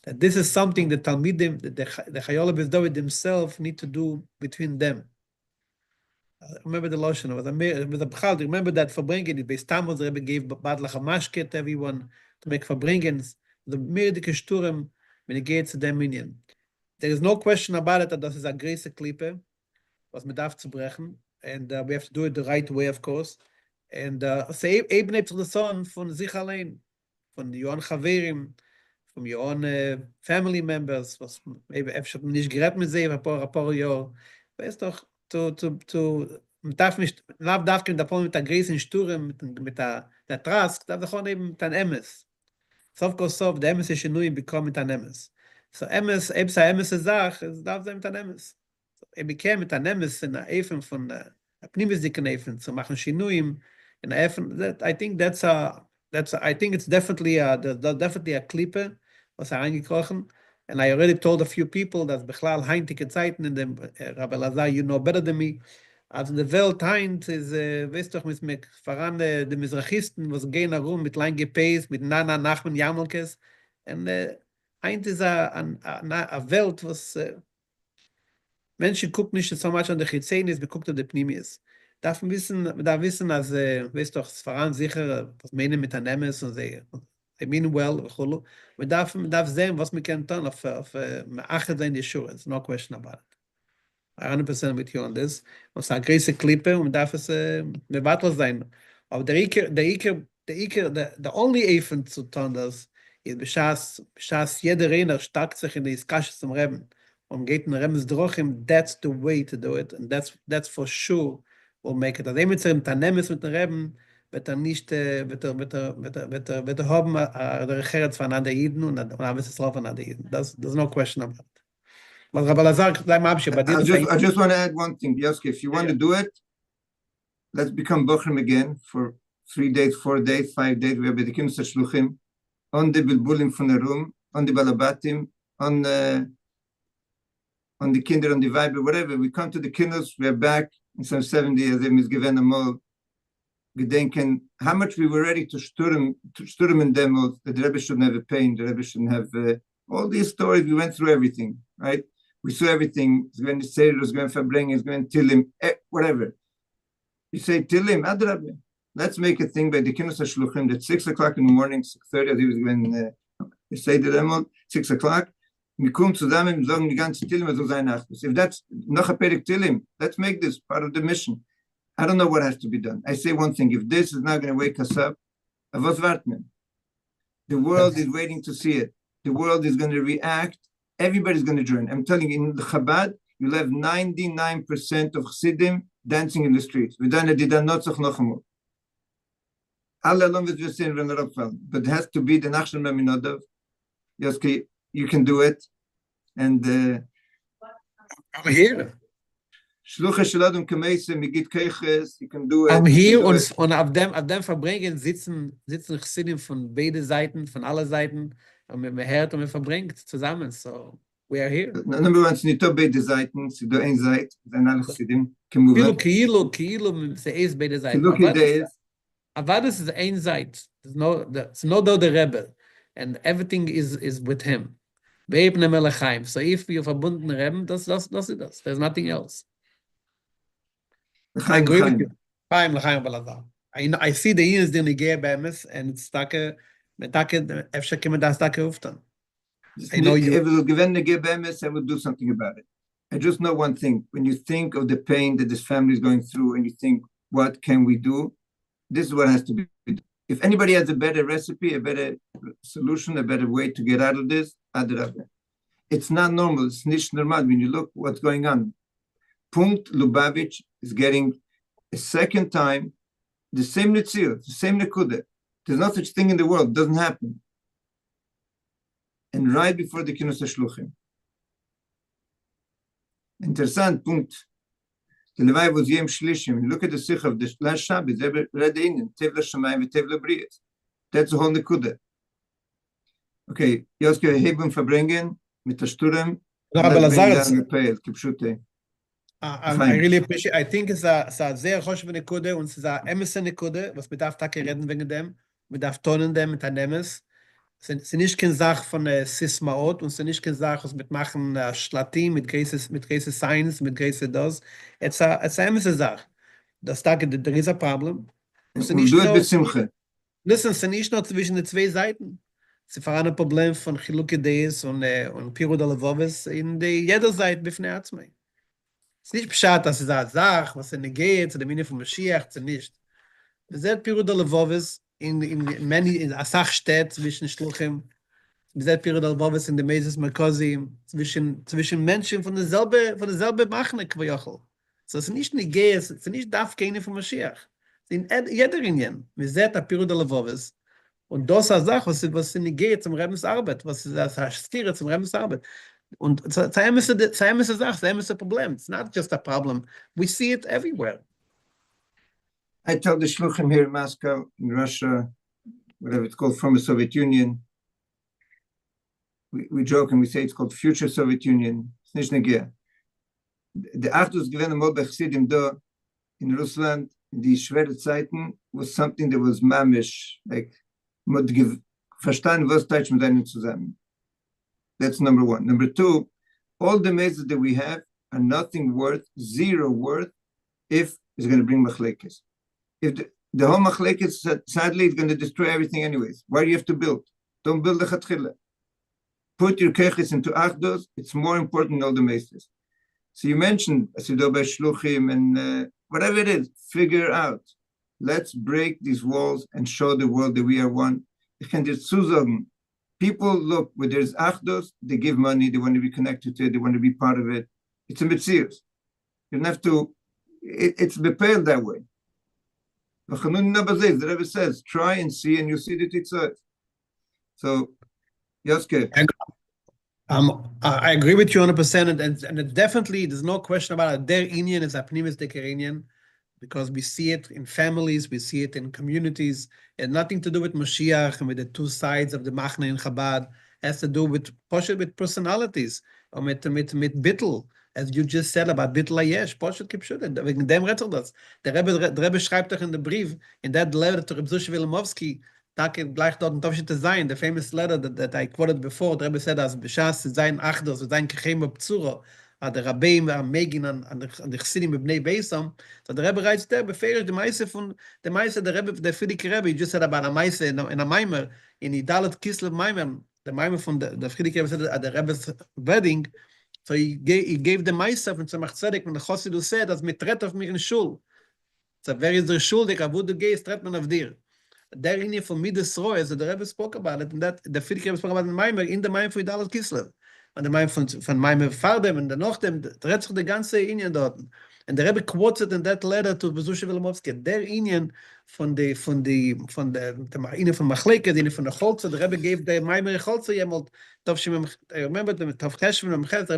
S1: That this is something that Talmidim, the Chayolab is David themselves need to do between them. I remember the Lashon, it was a Bchal, remember that Farbrengen, the Beis Tammuz, the Rebbe gave Bad Lachamashke to everyone to make Farbrengens, the Mirdike Shturem, when he gets to them minion. There is no question about it that this is a Grese Klippe, was mit darf zu brechen, and we have to do it the right way, of course. And so eben hebt the son von sich allein, von Johan Chaverim, from your own family members, was maybe אפשר nicht gerät mit sie, ein paar Jahr. Weißt doch, man darf nicht, lauf darf mit der Grese Shturem, mit der Trask, darf doch auch eben mit ein Emes. Sof Kosov, der Emes ist Shinuyim bekommen mit ein Emes. So Emes, Ebsa Emes Sach, es darf sein mit ein Emes. Bekäme mit ein Emes in der Efen von der Pnimisdiken Efen zu machen Shinuyim in der Efen. I think I think it's definitely a Klippe, was eingekrochen. And I already told a few people that Bechlal heintige Zeiten in dem Rabbi Lazar, you know better than me. Also der Welt heint ist, weißt doch, mit voran die Mizrachisten, was gehen herum mit lang Gepäß, mit Nana, Nachman, Jamelkes. Und heint ist a Welt, was Menschen gucken nicht so much an die Chizenis, wir gucken an die Pnimis. Darf wissen, als, weißt doch, es voran sicher, was meinen mit der Nemes und sie mean well, wir darf sehen, was wir können tun, auf Achet sein Yeshua, there's no question about it. 100% with you on this. Was eine große Klippe und darf es Mevatel sein. Aber the only Efen zu tun das, ist beschas jeder Reiner starkt sich in die Iskasche zum Reben und geht in Rebens Drochim, that's the way to do it, and that's for sure will make it. Also mit dem Tanemes mit dem Reben, wird nicht, wird haben, der Gerät von an der Jiden und haben es drauf an der Jiden. There's no question about it. I
S6: just want to add one thing, Yoski. If you want to do it, let's become Bochrim again for 3 days, 4 days, 5 days. We have the Kinus Shluchim on the Bilbulim from the room, on the Balabatim, on the Kinder, on the Viber, whatever. We come to the Kinus, we're back in some 70 as they misgiven amol. Gedenken how much we were ready to sturm in demos. The Rebbe shouldn't have a pain. The Rebbe shouldn't have all these stories. We went through everything, right? We saw everything. It's going to say, it's going to Farbrengen, it's going to Tillim, whatever. You say Tillim, Adrabe. Let's make a thing by the Kinus Shluchim that 6 o'clock in the morning, 6:30, as he was going to say the demo, 6 o'clock. Wir kommen zusammen, sagen die ganze Tillim, so sein Achtus. If that's noch a Perik Tillim, let's make this part of the mission. I don't know what has to be done. I say one thing, if this is not going to wake us up, was warten? The world is waiting to see it. The world is going to react. Everybody's going to join. I'm telling you, in the Chabad, you'll have 99% of Chassidim dancing in the streets. But it has to be the Nachshon Meminodov. Yoski, you can do it. And
S1: I'm here.
S6: You can do it.
S1: I'm here und auf dem Farbrengen sitzen Chassidim von beiden Seiten, von aller Seiten. Und wir hört und wir verbringt zusammen. So, we are here.
S6: Number one, it's nicht beide Seiten, es ist nur eine Seite, dann alle Chassidim can move up.
S1: Kilo, se ist beide Seiten. Aber das ist eine Seite. It's no do the Rebbe. And everything is with him. Beibne Melechaim. So if you're verbunden Rebbe, das ist das. There's nothing else. I agree with you. I see the years in the gear bemis and it's stuck אפשר כמעט דסתק אופתן. I know you.
S6: If it was given the gear bemis, I would do something about it. I just know one thing. When you think of the pain that this family is going through and you think, what can we do? This is what has to be done. If anybody has a better recipe, a better solution, a better way to get out of this, it's not normal. It's nicht normal when you look what's going on. Punkt Lubavitch is getting a second time the same Nitzir, the same Nekuda. There's no such thing in the world. It doesn't happen. And right before the Kinus Shluchim. Interessant, Punkt. The Levai was Yem Shlishim. Look at the Sikh of the last Shabbos. They read the Indian. Tevla Shamayim and Tevla Briyas. That's the whole Nekuda. Okay, Yoski Hebum Farbrengen, mit der Sturm.
S1: I really appreciate. I think it's a sehr hohe Nekude und es ist eine emse Nekude, was wir darf Tage reden wegen dem, wir darf tonen dem mit Anemes. Es ist nicht keine Sache von Sismaot und es ist nicht keine Sache, was mit machen Schlatim, mit Grace Science, mit Grace das. It's a emse Sache. Das Tage, there is a problem. Listen, es ist nicht nur zwischen den zwei Seiten. Es ist ein Problem von Chiluke Deis und Pirud Alevoves in jeder Seite bifnei Atzmei. Es ist nicht bescheid, dass es eine Sache, was geht, zu der Mine von Mashiach, zu nicht. Wir sehen Pirud Alevoves in Asach steht zwischen Shluchim. Wir sehen Pirud Alevoves in der Meses Merkozim, zwischen Menschen von derselbe Machne, Kvajochel. So es ist nicht Negeh, es ist nicht darf keine von Mashiach. Es ist in jeder Indien. Wir sehen Pirud Alevoves. Und das ist eine Sache, was Negeh zum Rebens Arbeit, was ist das Stiere zum Rebens Arbeit. Und it's a problem. It's not just a problem. We see it everywhere.
S6: I tell the Shluchim here in Moscow, in Russia, whatever it's called, former Soviet Union. We joke and we say it's called future Soviet Union. It's nicht negier. The Achdus given them all by Chassidim da in Russland, in die schwere Zeiten, was something that was mamish, like, verstanden, was touch mit einem zusammen. That's number one. Number two, all the mazes that we have are nothing worth, zero worth, if it's going to bring machlekes. If the whole machlekes, sadly, is going to destroy everything anyways. Why do you have to build? Don't build the chatchila. Put your keches into achdos. It's more important than all the mazes. So you mentioned Asido by Shluchim and whatever it is, figure out. let's break these walls and show the world that we are one. Ich kann dir zusagen, people look, where there's achdus, they give money, they want to be connected to it, they want to be part of it. It's a metzius. You don't have to, it's bepailed that way. The Rebbe says, try and see, and you see the titzot. So, Yoske.
S1: I agree with you 100%, and it definitely, there's no question about it. Their inyan is a pnimistic inyan, because we see it in families, we see it in communities. It has nothing to do with Mashiach and with the two sides of the Machne in Chabad. It has to do with personalities, or with Bittel, as you just said about Bittel Ayesh, Poshet Kipshut, wegen dem redet das. Der Rebbe schreibt doch in the brief, in that letter to Reb Zusha Wilimowski, gleich dort in Tovshet Zayin, the famous letter that I quoted before, the Rebbe said, as B'shas Zayin Achdos, Zayin Kechem B'Pzura, the Rabbeim Megin and the Chassidim B'nei Beisam. So the Rebbe writes there, beferish the Meise from the Meise, the Rebbe, the Frierdiker Rebbe, he just said about a Meise in a Maimer, in Idalet Kislev Maimer, the Maimer from the Frierdiker Rebbe said at the Rebbe's wedding. So he gave the Meise from Tzemach Tzedek, when the Chassidus said, as mitret of mir in Shul. So where is the Schuldig, Avu du gehst, tret man of dir. There in here for Midas Roy, the Rebbe spoke about it, and that the Frierdiker Rebbe spoke about in Maimer, in the Maimer for Idalet Kislev. Und der Maimer von Maimer Fardem, und Nochdem, dreht sich die ganze Indien dort. And the Rebbe quotes it in that letter to Zusha Wilimowski. Der Indien von der Inyan von Machleke, the Inyan von der Cholze, the Rebbe gave the Maimer Cholze, I remember the Tav Cheshvan and Mchet, the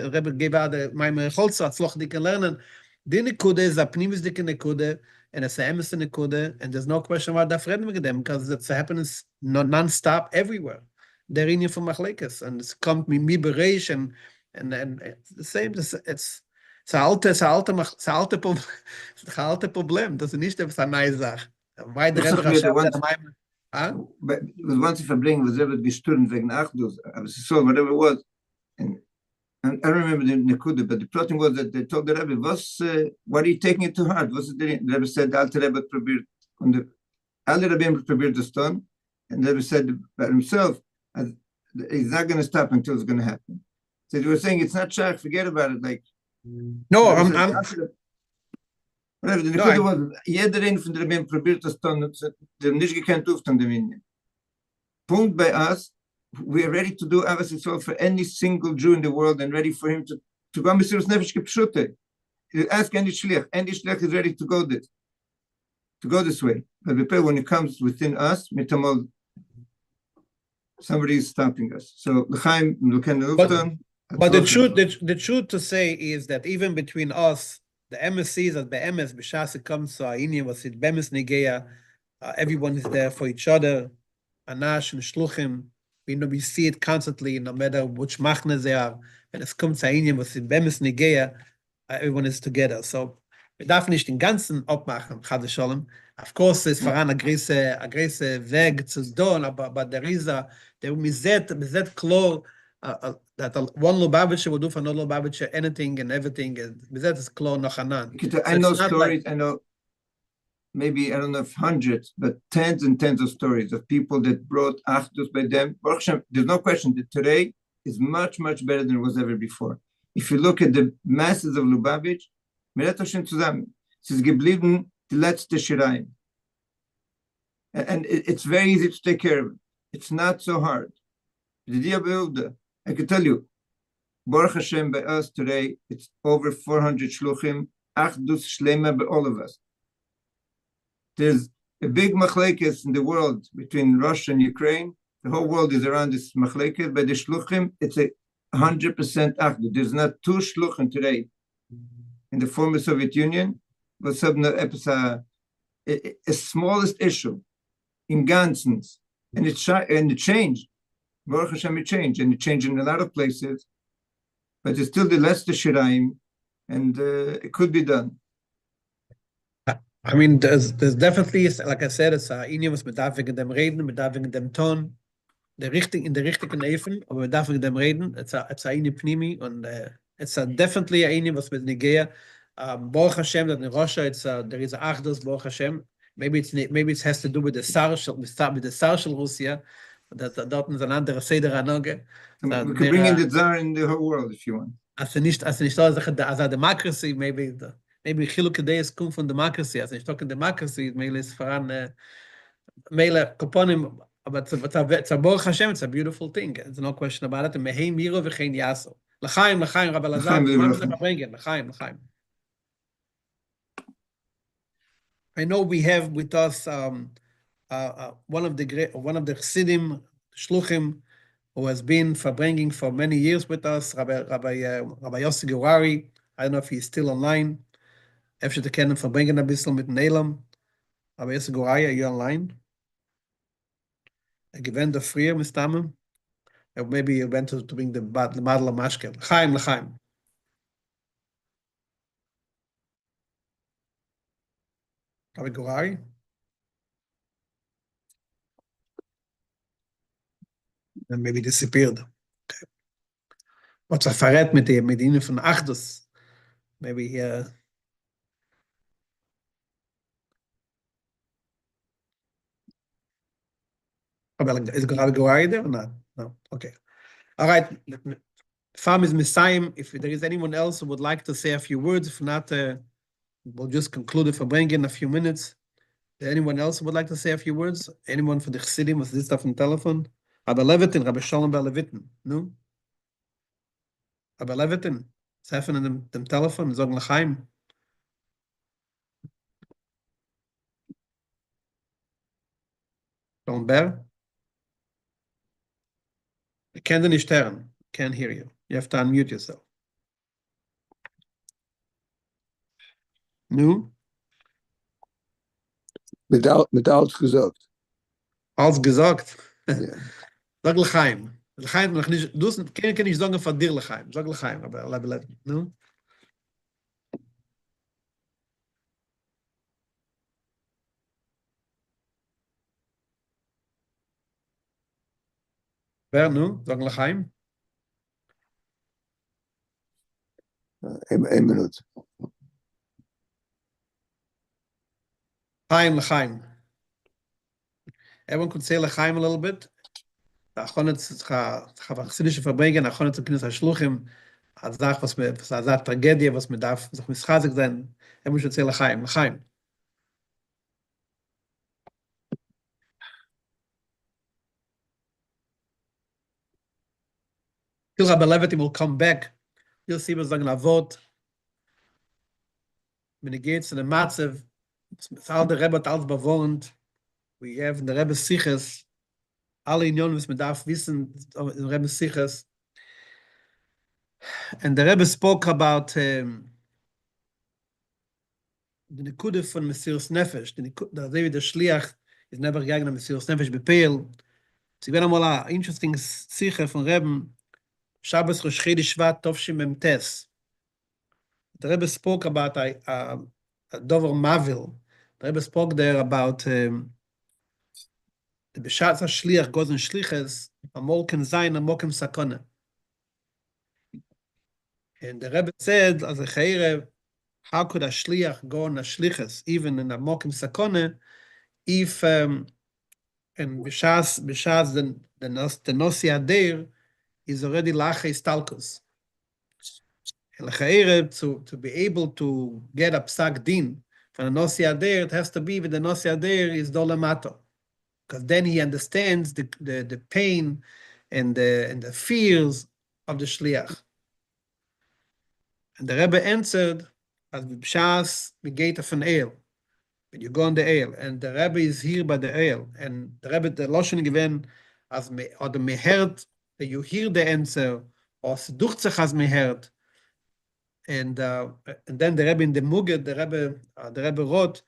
S1: Rebbe gave out the Maimer Cholze, Atzloch Dik lernen. The Nekude is a Pnimis Dik Nekude, and it's a Emes Nekude, and there's no question about that Reframing with them, because it's happens non-stop everywhere. Der Inyan von Machlekes, and it's come mi bereish, and it's the same, it's alte Problem. Das ist nicht eine neue Sache. Weil der Rebbe
S6: but once if I bring was ever gestürmt wegen Achdus, I was so whatever it was, and I remember the Nekuda, but the plotting was that they told the Rebbe, what are you taking it to heart? What's it doing? The Rebbe said, the Alte Rebbe probiert, and the Alte Rebbe probiert the stone, and the Rebbe said by himself, he's not going to stop until it's going to happen. So they were saying, it's not shach, forget about it, like,
S1: no,
S6: whatever, the Nekuda was, jeder een von der Rebbe probiert das stone, der nicht gekannt auf dem Dominion. Punkt bei us, we are ready to do Avos Yisrael for any single Jew in the world, and ready for him to go Mesiras Nefesh Kepshute. Ask any shliach is ready to go this way. But when it comes within us, somebody is stopping us. So
S1: but the truth to say is that even between us, the MSCs at the MS b'shas it comes to Inyan was it bemis negeya, everyone is there for each other. Anash and Shluchim, we see it constantly, no matter which machne they are. And es kommt zu Inyan was it bemis negeya, everyone is together. So wir darf nicht den ganzen abmachen, Chad Shalom. Of course, it's voran a greise Weg zu tun, but there is mizet klor that one Lubavitcher will do for another Lubavitcher anything and everything. And mizet is klor nochanan.
S6: I know stories. I know maybe I don't know if hundreds, but tens and tens of stories of people that brought achdus by them. There's no question that today is much better than it was ever before. If you look at the masses of Lubavitch, Mirat Hashem zusammen, es ist geblieben die letzte Shiraim. And it's very easy to take care of it. It's not so hard. I can tell you, Baruch Hashem by us today, it's over 400 shluchim, achdus shlema by all of us. There's a big machlekes in the world between Russia and Ukraine. The whole world is around this machlekes. By the shluchim, it's 100% achdus. There's not two shluchim today in the former Soviet Union, but a smallest issue in Gansens, and it changed. Baruch Hashem, it changed, and it changed in a lot of places, but it's still the last Shiraim, and it could be done.
S1: I mean, there's definitely, like I said, it's Inyan was mit darf wegen dem reden, mit darf wegen dem Ton, in der richtigen Efen, aber mit darf wegen dem reden. It's a Inyan Pnimi, and it's definitely a Inyan was mit Negeya. Baruch Hashem, that in Russia, there is a Achdus, Baruch Hashem. Maybe it has to do with the Sarshal, with the Sarshal Russia. That is an andere Seder Anoge.
S6: We could bring in the Tsar in the whole world if you want.
S1: As a democracy, maybe maybe Chiluk Days come from democracy. As ich talking democracy, Mele is Faran, Mele Koponim, but it's a Baruch Hashem, it's a beautiful thing. There's no question about it. Mehei Miro v'chein Yaso. L'chaim, Rabbi Lazar, L'chaim. I know we have with us one of the Chassidim, Shluchim, who has been Farbrengen for many years with us, Rabbi Yossi Gurari. I don't know if he's still online. Efter te kennen Farbrengen ein bisschen mit Nelam. Rabbi Yossi Gurari, are you online? Gewend der früher mit Stamm. Maybe you went to bring the Madla Mashkel. L'chaim. Rabbi Gurari? And maybe disappeared. Okay. What's a verrät mit ihnen von Achdus? Maybe here. Is Rabbi Gurari there or not? No. Okay. All right. Farm is Messiah. If there is anyone else who would like to say a few words, if not, we'll just conclude it for bringing a few minutes. Anyone else who would like to say a few words? Anyone for the Chassidim with this stuff on telephone? Rabbi Levitin, Rabbi Shalom Ber Levitin, no? Rabbi Levitin, Sefen in dem Telefon, sagen L'chaim. Shalom Ber? I can't nicht hören. Can't hear you. You have to unmute yourself. No?
S7: Mit alles gesagt.
S1: Alles gesagt?
S7: Ja.
S1: Sag L'chaim. L'chaim noch nicht, du kann nicht sagen von dir L'chaim. Sag L'chaim, aber no? Wer, no? Sag L'chaim.
S7: Een minuut.
S1: L'chaim. Everyone could say L'chaim a little bit. Achonetz Chassidische Farbrengen, Achonetz Kinus Shluchim, a Sach, was a Tragedie, was mir darf, sich mischazik sein. Everyone should say L'chaim. Till Rabbi Levitin will come back. You'll see was sagen Avot. When it gets to the Matzev, all the Rebbe hat alles bewohnt. We have in the Rebbe Siches, alle Unionen, was man darf wissen, in the Rebbe Siches. And the Rebbe spoke about the Nekude von Mesiras Nefesh. The David the Shliach is never gegangen Mesiras Nefesh bepeil. Sie werden einmal ein interesting Siche von Rebbe, Shabbos Rosh Chodesh Shvat Tovshim Mem Tes. The Rebbe spoke about a Dover Mavil. The Rebbe spoke there about the Beshatz HaShliach goes in Shliches, Amol Ken Zayin, Amol Ken Sakona. And the Rebbe said, as a Chaire, how could a Shliach go on a Shliches, even in Amol Ken Sakona, if, and Beshatz the Nosi Adeir is already Lache Stalkus. To be able to get a psak din from the Nosi Adeir, it has to be with the Nosi Adeir is Dolamato. Because then he understands the pain and the fears of the Shliach. And the Rebbe answered, as B'shas Megeta von Eil, when you go on the Eil, and the Rebbe is here by the Eil, and the Rebbe, the Loshen given, as or the Mehert, that you hear the answer, or Seduchzach as Mehert, and then the Rebbe in the Mugad, the Rebbe wrote,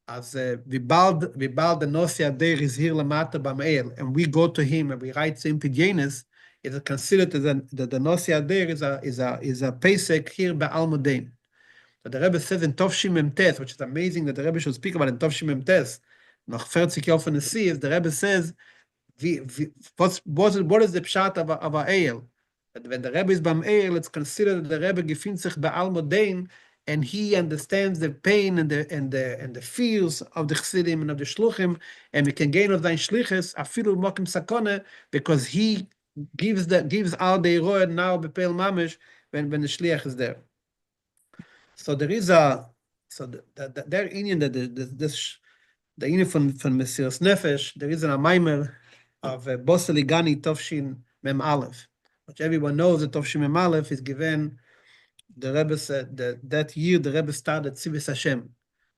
S1: as Vibald the Nosi Adeir is here Lamata Bamael, and we go to him and we write Sim Pidyanis, it is considered that the Nosi Adeir is a Pesach here by Almudain. But the Rebbe says in Tovshim Mem Tes, which is amazing that the Rebbe should speak about in Tovshim Mem Tes, noch 40 Jahre von der See, the Rebbe says, what is the pshat of a Eil? That when the Rebbe is Bam Eil, it's considered that the Rebbe gefindt sich bei Almudain, and he understands the pain and the fears of the Chassidim and of the Shluchim, and we can gain of the Shliches afilu mokim sakone, because he gives out the Eroed now bepeil mamish when the Shliach is there. So there is a So their Indian, the Indian from Mesiras Nefesh, there is a Maimer of Boseli Gani Tovshin Mem Aleph, which everyone knows that Tovshin Mem Aleph is given. The Rebbe said that year the Rebbe started Tzivis Hashem. It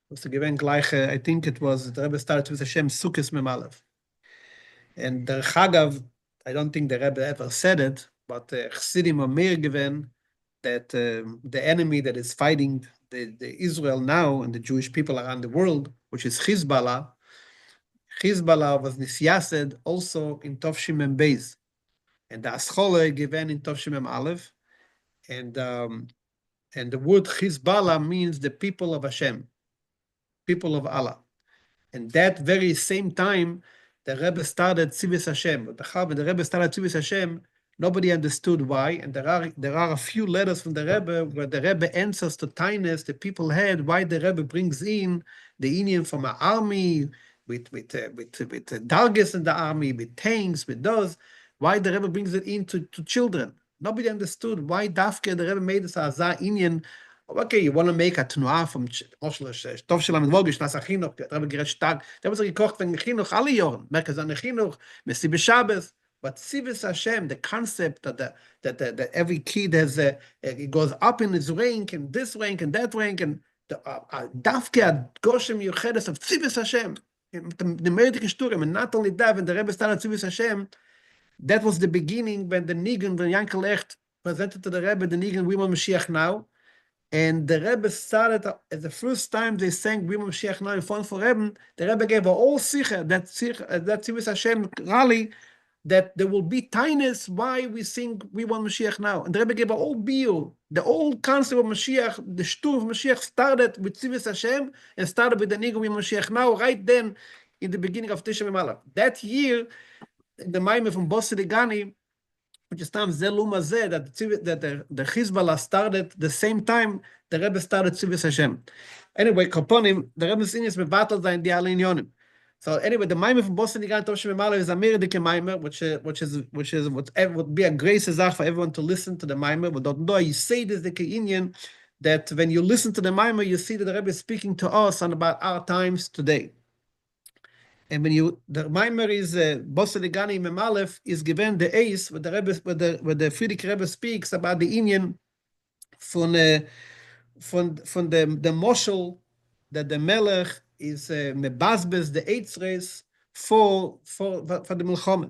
S1: was given gleich, I think it was the Rebbe started Tzivis Hashem Sukkos Mem Aleph. And the Chagav, I don't think the Rebbe ever said it, but Chassidim are more given that the enemy that is fighting the Israel now and the Jewish people around the world, which is Hezbollah was nisyased also in Tovshim Mem Beis, and the Aschole given in Tovshim Mem Aleph, and the word Hezbollah means the people of Hashem, people of Allah. And that very same time, the Rebbe started Tzivis Hashem. But when the Rebbe started Tzivis Hashem, nobody understood why. And there are a few letters from the Rebbe where the Rebbe answers to tightness the people had, why the Rebbe brings in the Indian from an army with dargis in the army, with tanks, with those, why the Rebbe brings it into to children. Nobody understood why Dafke, the Rebbe made this Azah Indian. Okay, you want to make a Tnuah from Tov Shalom Vogish, Nasa Chinuch, Rebbe Geret Stag, there was a gekocht von Chinuch, alle Jahren, Merkaz an Chinuch, Messi B'Shabbos. But Tzivis Hashem, the concept that every kid has, it goes up in his rank, and this rank, and that rank, and the Dafke Goshem Yuchedes of Tzivis Hashem, the Meredith Shturim, and not only that, when the Rebbe started Tzivis Hashem, that was the beginning when the Nigun, when Yankel Echt presented to the Rebbe the Nigun, We Want Mashiach Now, and the Rebbe started, at the first time they sang We Want Mashiach Now in front of Rebbe, the Rebbe gave a whole sicher, that Tzivis Hashem rally, that there will be tightness why we sing We Want Mashiach Now. And the Rebbe gave a whole biur. The whole concept of Mashiach, the shtur of Mashiach started with Tzivis Hashem and started with the Nigun We Want Mashiach Now, right then in the beginning of Tisha B'Av. That year, the Maimon from Boseli Gani, which is Tam Zelum Azeh, that the Hezbollah started the same time the Rebbe started Tzivis Hashem. Anyway, Kaponim, the Rebbe's Inyas Mevatel Zayin Di Alin Yonim. So anyway, the Maimon from Boseli Gani Tovshim Mem Aleph is a Meredike Maimon, which would be a grace for everyone to listen to the Maimon. But don't know, you say this the Keinian, that when you listen to the Maimon, you see that the Rebbe is speaking to us on about our times today. And when the Maimer is Boseli Gani Mem Aleph is given the ace where the Rebbe, where the Friedrich Rebbe speaks about the Indian from the moshel that the Melech is mebazbez the eitzres for the Milchama.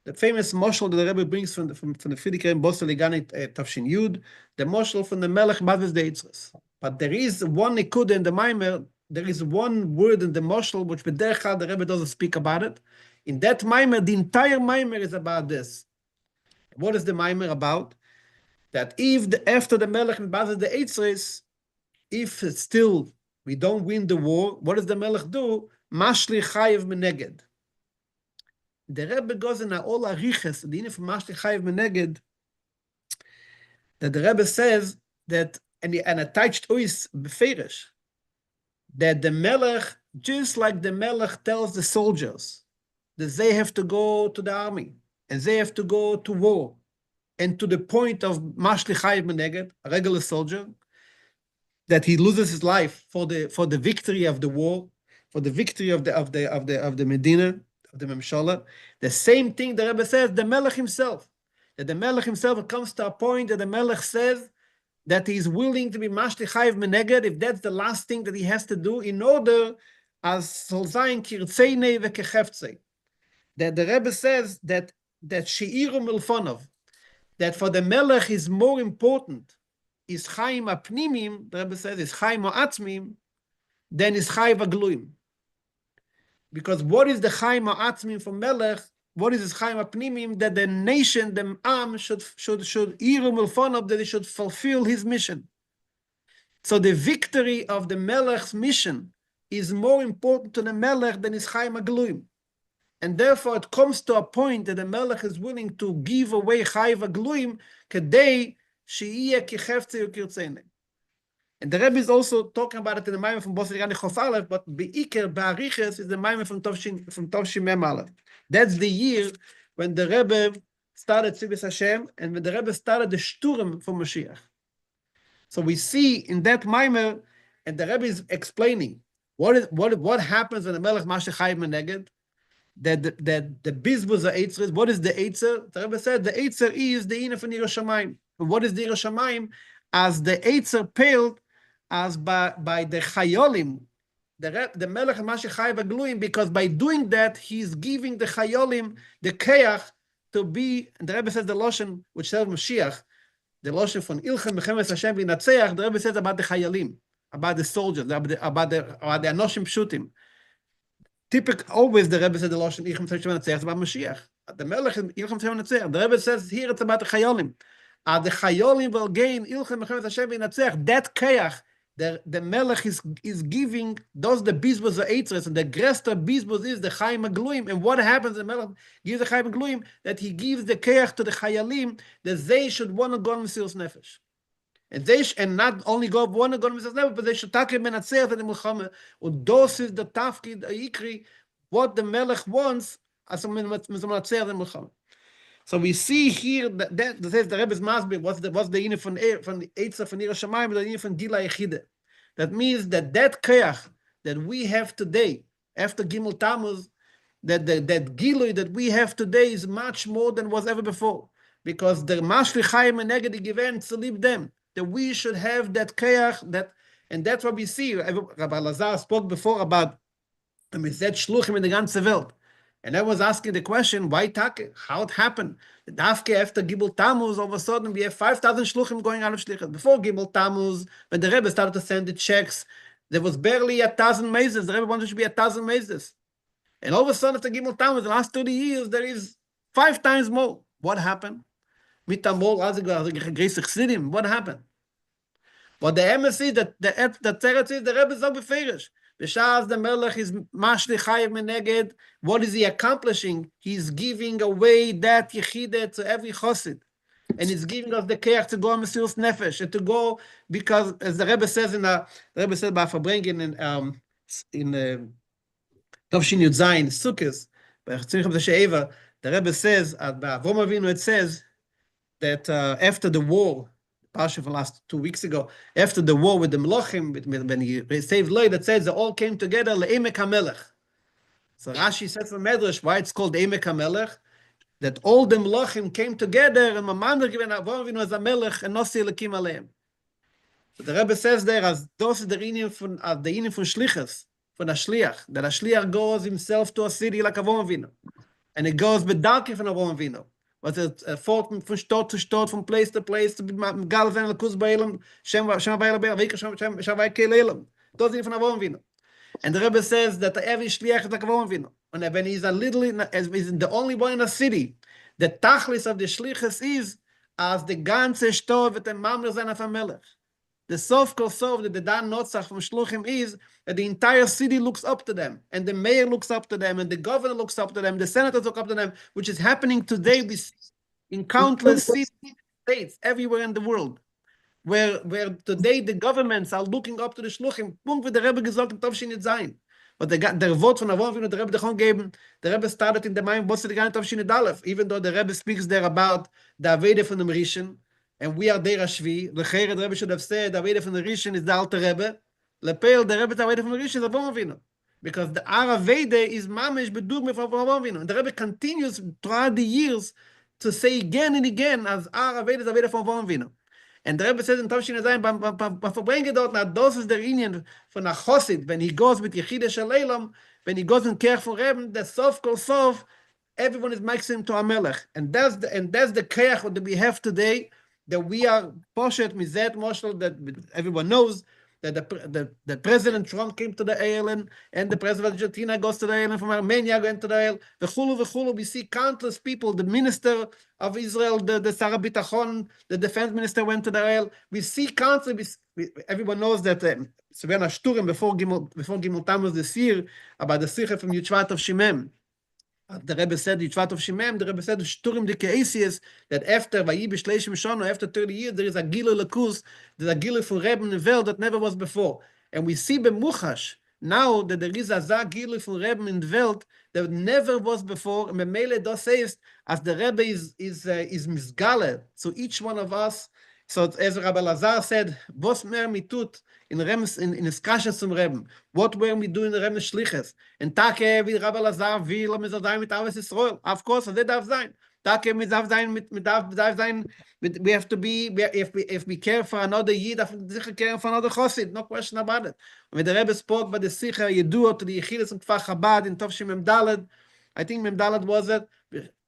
S1: The famous moshel that the Rebbe brings from the Friedrich Rebbe Boseli Gani Tafshin Yud, the moshel from the Melech mebazbez the eitzres. But there is one nikud in the Maimer. There is one word in the moshel which b'derech the Rebbe doesn't speak about it. In that Maimer, the entire Maimer is about this. What is the Maimer about? That if after the Melech mebazbez the eitzres, if still we don't win the war, what does the Melech do? Mashli chayev meneged. The Rebbe goes in all ariches, the inner from Mashli chayev meneged, that the Rebbe says that, and attached ois beferish, that the Melech, just like the Melech tells the soldiers, that they have to go to the army, and they have to go to war, and to the point of Mashli chayev meneged, a regular soldier, that he loses his life for the victory of the war, for the victory of the Medina, of the Memshala. The same thing the Rebbe says, the Melech himself, that the Melech himself comes to a point that the Melech says that he's willing to be Mashli chayev meneged, if that's the last thing that he has to do in order as Solzayin Kirtzeine vekecheftzei. That the Rebbe says that Sheiru Milfonov, that for the Melech is more important is Chaim Apnimim, the Rebbe says, is Chaim Atzmim, than is Chaim Agluim. Because what is the Chaim Atzmim for Melech? What is his Chaim Apnimim? That the nation, the Am, should Iru Milfonov, that he should fulfill his mission. So the victory of the Melech's mission is more important to the Melech than his Chaim Agluim. And therefore it comes to a point that the Melech is willing to give away Chaim Agluim, Kedei and the Rebbe is also talking about it in the Maimon from Boseli Gani Chof Aleph, but Be'iker, Ba'ariches is the Maimon from Tovshim Mem Aleph. That's the year when the Rebbe started Tzivis Hashem and when the Rebbe started the Shturim for Mashiach. So we see in that Maimon And the Rebbe is explaining what happens when the Melech Mashechayim Meneged, that the Bizbuz Eitzer is. What is the Eitzer? The Rebbe said the Eitzer is the Ina from Yerushalayim. What is the Yerushalayim? As the Eitzer paled as by the Chayolim, the Melech Mashechayim Agluim, because by doing that he's giving the Chayolim the Keach to be. And the Rebbe says the Loshen which tells Mashiach, the Loshen from Ilchem Mechemes Hashem V'Natzeach. The Rebbe says about the Chayolim, about the soldiers, about the Anoshim Pshutim. Typically, always the Rebbe said the Loshen Ilchem Hashem V'Natzeach about Mashiach. The Melech Ilchem Hashem V'Natzeach. The Rebbe says here it's about the Chayolim. The Chayolim will gain Ilchem Mechemes Hashem V'Natzeach. That Keach the Melech is giving those the Bizbuz Eitzeres, and the Gresta Bizbuz is the Chaim Agluim. And what happens? The Melech gives the Chaim Agluim that he gives the Keach to the Chayalim that they should want to go on Mesilas Nefesh. And they and not only want to go on Mesilas Nefesh, but they should take Menatzeach in the Milchama. And those is the Tafkid Ikri, what the Melech wants as a Menatzeach in the Milchama. So we see here that says the Rebbe's Masbir, what's the inner from the Eitzer from Yerushalayim, the inner from Gila Yechide. That means that Keach that we have today, after Gimel Tammuz, that Gilui that we have today is much more than was ever before. Because the Mashlich Chaim and Neged given to leave them, that we should have that Keach, and that's what we see. Rabbi Lazar spoke before about the Mizet Shluchim in the ganze Welt. And I was asking the question, why Take? How it happened? After Gimel Tammuz, all of a sudden we have 5,000 Shluchim going out of Shlichus. Before Gimel Tammuz, when the Rebbe started to send the checks, there was barely 1,000 mazes. The Rebbe wanted to be 1,000 mazes. And all of a sudden after Gimel Tammuz, the last 30 years, there is 5 times more. What happened? What happened? But the emes is that the Teretz is the Rebbe is so beferish. B'shas the Melech is Mashlich Chayiv Meneged. What is he accomplishing? He's giving away that Yechide to every Chosid. And he's giving us the Keach to go on Mesilas Nefesh, and to go, because as the Rebbe says the Rebbe said by Farbrengen in Tovshin Yud Zayin, Sukkos, the Rebbe says, by Avraham Avinu it says that after the war, Pasha from last 2 weeks ago, after the war with the Melochim, when he saved Lloyd, that says they all came together, Le'emek HaMelech. So Rashi says from Medrash, why it's called Le'emek HaMelech, that all the Melochim came together, and Mamander given Avraham Avinu as a Melech, and Nosi Elokim Aleim. The Rebbe says there, as those are the Inyan from Shlichus, from השליח, that השליח goes himself to a city like Avraham Avinu, and it goes bedarki from Avraham Avinu. Was it fought from Stott to Stott, from place to place, to be Galvan, Lakus Bailam, Shem Vayla Vika, Shem Vaykelam. Those are from Avraham Avinu. And the Rebbe says that every shliach is like Avraham Avinu. And when he's he's the only one in a city, the tachlis of the shlichus is as the ganze Stott with the Mamre Zan of Melech. The sof kol sof that the Dan Notzach from Shluchim is that the entire city looks up to them, and the mayor looks up to them, and the governor looks up to them, the senators look up to them, which is happening today in countless states everywhere in the world, where today the governments are looking up to the Shluchim. Punkt wird der Rebbe gesagt im Tovshin Yud Zayin. But der Wort von Avraham Avinu, the Rebbe davon geben, the Rebbe started in the mind, what's the guy in Tovshin Yud Aleph, even though the Rebbe speaks there about the Aveda from the Rishon, and we are there Ashvi. L'chered, the Rebbe should have said, the Aveda from the Rishon is the Alter Rebbe. Lepeil, the Rebbe, the Aveda from the Rishon is Avraham Avinu. Because the Ar Aveda is mamish bedugme from Avraham Avinu. And the Rebbe continues throughout the years to say again and again, as Ar Aveda is Aveda from Avraham Avinu. And the Rebbe says in Tovshin Yud Zayin, by Farbrengen dort, now those is the Inyan from a Chosid, when he goes with Yechide Shaleilam, when he goes in Keach from Rebbe, the Sof Kol Sof, everyone is maxim to Amelech. And that's the Keach that we have today, that we are poshet mizet moshel, that everyone knows that the President Trump came to the island, and the President of Argentina goes to the island, from Armenia going to the island. V'chulu, we see countless people. The Minister of Israel, the Sarah Bitachon, the Defense Minister went to the island. We see countless. Everyone knows that Savannah Shturim before Gimel Tammuz this year about the Sikha from Yitzvat of Shimem. The Rebbe said, Yitzvat of Shimem, the Rebbe said, Shturim de Keisius, that after Vayi B'Shleishim Shana, after 30 years, there is a Gila Lakus, there's a Gila for Rebbe in the Welt that never was before. And we see Bemuchash, now that there is a Zah Gila for Rebbe in the Welt that never was before, and Memele does says, as the Rebbe is Misgale, so each one of us, So as Rabbi Lazar said, was mer mitut in Rems in Skasha zum Reben. What were we doing in Rems Shliches? And Take wie Rabbi Lazar will mit sein mit alles Israel. Of course, that darf sein. Take mit darf sein mit darf sein with, we have to be if we care for another Yid, sicher care for another Chassid, no question about it. When the Rebbe spoke by the Sicha Yeduot to the Yechidus and Kfar Chabad in Tovshim Mem Daled, I think Mem Daled was it.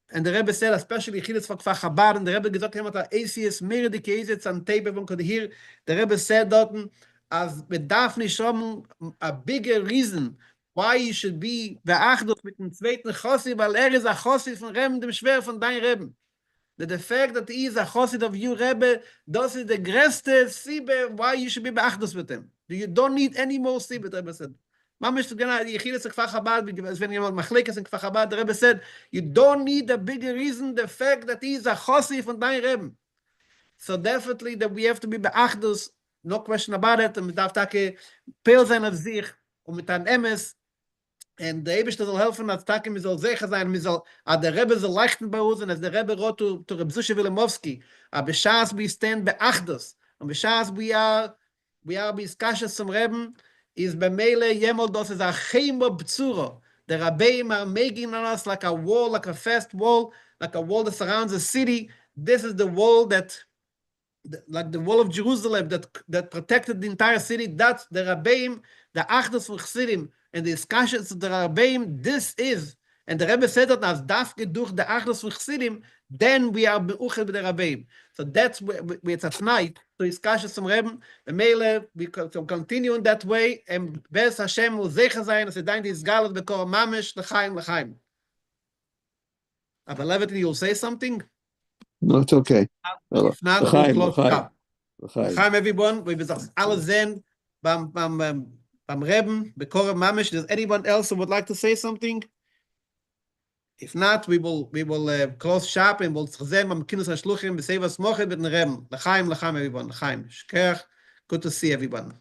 S1: And the Rebbe said, especially Yechidus for Kfar Chabad, and the Rebbe gesagt him that ACS mehr die Käse on tape, everyone could hear. The Rebbe said that as with Daphne Shom, a bigger reason why you should be beachtet mit dem zweiten Chassid, weil is a Chassid von Rebbe, dem Schwer von dein Rebbe. The fact that he is a Chassid of you, Rebbe, das ist the größte Sibbe why you should be beachtet with him. You don't need any more Sibbe, the Rebbe said. Mama ist genau, die Yechidus in Kfar Chabad, wenn jemand Machlekes in Kfar Chabad, the Rebbe said, you don't need a bigger reason, the fact that he is a Chassid von dein Rebbe. So definitely that we have to be beachtet, no question about it, und man darf take Peil sein auf sich, und mit einem Emes, and the Eibishter soll helfen, als Takim, wir soll sicher sein, wir soll, der Rebbe soll leichten bei uns, und als der Rebbe rot to Reb Zusha Wilimowski, aber B'shas we stand beachtos, und B'shas we are biskashes zum Rebbe, is b'meile yemol dos is a chemo b'tzuro. The Rabbeim are making on us like a wall, like a fast wall, like a wall that surrounds a city. This is the wall that, like the wall of Jerusalem that protected the entire city. That's the Rabbeim, the Achdos von Chassidim, and the discussions of the Rabbeim, this is, and the Rebbe said that as dafke durch the Achdos von Chassidim, then we are beuched with the Rabbeim. So that's where it's at night, to discussions from Rebbe, the Mele, we continue in that way, and Bez Hashem will zecher sein, as dein is galat bekor mamish, l'chaim. Aber Levity, you'll say something?
S7: No, it's okay.
S1: If not, we'll
S7: L'chaim,
S1: close it up.
S7: l'chaim.
S1: L'chaim, everyone. We will alle sehen beim Rebbe, bekor mamish. Does anyone else who would like to say something? If not, we will close shop and we'll sehen beim Kinus Shluchim, b'seva smochet mit den Rebbe. L'chaim, everyone. L'chaim. Shkech. Good to see everyone.